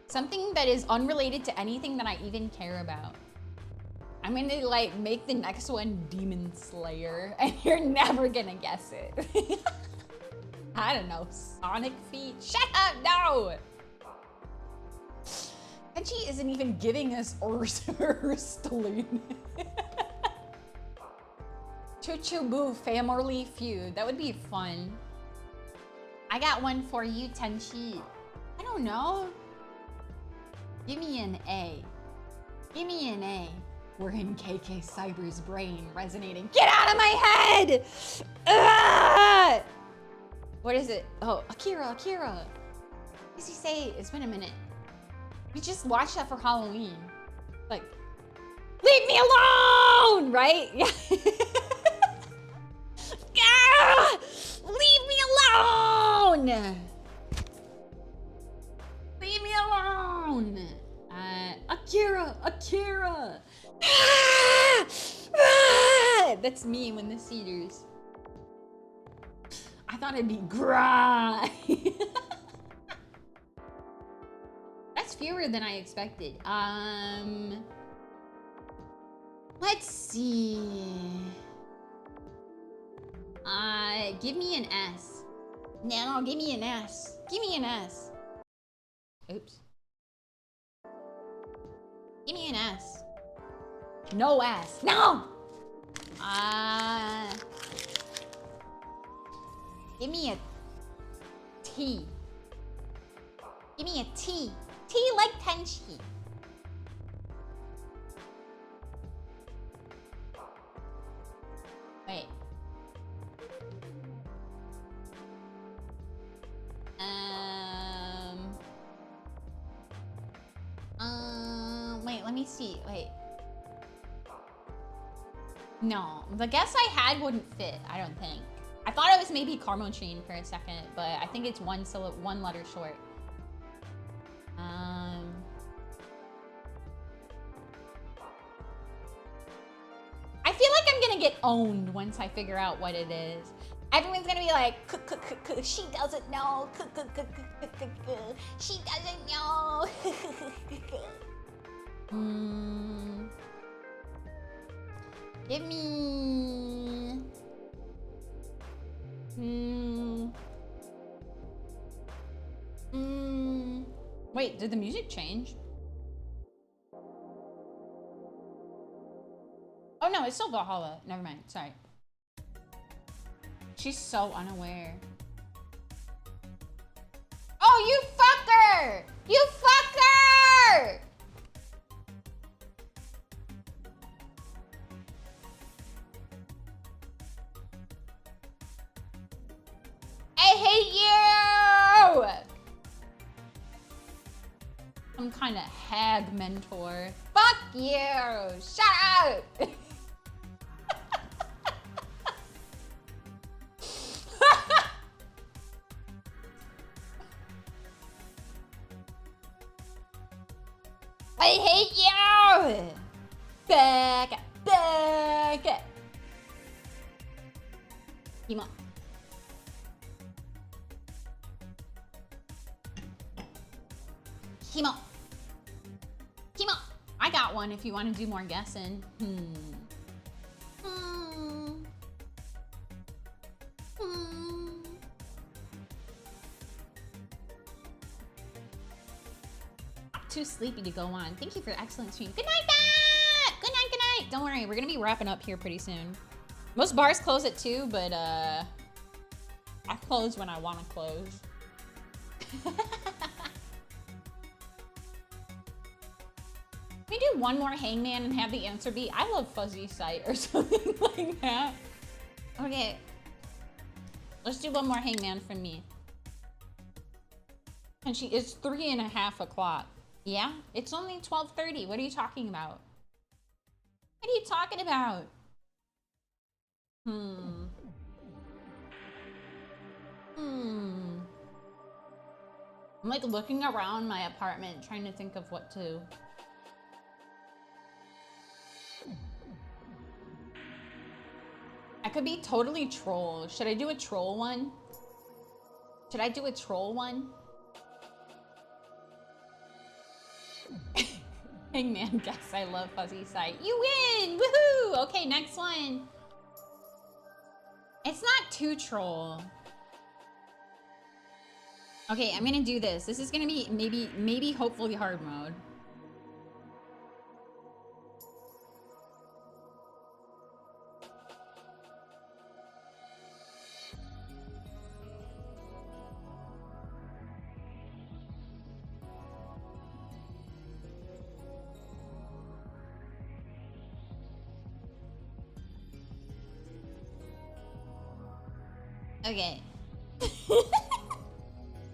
Something that is unrelated to anything that I even care about. I'm gonna like make the next one Demon Slayer and you're never gonna guess it. I don't know, Sonic Feet? Shut up, no! Tenshi isn't even giving us Urstaloon. Chuchubu Family Feud, that would be fun. I got one for you, Tenshi. I don't know. Give me an A. Give me an A. We're in KKcyber's brain resonating. Get out of my head! Ah! What is it? Oh, Akira. What does he say? It's been a minute. We just watched that for Halloween. Like, leave me alone! Right? Yeah. Ah! Leave me alone! Leave me alone! Akira! Ah! Ah! That's me when the cedars. I thought it'd be Gry. That's fewer than I expected. Let's see. Give me an S. No, give me an S. Give me an S. Oops. Give me an S. No S. No! Give me a T. Give me a T. T like Tenshi. Wait. Wait, let me see. Wait. No, the guess I had wouldn't fit, I don't think. I thought it was maybe Carmotrine for a second, but I think it's one letter short. I feel like I'm gonna get owned once I figure out what it is. Everyone's gonna be like, she doesn't know. She doesn't know. Give me. Wait, did the music change? Oh no, it's still Valhalla. Never mind, sorry. She's so unaware. Oh, you fucker! You fucker! I hate you! Some kind of hag mentor. Fuck you! Shut up! I hate you! Back! Hima. Hima! I got one if you want to do more guessing. Too sleepy to go on. Thank you for the excellent stream. Good night, Pat! Good night, good night! Don't worry, we're gonna be wrapping up here pretty soon. Most bars close at 2, but I close when I want to close. Can we do one more hangman and have the answer be, I love fuzzy sight or something like that? Okay. Let's do one more hangman from me. And it's 3:30 o'clock. Yeah? It's only 12:30. What are you talking about? What are you talking about? I'm like looking around my apartment trying to think of what to... I could be totally troll. Should I do a troll one? Should I do a troll one? Hangman, guess I love fuzzy sight. You win! Woohoo! Okay, next one. It's not too troll. Okay, I'm gonna do this. This is gonna be maybe hopefully hard mode. Okay.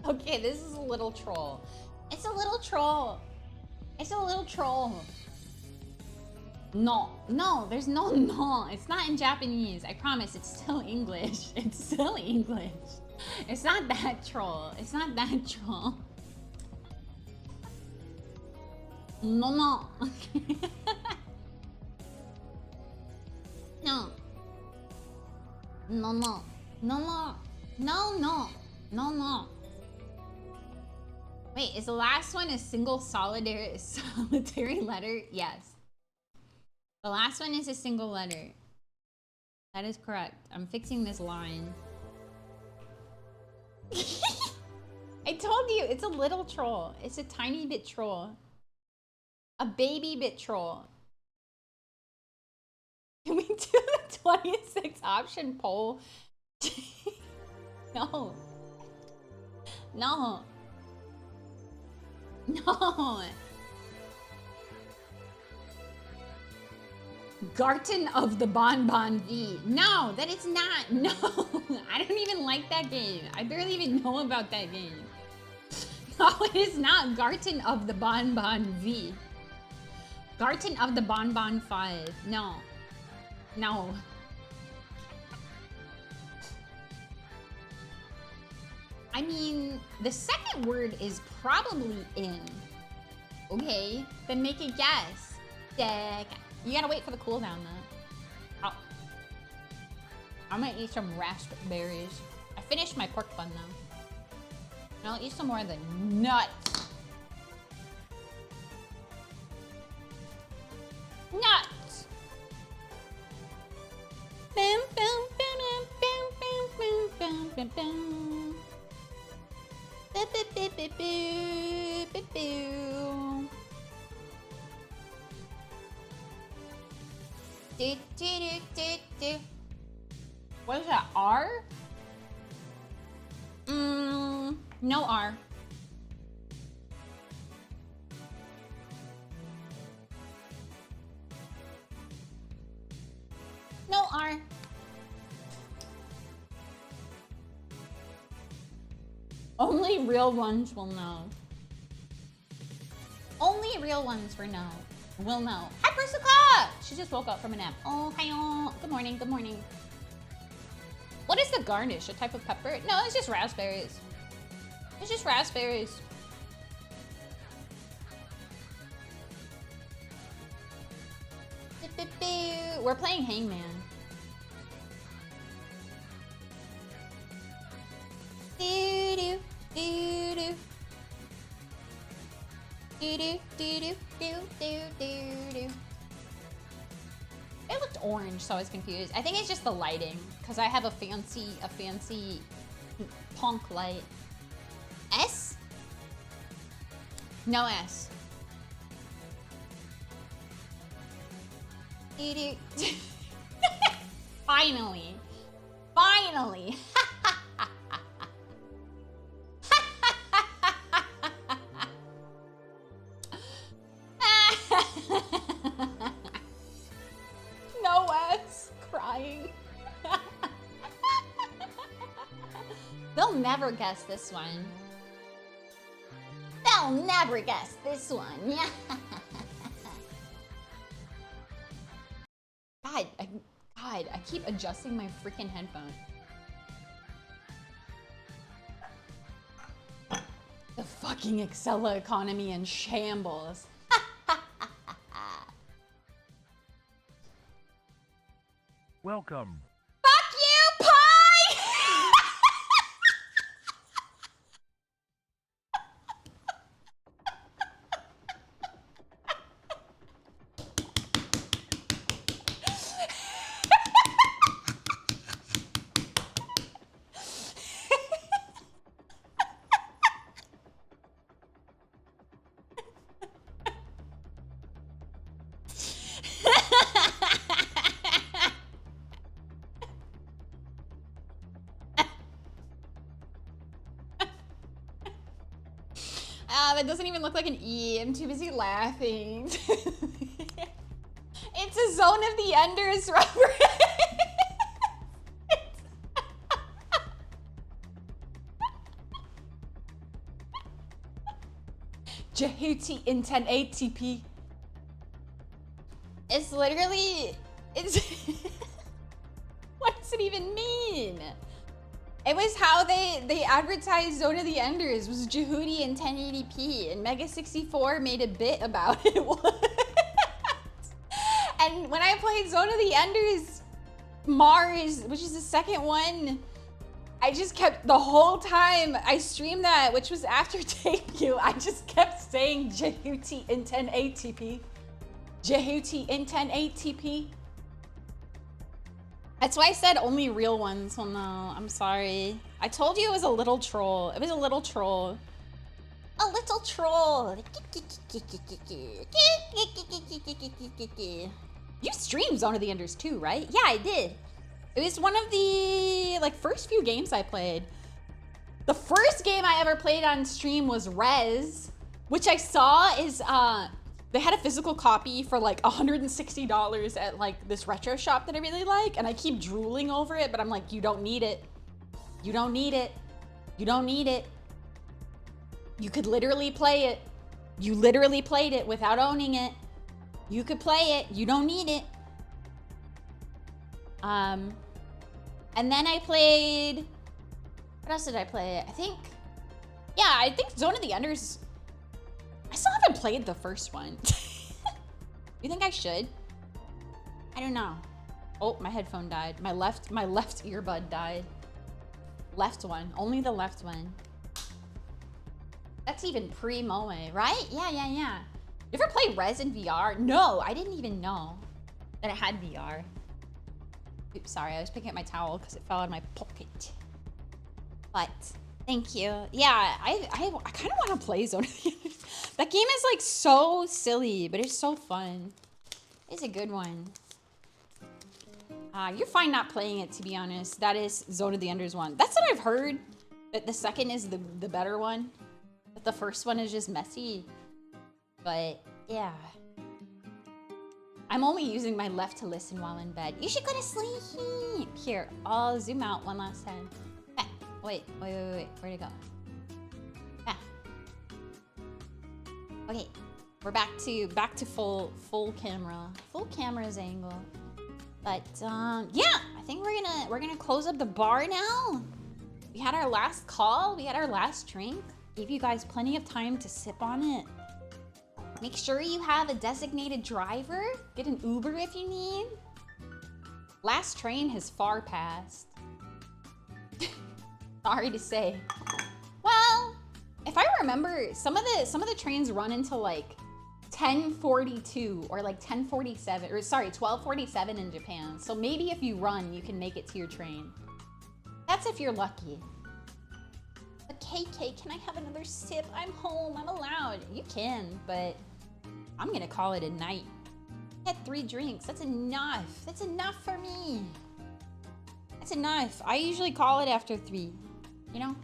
Okay, this is a little troll. It's a little troll. It's a little troll. No, no, there's no no. It's not in Japanese. I promise, it's still English. It's still English. It's not that troll. It's not that troll. No, no. No. No, no. No, no. No, no. No, no. Wait, is the last one a single solitary letter? Yes. The last one is a single letter. That is correct. I'm fixing this line. I told you, it's a little troll. It's a tiny bit troll. A baby bit troll. Can we do the 26 option poll? No. No. No. Garten of the Bonbon V. No, that is not. No. I don't even like that game. I barely even know about that game. No, it is not Garten of the Bonbon V. Garten of the Bonbon 5. No. No. I mean, the second word is probably in. Okay, then make a guess. You gotta wait for the cooldown though. Oh. I'm gonna eat some raspberries. I finished my pork bun though. And I'll eat some more of the nuts. Nuts! Bam, bam, bam, bam, bam, bam, bam, bam, bam. Boo, boo, boo, boo, boo, boo, boo. Do, do, do, do, do. What is that, R? No R. No R. Only real ones will know. Only real ones will know. Hi, Persica! She just woke up from a nap. Oh, hi. Good morning, good morning. What is the garnish? A type of pepper? No, it's just raspberries. It's just raspberries. We're playing Hangman. Do-do, do-do. Do-do, do-do, do-do-do-do. It looked orange, so I was confused. I think it's just the lighting, because I have a fancy punk light. S? No S. Finally. Finally. No S. Crying. They'll never guess this one. They'll never guess this one. God, I keep adjusting my freaking headphone. The fucking Excella economy in shambles. Welcome. Fuck you, pie! That doesn't even look like an E. I'm too busy laughing. It's a Zone of the Enders reference. Jehuti in 1080p. It's literally, what does it even mean? It was how they advertised Zone of the Enders was Jehuti in 1080p, and Mega 64 made a bit about it. And when I played Zone of the Enders Mars, which is the second one, I just kept, the whole time I streamed that, which was after debut, I just kept saying Jehuti in 1080p. Jehuti in 1080p. That's why I said only real ones will know. I'm sorry. I told you it was a little troll. It was a little troll. A little troll. You streamed Zone of the Enders too, right? Yeah, I did. It was one of the first few games I played. The first game I ever played on stream was Rez, which I saw is they had a physical copy for like $160 at like this retro shop that I really like, and I keep drooling over it, but I'm like, you don't need it. You don't need it. You don't need it. You could literally play it. You literally played it without owning it. You could play it. You don't need it. And then I played, what else did I play? I think Zone of the Enders. I still haven't played the first one. You think I should? I don't know. Oh, my headphone died. My left earbud died. Left one, only the left one. That's even pre-Moe, right? Yeah. You ever play Res in VR? No, I didn't even know that it had VR. Oops, sorry, I was picking up my towel because it fell out of my pocket. But thank you. Yeah, I kind of want to play Zone of the Enders. That game is like so silly, but it's so fun. It's a good one. You're fine not playing it, to be honest. That is Zone of the Enders one. That's what I've heard. That the second is the better one. That the first one is just messy. But yeah. I'm only using my left to listen while in bed. You should go to sleep. Here, I'll zoom out one last time. Ah, wait. Where'd it go? Ah. Okay, we're back to full camera's angle. But yeah, I think we're gonna close up the bar now. We had our last call, we had our last drink. Gave you guys plenty of time to sip on it. Make sure you have a designated driver. Get an Uber if you need. Last train has far passed. Sorry to say. Well, if I remember, some of the trains run until like 10:42 or like 10:47, or sorry, 12:47 in Japan. So maybe if you run, you can make it to your train. That's if you're lucky. But KK, can I have another sip? I'm home, I'm allowed. You can, but I'm gonna call it a night. I had 3 drinks, that's enough. That's enough for me. That's enough. I usually call it after 3, you know?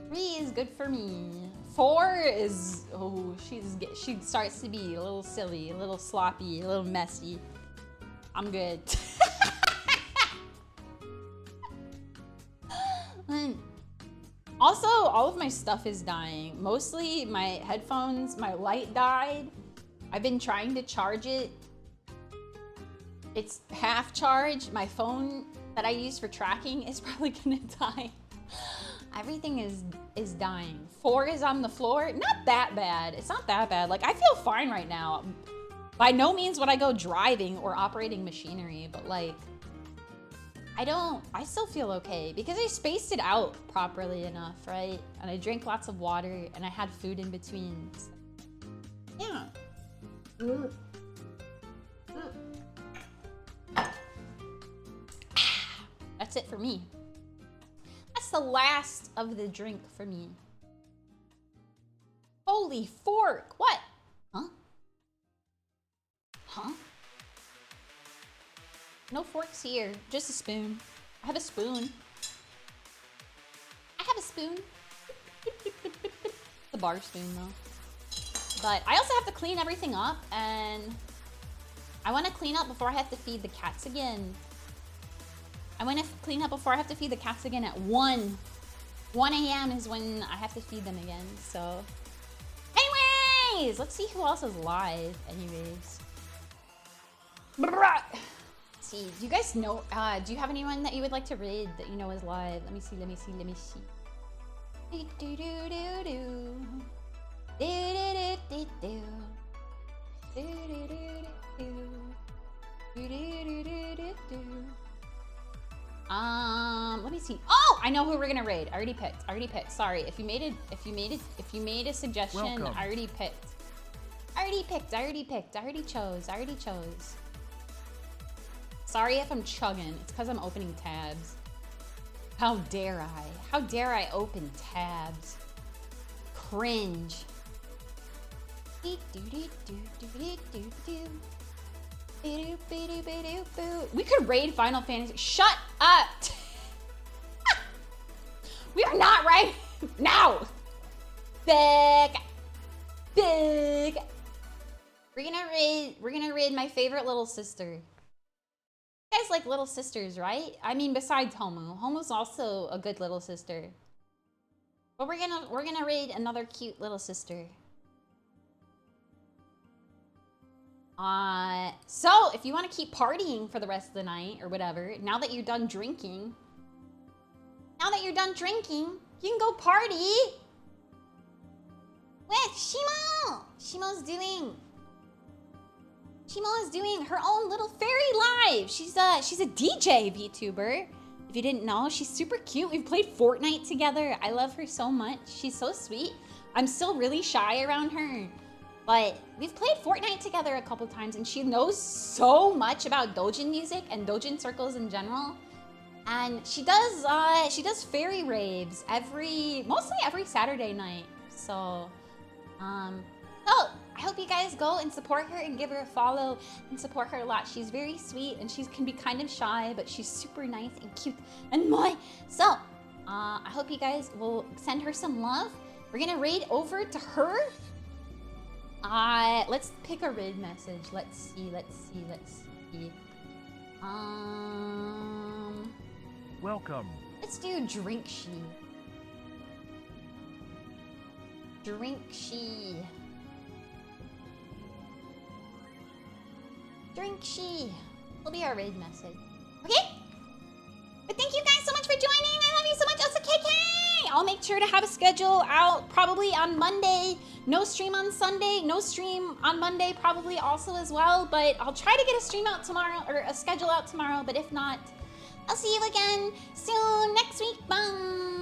3 is good for me. 4 is, oh, she starts to be a little silly, a little sloppy, a little messy. I'm good. Also, all of my stuff is dying. Mostly my headphones, my light died. I've been trying to charge it. It's half charged. My phone that I use for tracking is probably gonna die. Everything is dying. 4 is on the floor. Not that bad. It's not that bad. Like, I feel fine right now. By no means would I go driving or operating machinery, but like, I still feel okay because I spaced it out properly enough, right? And I drank lots of water and I had food in between. So, yeah. That's it for me. That's the last of the drink for me. Holy fork! What? Huh? Huh? No forks here, just a spoon. I have a spoon. I have a spoon. The bar spoon though. But I also have to clean everything up, and I want to clean up before I have to feed the cats again. I want to clean up before I have to feed the cats again at 1. 1 a.m. is when I have to feed them again, so. Anyways, let's see who else is live, anyways. Let's see, do you guys know, do you have anyone that you would like to raid that you know is live? Let me see. Let me see. Oh, I know who we're gonna raid. I already picked. Sorry, if you made a suggestion, Welcome. I already picked. I already chose. Sorry if I'm chugging. It's because I'm opening tabs. How dare I? How dare I open tabs? Cringe. We could raid Final Fantasy. Shut up! We are not right now. Big. We're gonna raid my favorite little sister. You guys like little sisters, right? I mean, besides Homu. Homu's also a good little sister. But we're gonna raid another cute little sister. So if you want to keep partying for the rest of the night or whatever, now that you're done drinking, you can go party with Shimo. Shimo is doing her own little fairy live. She's a DJ VTuber. If you didn't know, she's super cute. We've played Fortnite together. I love her so much. She's so sweet. I'm still really shy around her, but we've played Fortnite together a couple times, and she knows so much about Dojin music and Dojin circles in general. And she does fairy raves mostly every Saturday night. So, I hope you guys go and support her and give her a follow and support her a lot. She's very sweet and she can be kind of shy, but she's super nice and cute and mooi. So, I hope you guys will send her some love. We're gonna raid over to her. Let's pick a raid message. Let's see. Welcome. Let's do Drink She. Drink She. Will be our raid message. Okay? But thank you guys so much for joining. I love you so much, Elsa KK. I'll make sure to have a schedule out probably on Monday. No stream on Sunday. No stream on Monday probably also as well. But I'll try to get a stream out tomorrow or a schedule out tomorrow. But if not, I'll see you again soon next week. Bye.